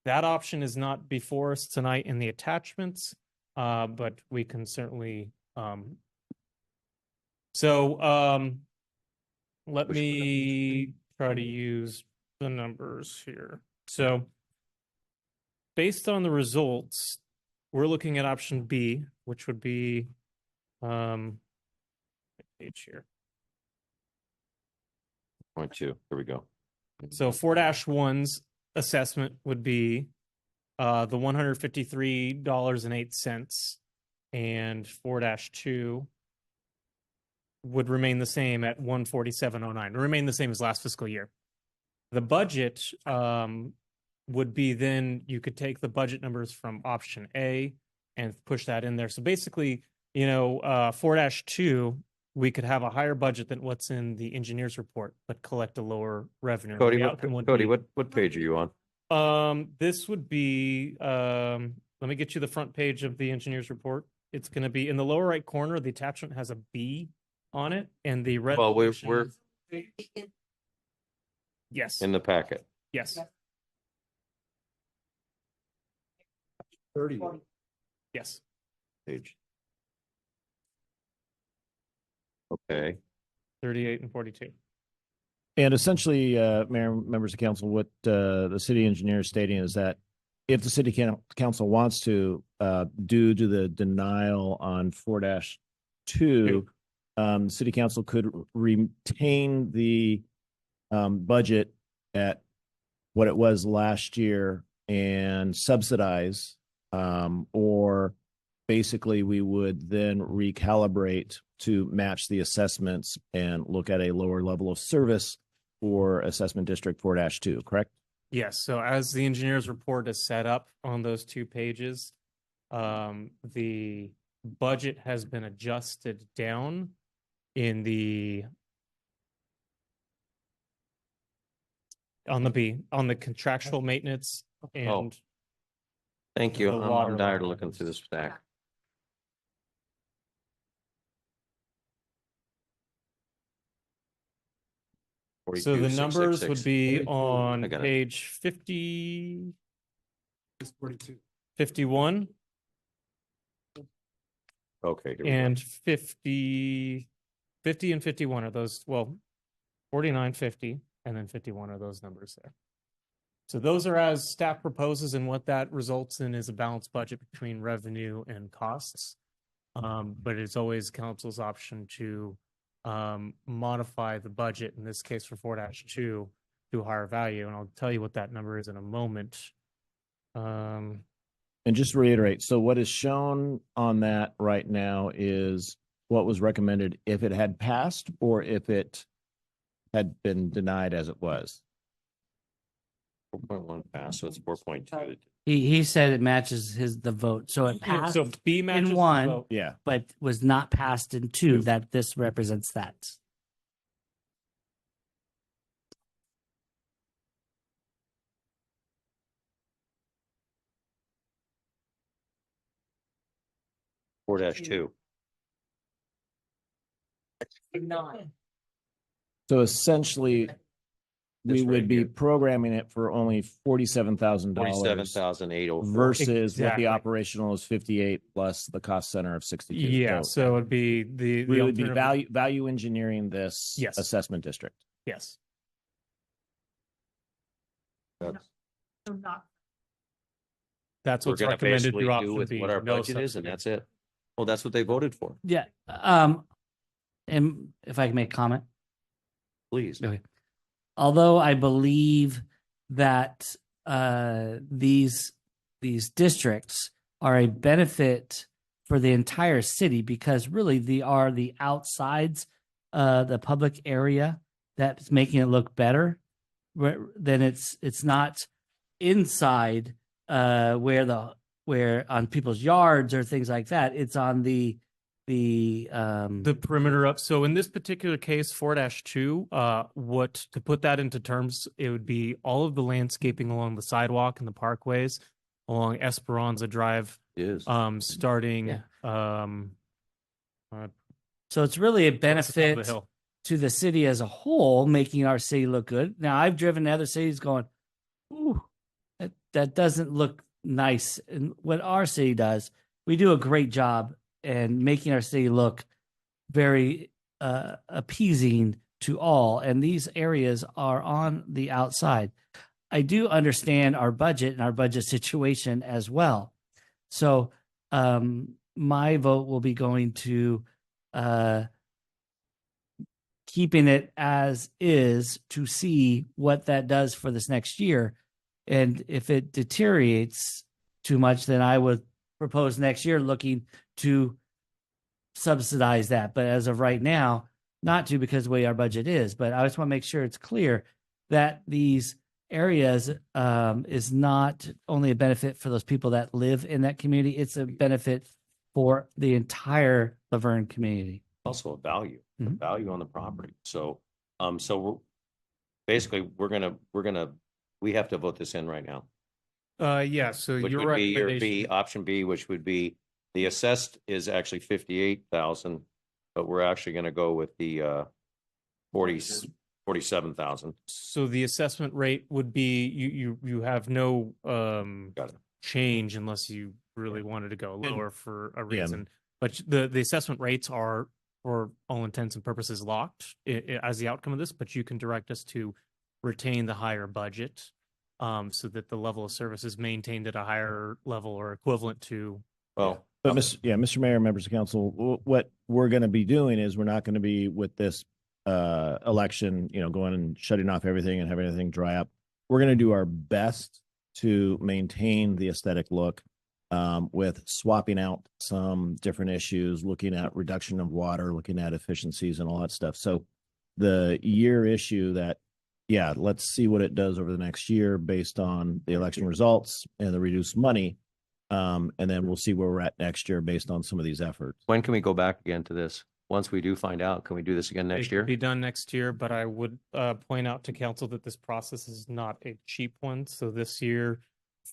That option is not before us tonight in the attachments, but we can certainly. Let me try to use the numbers here. So based on the results, we're looking at option B, which would be page here. 0.2. Here we go. So 4-1's assessment would be the $153.08, and 4-2 would remain the same at $147.09. Remain the same as last fiscal year. The budget would be then you could take the budget numbers from option A and push that in there. So basically, 4-2, we could have a higher budget than what's in the engineer's report, but collect a lower revenue. Cody, what page are you on? This would be, let me get you the front page of the engineer's report. It's going to be in the lower right corner. The attachment has a B on it, and the red. Well, we're yes in the packet. Yes. 30. Yes. Page. Okay. 38 and 42. And essentially, Mayor, members of council, what the city engineer is stating is that if the city council wants to, due to the denial on 4-2, city council could retain the budget at what it was last year and subsidize, or basically we would then recalibrate to match the assessments and look at a lower level of service for assessment district 4-2, correct? Yes, so as the engineer's report is set up on those 2 pages, the budget has been adjusted down in on the contractual maintenance and Thank you. the I'm water tired of line looking through this stack. So the numbers would be 42,666. on I got it. page 50, 51 Okay. Here we go. and 50 and 51 are those, well, 49, 50, and then 51 are those numbers there. So those are as staff proposes, and what that results in is a balanced budget between revenue and costs. But it's always council's option to modify the budget, in this case for 4-2, to a higher value. And I'll tell you what that number is in a moment. And just to reiterate, so what is shown on that right now is what was recommended if it had passed or if it had been denied as it was. 4.1 pass, so it's 4.2. He said it matches the vote, so it Yeah, passed so B matches in the 1, vote. Yeah. but was not passed in 2. That this represents that. Four dash two. So essentially, we This right would be here. programming it for only $47,000 $47,804. versus what the Exactly. operational is 58 plus the cost center of 62. Yeah, so it'd be the we would be alternative- value engineering this Yes. assessment district. Yes. That's We're what's gonna recommended basically through do option with B. what our no budget is, and subsidy. that's it. Well, that's what they voted for. Yeah. And if I can make a comment. Please. Okay. Although I believe that these districts are a benefit for the entire city, because really they are the outsides, the public area that's making it look better. Then it's not inside where on people's yards or things like that. It's on the perimeter up. So in this particular case, 4-2, what to put that into terms, it would be all of the landscaping along the sidewalk and the parkways along Esperanza Drive. Is starting so it's really a across the top of the benefit hill. to the city as a whole, making our city look good. Now I've driven to other cities going, ooh, that doesn't look nice. And what our city does, we do a great job in making our city look very appeasing to all. And these areas are on the outside. I do understand our budget and our budget situation as well. So my vote will be going to keeping it as is to see what that does for this next year. And if it deteriorates too much, then I would propose next year looking to subsidize that. But as of right now, not to, because the way our budget is. But I just want to make sure it's clear that these areas is not only a benefit for those people that live in that community, it's a benefit for the entire Laverne community. also a value, Mhm. value on the property. So, basically, we have to vote this in right now. Yeah, so Which your would be your recommendation. B, option B, which would be the assessed is actually 58,000, but we're actually gonna go with the 47,000. So the assessment rate would be, you have no Got it. change unless you really wanted to go lower for a Yeah. reason. But the assessment rates are, for all intents and purposes, locked as the outcome of this, but you can direct us to retain the higher budget so that the level of service is maintained at a higher level or equivalent to. Well, But Mr. Mayor, members of council, what we're going to be doing is we're not going to be with this election, going and shutting off everything and having everything dry up. We're going to do our best to maintain the aesthetic look with swapping out some different issues, looking at reduction of water, looking at efficiencies and all that stuff. So the year issue that, yeah, let's see what it does over the next year based on the election results and the reduced money. And then we'll see where we're at next year based on some of these efforts. when can we go back again to this? Once we do find out, can we do this again next It year? could be done next year, but I would point out to council that this process is not a cheap one. So this year,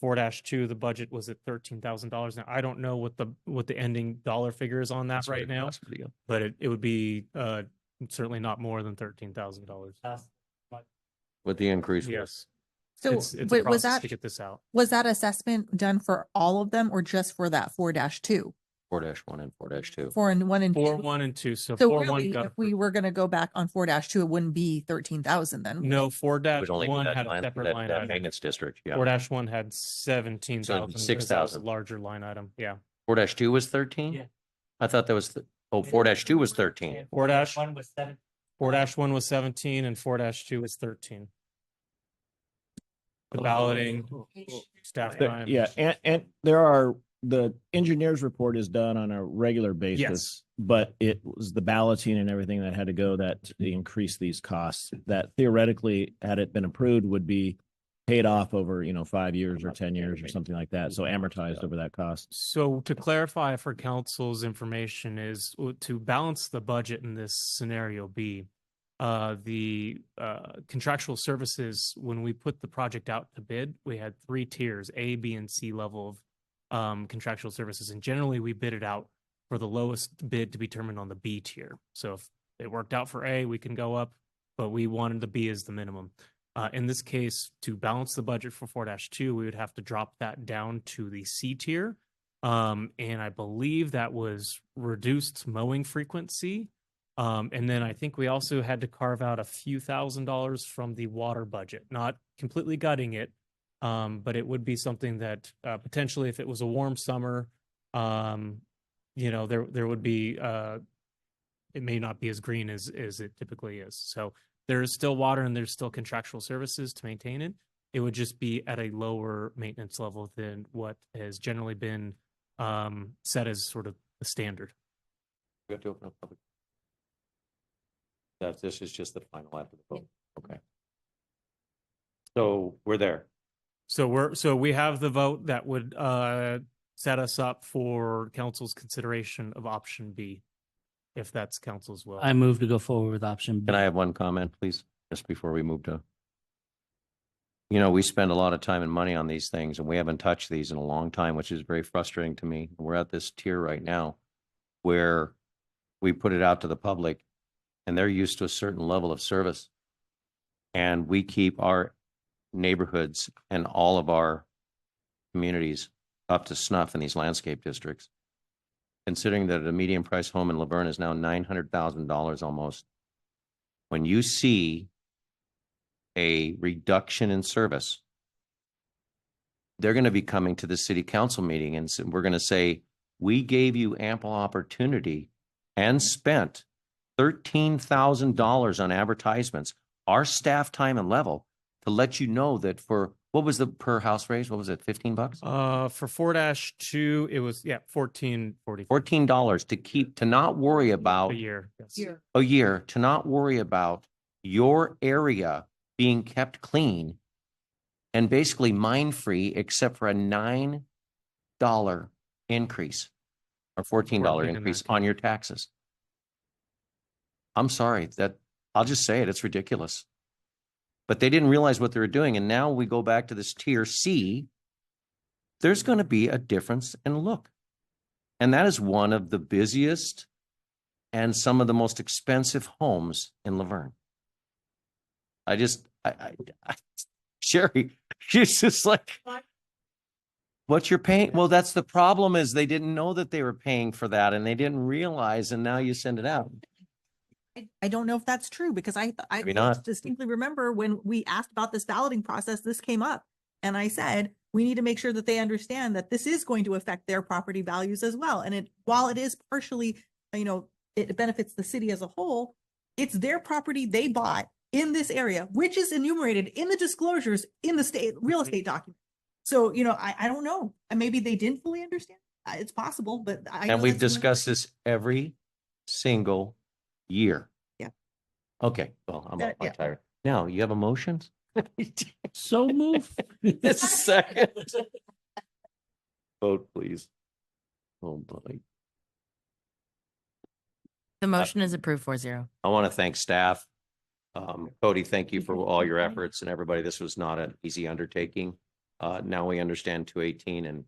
4-2, the budget was at $13,000. Now, I don't know what the ending dollar figure is on that That's right now, but it would be certainly not more than $13,000. With the increase? Yes. So It's a was process that, to get this out. was that assessment done for all of them or just for that 4-2? 4-1 and 4-2. 4 and 1 and 2? 4, 1, and 2. So, So 4, 1 really, got if we were going to go back on 4-2, it wouldn't be 13,000 then. no Would only be 4-1 that had a line- separate that- line that item. maintenance district, yeah. 4-1 had 17,000. because that was a 6,000. larger line item. Yeah. 4-2 was 13? Yeah. I thought that was, 4-2 was 13. 4-1 was 7. 4-1 was 17 and 4-2 was 13. The balloting, staff time. Yeah, and the engineer's report is done on a regular basis. Yes. But it was the balloting and everything that had to go that increased these costs that theoretically, had it been approved, would be paid off over, 5 years or 10 years or something like that. So amortized over that cost. So to clarify for council's information is to balance the budget in this scenario B, the contractual services, when we put the project out to bid, we had 3 tiers, A, B, and C level of contractual services. And generally we bid it out for the lowest bid to be determined on the B tier. So if it worked out for A, we can go up, but we wanted the B as the minimum. In this case, to balance the budget for 4-2, we would have to drop that down to the C tier. And I believe that was reduced mowing frequency. And then I think we also had to carve out a few $1,000s from the water budget, not completely gutting it. But it would be something that potentially, if it was a warm summer, there would be, it may not be as green as it typically is. So there is still water and there's still contractual services to maintain it. It would just be at a lower maintenance level than what has generally been set as sort of the standard. We have to open up public. This is just the final after the vote. Okay. So we're there. So we have the vote that would set us up for council's consideration of option B, if that's council's will. I move to go forward with option B. Can I have one comment, please, just before we move to? We spend a lot of time and money on these things and we haven't touched these in a long time, which is very frustrating to me. We're at this tier right now where we put it out to the public and they're used to a certain level of service. And we keep our neighborhoods and all of our communities up to snuff in these landscape districts. Considering that a median price home in Laverne is now $900,000 almost. When you see a reduction in service, they're going to be coming to the city council meeting and we're going to say, we gave you ample opportunity and spent $13,000 on advertisements, our staff time and level, to let you know that for, what was the per house raise? What was it, $15? For 4-2, it was, $14.40. $14 to not worry about a year. Yes. a year, to not worry about your area being kept clean and basically mine-free, except for a $9 increase or $14 increase on your taxes. I'm sorry, I'll just say it, it's ridiculous. But they didn't realize what they were doing. And now we go back to this tier C. There's going to be a difference in look. And that is one of the busiest and some of the most expensive homes in Laverne. Sherry, she's just like, what you're paying? Well, that's the problem, is they didn't know that they were paying for that and they didn't realize, and now you send it out. I don't know if that's true because I Maybe not. distinctly remember when we asked about this balloting process, this came up. And I said, we need to make sure that they understand that this is going to affect their property values as well. And while it is partially, it benefits the city as a whole, it's their property they bought in this area, which is enumerated in the disclosures in the state real estate document. So, I don't know. And maybe they didn't fully understand. It's possible, but I know And we've that's one of the discussed this every single year. Yeah. Okay, well, I'm Yeah. tired. Now, you have emotions? So move. It's a second. Vote, please. Oh, boy. The motion is approved 4-0. I want to thank staff. Cody, thank you for all your efforts and everybody. This was not an easy undertaking. Now we understand 218 and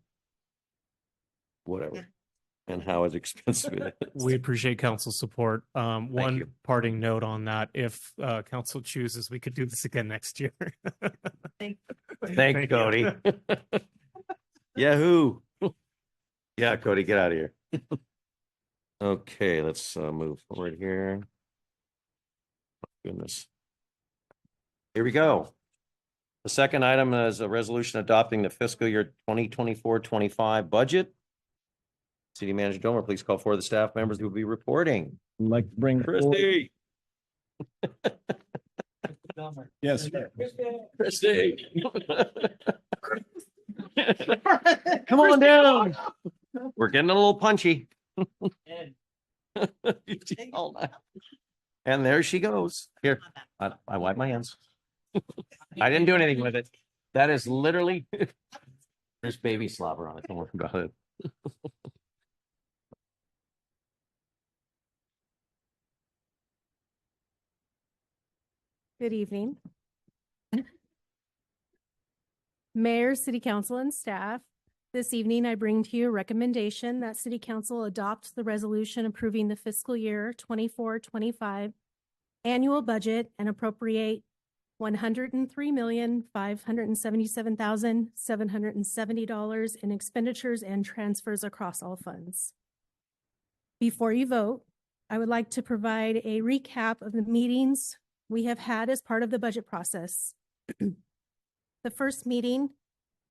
whatever, and how expensive it is. We appreciate council's support. you. One parting note on that, if council chooses, we could do this again next year. Thank you. Cody. Yahoo. Yeah, Cody, get out of here. Okay, let's move forward here. Goodness. Here we go. The second item is a resolution adopting the fiscal year 2024-25 budget. City Manager Domer, please call for the staff members who will be reporting. I'd like to bring Christie. Yes. Christie. Come on down. We're getting a little punchy. And there she goes. Here, I wipe my hands. I didn't do anything with it. That is literally, there's baby slobber on it. Don't worry about it. Good evening. Mayor, City Council, and staff. This evening, I bring to you a recommendation that City Council adopt the resolution approving the fiscal year 24-25 annual budget and appropriate $103,577,770 in expenditures and transfers across all funds. Before you vote, I would like to provide a recap of the meetings we have had as part of the budget process. The first meeting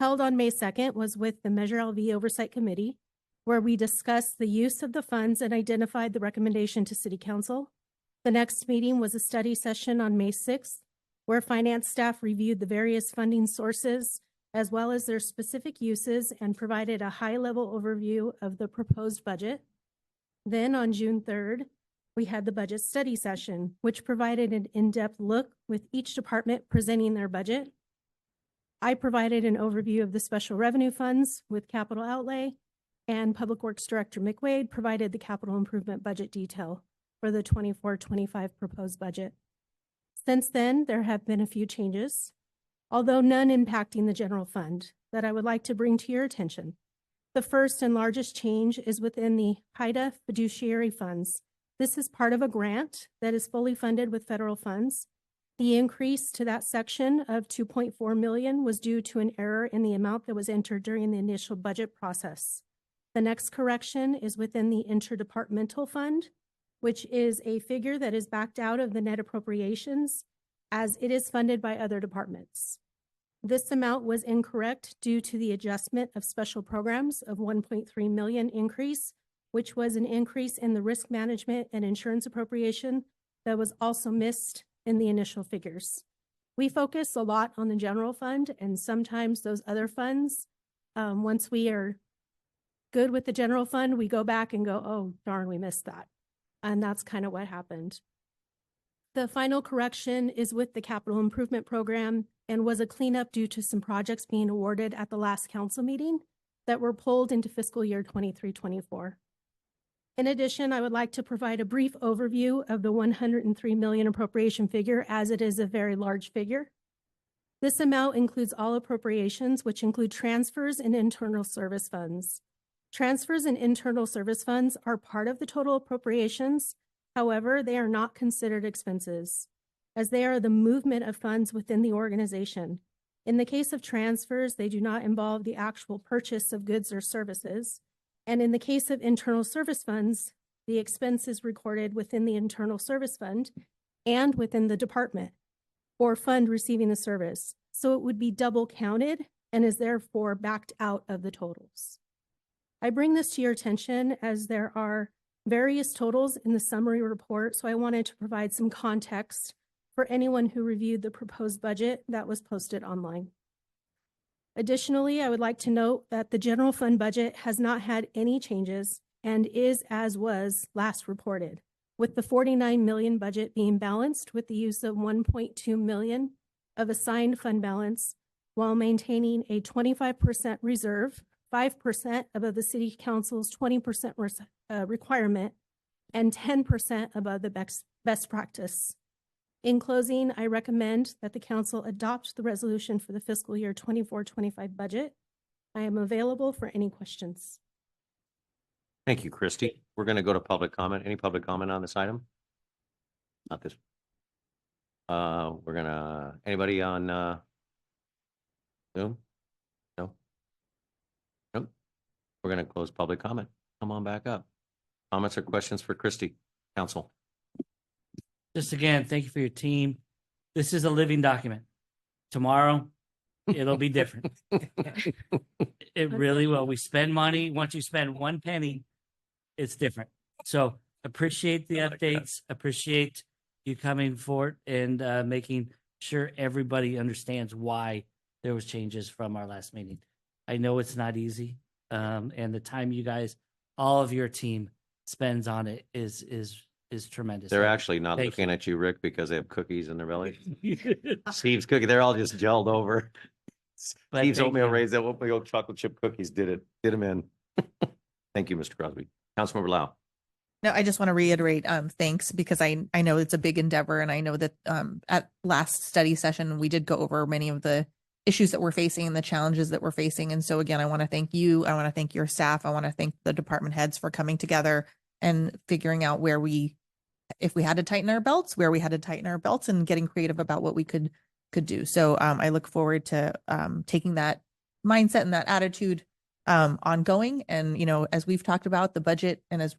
held on May 2nd was with the Measure LV Oversight Committee, where we discussed the use of the funds and identified the recommendation to City Council. The next meeting was a study session on May 6th, where finance staff reviewed the various funding sources as well as their specific uses and provided a high-level overview of the proposed budget. Then on June 3rd, we had the budget study session, which provided an in-depth look with each department presenting their budget. I provided an overview of the special revenue funds with capital outlay, and Public Works Director McWade provided the capital improvement budget detail for the 24-25 proposed budget. Since then, there have been a few changes, although none impacting the general fund, that I would like to bring to your attention. The first and largest change is within the HIDA fiduciary funds. This is part of a grant that is fully funded with federal funds. The increase to that section of $2.4 million was due to an error in the amount that was entered during the initial budget process. The next correction is within the interdepartmental fund, which is a figure that is backed out of the net appropriations as it is funded by other departments. This amount was incorrect due to the adjustment of special programs of $1.3 million increase, which was an increase in the risk management and insurance appropriation that was also missed in the initial figures. We focus a lot on the general fund, and sometimes those other funds, once we are good with the general fund, we go back and go, oh, darn, we missed that. And that's kind of what happened. The final correction is with the capital improvement program and was a cleanup due to some projects being awarded at the last council meeting that were pulled into fiscal year 23-24. In addition, I would like to provide a brief overview of the $103 million appropriation figure, as it is a very large figure. This amount includes all appropriations, which include transfers and internal service funds. Transfers and internal service funds are part of the total appropriations. However, they are not considered expenses, as they are the movement of funds within the organization. In the case of transfers, they do not involve the actual purchase of goods or services. And in the case of internal service funds, the expense is recorded within the internal service fund and within the department or fund receiving the service. So it would be double counted and is therefore backed out of the totals. I bring this to your attention as there are various totals in the summary report, so I wanted to provide some context for anyone who reviewed the proposed budget that was posted online. Additionally, I would like to note that the general fund budget has not had any changes and is as was last reported, with the 49 million budget being balanced with the use of 1.2 million of assigned fund balance while maintaining a 25% reserve, 5% above the city council's 20% requirement, and 10% above the best practice. In closing, I recommend that the council adopt the resolution for the fiscal year 24-25 budget. I am available for any questions. Thank you, Christy. We're going to go to public comment. Any public comment on this item? Not this. Anybody on Zoom? No? Nope. We're going to close public comment. Come on back up. Comments or questions for Christy, council? Just again, thank you for your team. This is a living document. Tomorrow, it'll be different. It really will. We spend money. Once you spend one penny, it's different. So appreciate the updates. Appreciate you coming forward and making sure everybody understands why there was changes from our last meeting. I know it's not easy. And the time you guys, all of your team spends on it is tremendous. They're actually not Thank looking at you, Rick, because they have cookies in their belly. Steve's cookie, they're all just gelled over. But Steve's thank oatmeal you. raisin, oatmeal chocolate chip cookies did them in. Thank you, Mr. Crosby. Councilmember Lau. No, I just want to reiterate thanks because I know it's a big endeavor, and I know that at last study session we did go over many of the issues that we're facing and the challenges that we're facing. And so again, I want to thank you. I want to thank your staff. I want to thank the department heads for coming together and figuring out if we had to tighten our belts, where we had to tighten our belts, and getting creative about what we could do. So I look forward to taking that mindset and that attitude ongoing. And, as we've talked about the budget, and as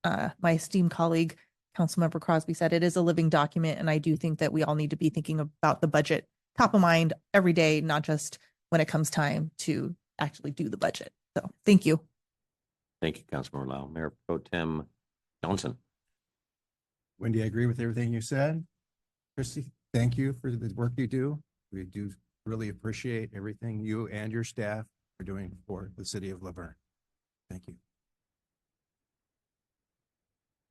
my esteemed colleague, Councilmember Crosby said, it is a living document. And I do think that we all need to be thinking about the budget top of mind every day, not just when it comes time to actually do the budget. So thank you. Thank you, Councilmember Lau. Mayor Pro Tem Johnson. Wendy, I agree with everything you said. Christy, thank you for the work you do. We do really appreciate everything you and your staff are doing for the city of Laverne. Thank you.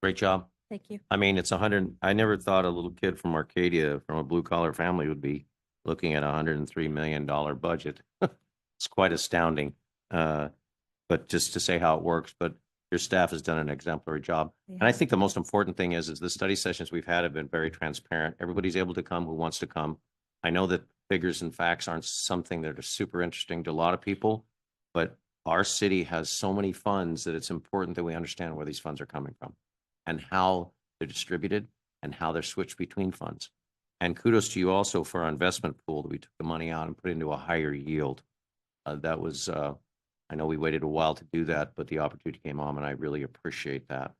Great job. Thank you. I mean, it's 100. I never thought a little kid from Arcadia from a blue collar family would be looking at $103 million budget. It's quite astounding. But just to say how it works, but your staff has done an exemplary job. Yeah. And I think the most important thing is the study sessions we've had have been very transparent. Everybody's able to come who wants to come. I know that figures and facts aren't something that are super interesting to a lot of people, but our city has so many funds that it's important that we understand where these funds are coming from and how they're distributed and how they're switched between funds. And kudos to you also for our investment pool that we took the money out and put into a higher yield. That was, I know we waited a while to do that, but the opportunity came on, and I really appreciate that.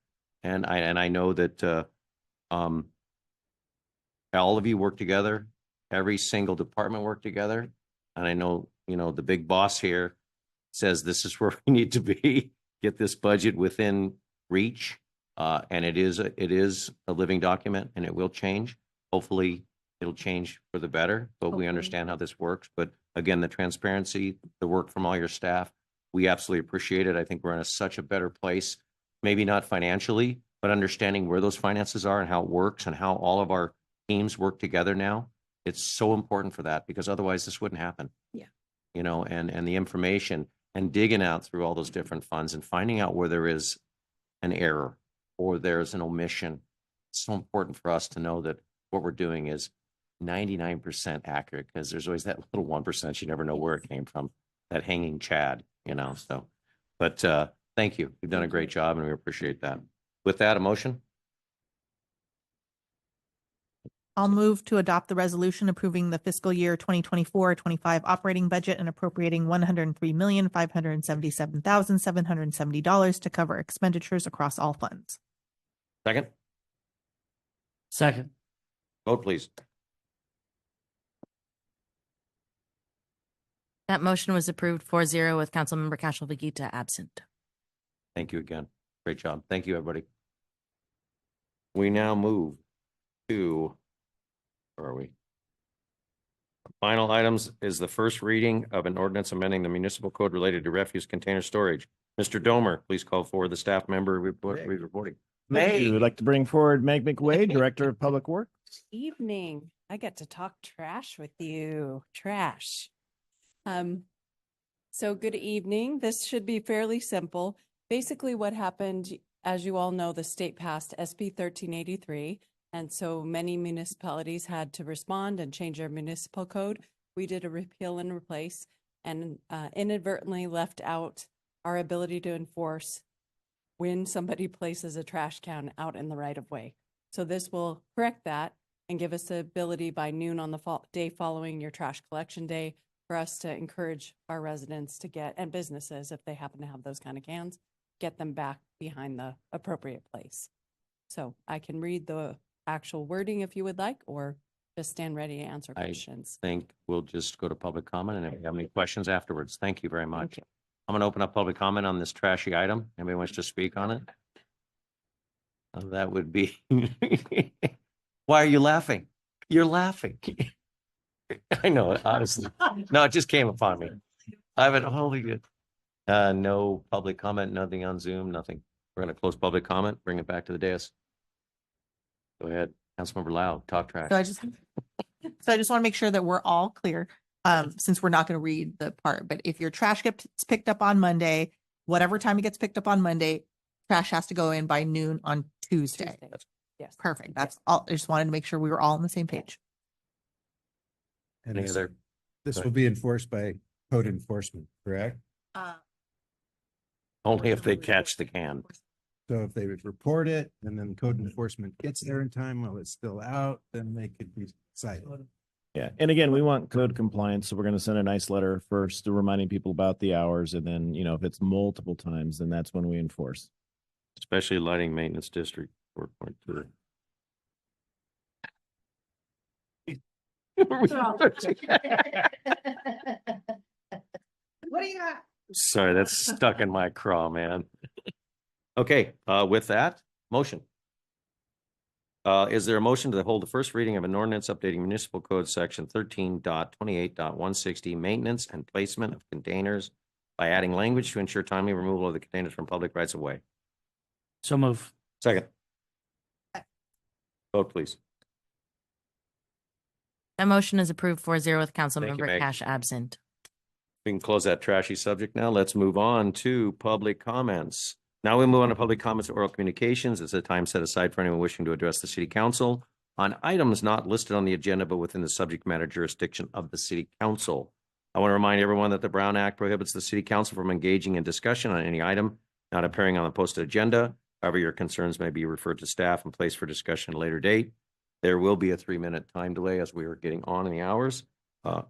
And I know that all of you work together, every single department worked together, and I know the big boss here says this is where we need to be, get this budget within reach, and it is a living document, and it will change. Hopefully, it'll change for the better, but we understand how this works. But again, the transparency, the work from all your staff, we absolutely appreciate it. I think we're in such a better place, maybe not financially, but understanding where those finances are and how it works and how all of our teams work together now. It's so important for that, because otherwise this wouldn't happen. Yeah. And the information and digging out through all those different funds and finding out where there is an error or there's an omission. It's so important for us to know that what we're doing is 99% accurate, because there's always that little 1% you never know where it came from, that hanging chad. So, but thank you. You've done a great job, and we appreciate that. With that, a motion? I'll move to adopt the resolution approving the fiscal year 2024-25 operating budget and appropriating $103,577,770 to cover expenditures across all funds. Second? Second. Vote, please. That motion was approved 4-0 with Councilmember Cashel Vegeta absent. Thank you again. Great job. Thank you, everybody. We now move to, where are we? Final items is the first reading of an ordinance amending the municipal code related to refuse container storage. Mr. Domer, please call forward the staff member reporting. Thank you. I'd like to bring forward Meg McWade, Director of Public Works. Evening. I get to talk trash with you. Trash. So good evening. This should be fairly simple. Basically what happened, as you all know, the state passed SB 1383. And so many municipalities had to respond and change their municipal code. We did a repeal and replace and inadvertently left out our ability to enforce when somebody places a trash can out in the right of way. So this will correct that and give us the ability by noon on the day following your trash collection day for us to encourage our residents to get, and businesses, if they happen to have those kind of cans, get them back behind the appropriate place. So I can read the actual wording if you would like, or just stand ready to answer questions. I think we'll just go to public comment and if you have any questions afterwards. Thank you very much. I'm going to open up public comment on this trashy item. Anybody wants to speak on it? That would be, why are you laughing? You're laughing. I know, honestly. No, it just came upon me. I have it holy good. No public comment, nothing on Zoom, nothing. We're going to close public comment, bring it back to the dais. Go ahead, Councilmember Lau, talk trash. So I just want to make sure that we're all clear, since we're not going to read the part, but if your trash gets picked up on Monday, whatever time it gets picked up on Monday, trash has to go in by noon on Tuesday. Yes. Perfect. That's all. I just wanted to make sure we were all on the same page. And Any other? this Go will ahead. be enforced by code enforcement, correct? Only if they catch the can. So if they would report it and then code enforcement gets there in time while it's still out, then they could be cited. Yeah. And again, we want code compliance. So we're going to send a nice letter first to reminding people about the hours. And then, you know, if it's multiple times, then that's when we enforce. Especially lighting maintenance district 4.3. What do you got? Sorry, that's stuck in my craw, man. Okay, with that, motion. Is there a motion to hold the first reading of an ordinance updating municipal code section 13.28.160 maintenance and placement of containers by adding language to ensure timely removal of the containers from public rights of way? So move. Second. Vote, please. That motion is approved 4-0 with Thank you, Councilmember Meg. Cash absent. We can close that trashy subject now. Let's move on to public comments. Now we move on to public comments and oral communications. It's a time set aside for anyone wishing to address the city council on items not listed on the agenda, but within the subject matter jurisdiction of the city council. I want to remind everyone that the Brown Act prohibits the city council from engaging in discussion on any item not appearing on the posted agenda. However, your concerns may be referred to staff and placed for discussion at a later date. There will be a 3-minute time delay as we are getting on in the hours, the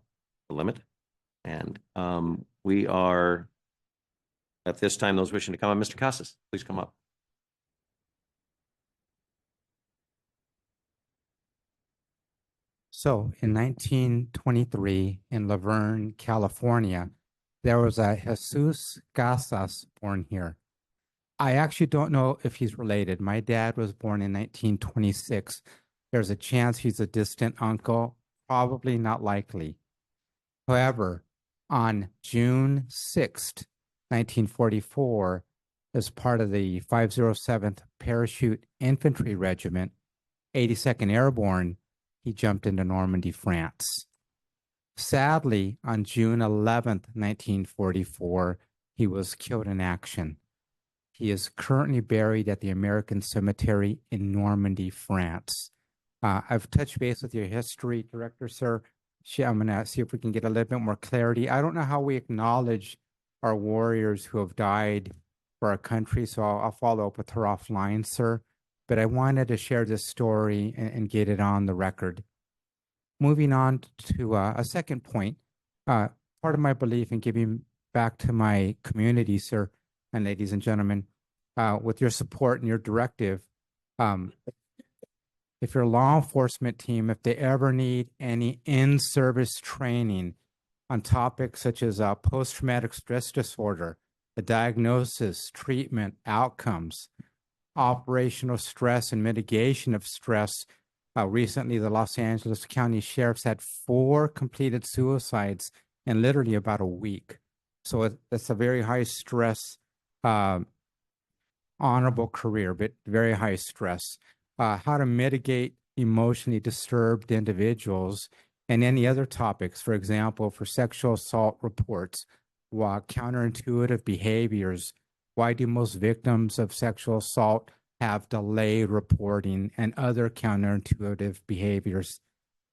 limit. And we are, at this time, those wishing to come on, Mr. Casas, please come up. So in 1923 in Laverne, California, there was a Jesus Casas born here. I actually don't know if he's related. My dad was born in 1926. There's a chance he's a distant uncle, probably not likely. However, on June 6th, 1944, as part of the 507th Parachute Infantry Regiment, 82nd Airborne, he jumped into Normandy, France. Sadly, on June 11th, 1944, he was killed in action. He is currently buried at the American Cemetery in Normandy, France. I've touched base with your history director, sir. I'm going to see if we can get a little bit more clarity. I don't know how we acknowledge our warriors who have died for our country, so I'll follow up with her offline, sir. But I wanted to share this story and get it on the record. Moving on to a second point, part of my belief in giving back to my community, sir, and ladies and gentlemen, with your support and your directive, if your law enforcement team, if they ever need any in-service training on topics such as post-traumatic stress disorder, the diagnosis, treatment, outcomes, operational stress and mitigation of stress. Recently, the Los Angeles County Sheriff's had 4 completed suicides in literally about a week. So it's a very high stress, honorable career, but very high stress. How to mitigate emotionally disturbed individuals and any other topics, for example, for sexual assault reports, counterintuitive behaviors. Why do most victims of sexual assault have delayed reporting and other counterintuitive behaviors?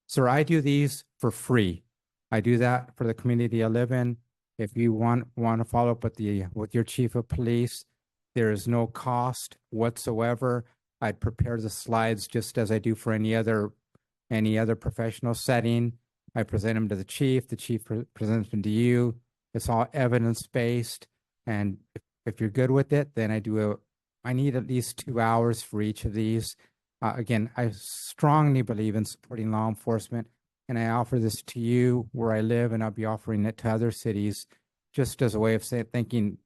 Sir, I do these for free. I do that for the community I live in. If you want to follow up with your chief of police, there is no cost whatsoever. I'd prepare the slides just as I do for any other professional setting. I present them to the chief presents them to you. It's all evidence-based. And if you're good with it, then I need at least 2 hours for each of these. Again, I strongly believe in supporting law enforcement, and I offer this to you where I live, and I'll be offering it to other cities just as a way of thanking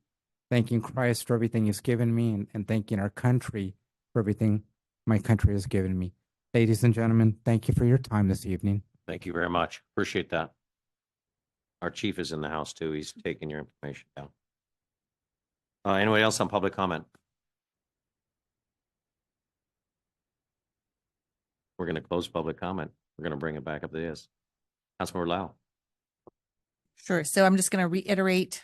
Christ for everything he's given me and thanking our country for everything my country has given me. Ladies and gentlemen, thank you for your time this evening. Thank you very much. Appreciate that. Our chief is in the house too. He's taking your information down. Anybody else on public comment? We're going to close public comment. We're going to bring it back up to this. Councilmember Lau. Sure. So I'm just going to reiterate,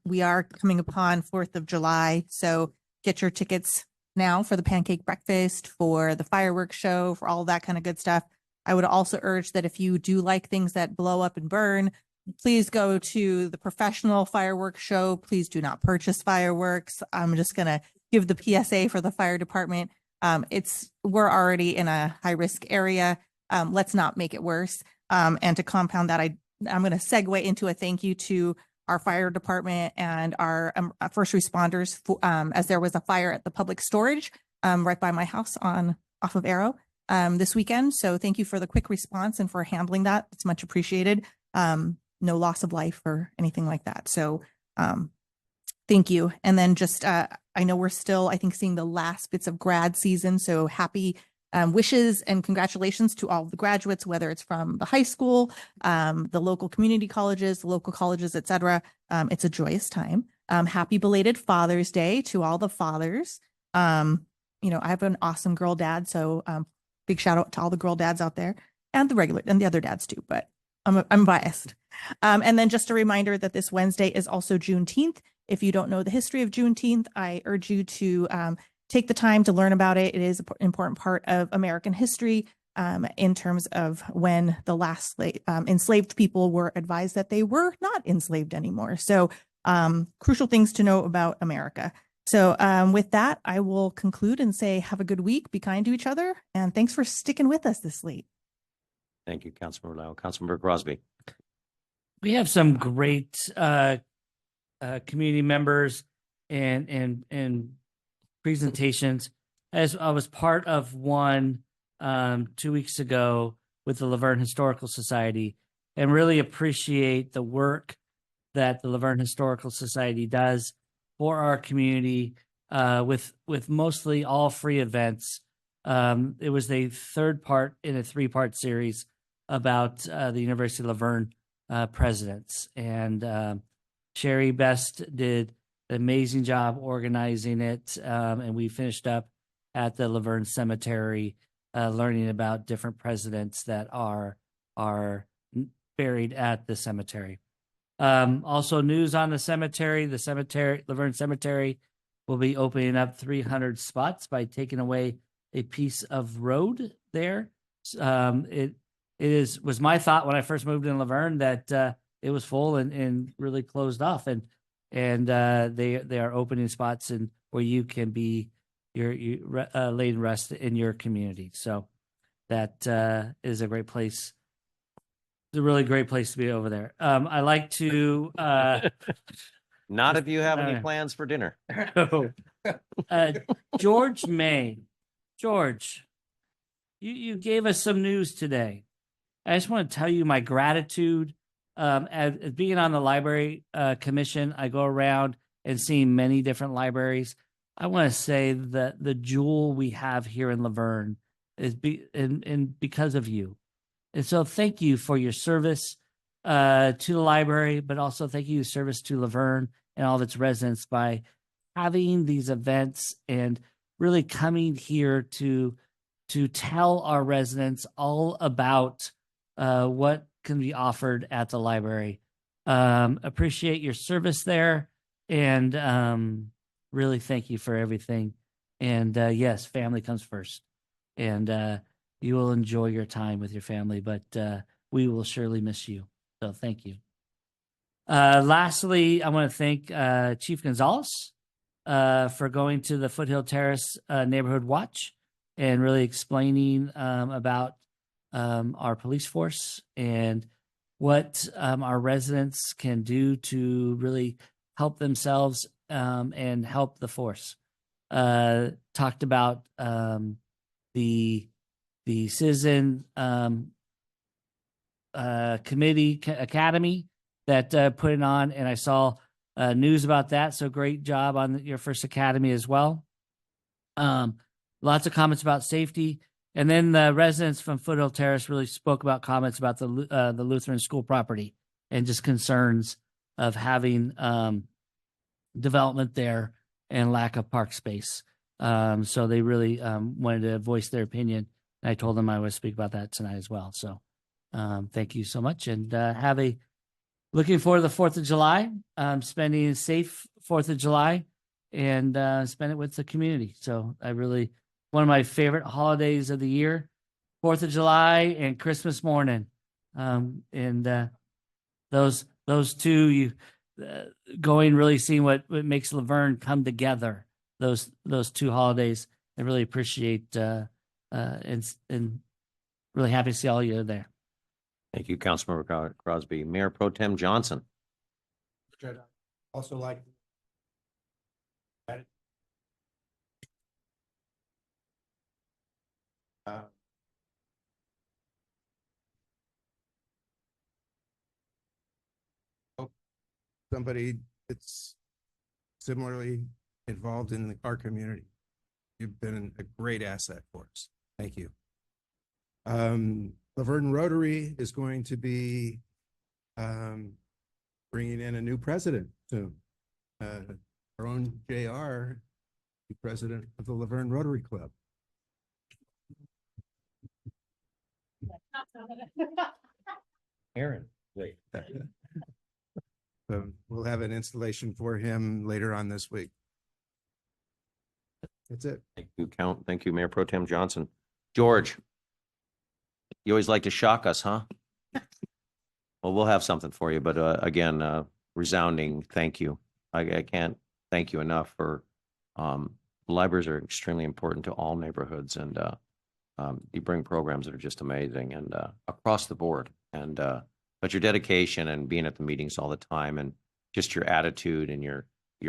we are coming upon 4th of July. So get your tickets now for the pancake breakfast, for the fireworks show, for all that kind of good stuff. I would also urge that if you do like things that blow up and burn, please go to the professional fireworks show. Please do not purchase fireworks. I'm just going to give the PSA for the fire department. We're already in a high risk area. Let's not make it worse. And to compound that, I'm going to segue into a thank you to our fire department and our first responders, as there was a fire at the public storage right by my house off of Arrow this weekend. So thank you for the quick response and for handling that. It's much appreciated. No loss of life or anything like that. So thank you. And then just, I know we're still, I think, seeing the last bits of grad season. So happy wishes and congratulations to all of the graduates, whether it's from the high school, the local community colleges, the local colleges, et cetera. It's a joyous time. Happy belated Father's Day to all the fathers. I have an awesome girl dad. So big shout out to all the girl dads out there and the other dads too, but I'm biased. And then just a reminder that this Wednesday is also Juneteenth. If you don't know the history of Juneteenth, I urge you to take the time to learn about it. It is an important part of American history in terms of when the last enslaved people were advised that they were not enslaved anymore. So crucial things to know about America. So with that, I will conclude and say, have a good week, be kind to each other, and thanks for sticking with us this late. Thank you, Councilmember Lau. Councilmember Crosby. We have some great community members and presentations. As I was part of one 2 weeks ago with the Verne Historical Society, and really appreciate the work that the Verne Historical Society does for our community with mostly all free events. It was the third part in a 3-part series about the University of Verne presidents, and Sherry Best did an amazing job organizing it, and we finished up at the Laverne Cemetery learning about different presidents that are buried at the cemetery. Also news on the cemetery, Laverne Cemetery will be opening up 300 spots by taking away a piece of road there. It was my thought when I first moved in Laverne that it was full and really closed off, and they are opening spots and where you can be laid in rest in your community. So that is a great place. It's a really great place to be over there. I like to not if you have any plans for dinner. George May. George, you gave us some news today. I just want to tell you my gratitude as being on the library commission, I go around and see many different libraries. I want to say that the jewel we have here in Laverne is because of you. And so thank you for your service to the library, but also thank you for service to Laverne and all of its residents by having these events and really coming here to tell our residents all about what can be offered at the library. Appreciate your service there, and really thank you for everything. And yes, family comes first, and you will enjoy your time with your family, but we will surely miss you. So thank you. Lastly, I want to thank Chief Gonzalez for going to the Foothill Terrace Neighborhood Watch and really explaining about our police force and what our residents can do to really help themselves and help the force. Talked about the citizen committee academy that put it on, and I saw news about that. So great job on your first academy as well. Lots of comments about safety. And then the residents from Foothill Terrace really spoke about comments about the Lutheran school property and just concerns of having development there and lack of park space. So they really wanted to voice their opinion. And I told them I would speak about that tonight as well. So thank you so much, and looking forward to the 4th of July, spending a safe 4th of July, and spend it with the community. So one of my favorite holidays of the year, 4th of July and Christmas morning. And those two, going really seeing what makes Laverne come together, those two holidays. I really appreciate and really happy to see all you there. Thank you, Councilmember Crosby. Mayor Pro Tem Johnson. Also like. Somebody that's similarly involved in our community. You've been a great asset for us. Thank you. Laverne Rotary is going to be bringing in a new president soon. Our own JR, the president of the Laverne Rotary Club. Aaron, wait. So we'll have an installation for him later on this week. That's it. Thank you, Mayor Pro Tem Johnson. George, you always like to shock us, huh? Well, we'll have something for you, but again, resounding thank you. I can't thank you enough for libraries are extremely important to all neighborhoods, and you bring programs that are just amazing and across the board. And but your dedication and being at the meetings all the time, and just your attitude and your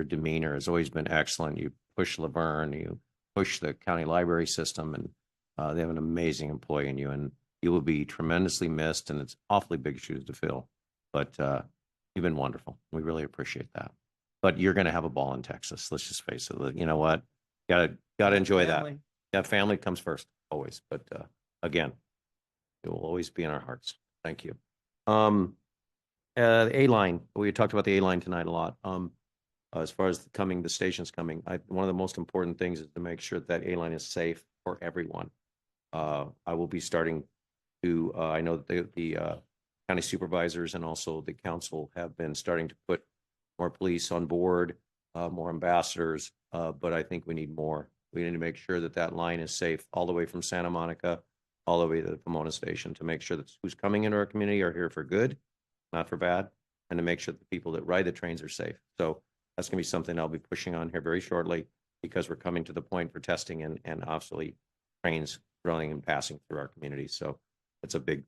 demeanor has always been excellent. You push Laverne, you push the county library system, and they have an amazing employee in you, and you will be tremendously missed, and it's awfully big shoes to fill. But you've been wonderful. We really appreciate that. But you're going to have a ball in Texas. Let's just face it. You know what? Gotta enjoy that. Yeah, family comes first always. But again, it will always be in our hearts. Thank you. A-line. We talked about the A-line tonight a lot. As far as the station's coming, one of the most important things is to make sure that A-line is safe for everyone. I will be starting to, I know that the county supervisors and also the council have been starting to put more police on board, more ambassadors, but I think we need more. We need to make sure that that line is safe all the way from Santa Monica, all the way to the Pomona station, to make sure that who's coming into our community are here for good, not for bad, and to make sure that the people that ride the trains are safe. So that's going to be something I'll be pushing on here very shortly, because we're coming to the point for testing and obviously trains running and passing through our community. So it's a big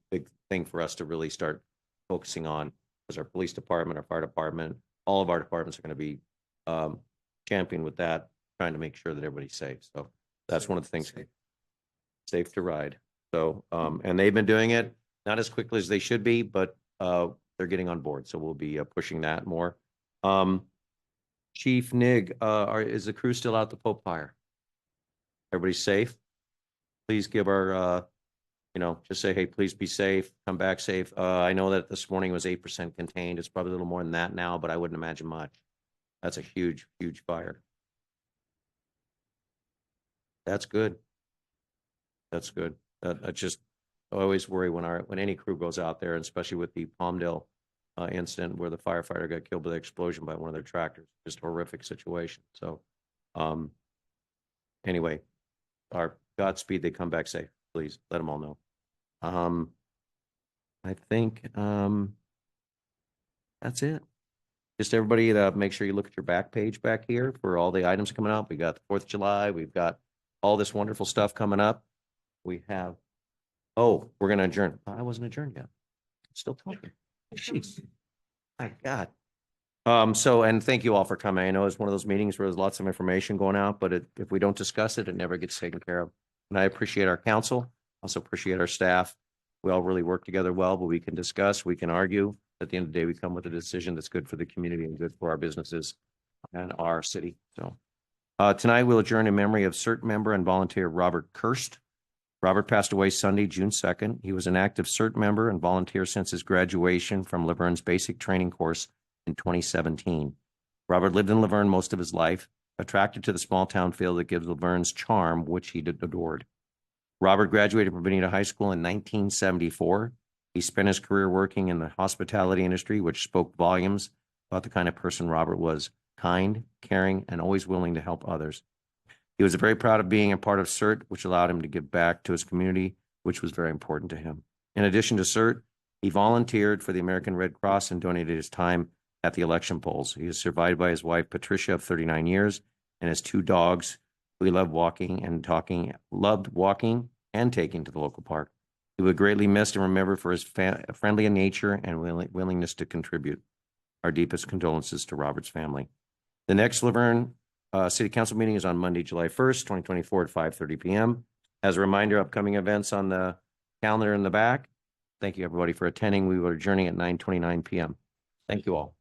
thing for us to really start focusing on, because our police department, our fire department, all of our departments are going to be championing with that, trying to make sure that everybody's safe. So that's one of the things. Safe to ride. So and they've been doing it not as quickly as they should be, but they're getting on board. So we'll be pushing that more. Chief Nig, is the crew still out the Pope Fire? Everybody safe? Please give our, just say, hey, please be safe, come back safe. I know that this morning was 8% contained. It's probably a little more than that now, but I wouldn't imagine much. That's a huge, huge fire. That's good. That's good. I just I always worry when any crew goes out there, and especially with the Palmdale incident where the firefighter got killed by the explosion by one of their tractors. Just a horrific situation. So, anyway, our Godspeed. They come back safe. Please let them all know. I think that's it. Just everybody, make sure you look at your back page back here for all the items coming up. We got the 4th of July. We've got all this wonderful stuff coming up. We have, we're going to adjourn. I wasn't adjourned yet. Still talking. Jeez. My God. And thank you all for coming. I know it's one of those meetings where there's lots of information going out, but if we don't discuss it, it never gets taken care of. And I appreciate our council. Also appreciate our staff. We all really work together well, but we can discuss, we can argue. At the end of the day, we come with a decision that's good for the community and good for our businesses and our city. So tonight we'll adjourn in memory of CERT member and volunteer Robert Kirst. Robert passed away Sunday, June 2nd. He was an active CERT member and volunteer since his graduation from Laverne's basic training course in 2017. Robert lived in Laverne most of his life, attracted to the small town feel that gives Laverne's charm, which he adored. Robert graduated from Bonita High School in 1974. He spent his career working in the hospitality industry, which spoke volumes about the kind of person Robert was: kind, caring, and always willing to help others. He was very proud of being a part of CERT, which allowed him to give back to his community, which was very important to him. In addition to CERT, he volunteered for the American Red Cross and donated his time at the election polls. He is survived by his wife, Patricia, of 39 years, and his 2 dogs, who he loved walking and taking to the local park. He would greatly missed and remembered for his friendly nature and willingness to contribute. Our deepest condolences to Robert's family. The next Laverne City Council meeting is on Monday, July 1st, 2024 at 5:30 p.m. As a reminder, upcoming events on the calendar in the back. Thank you, everybody, for attending. We will adjourning at 9:29 p.m. Thank you all.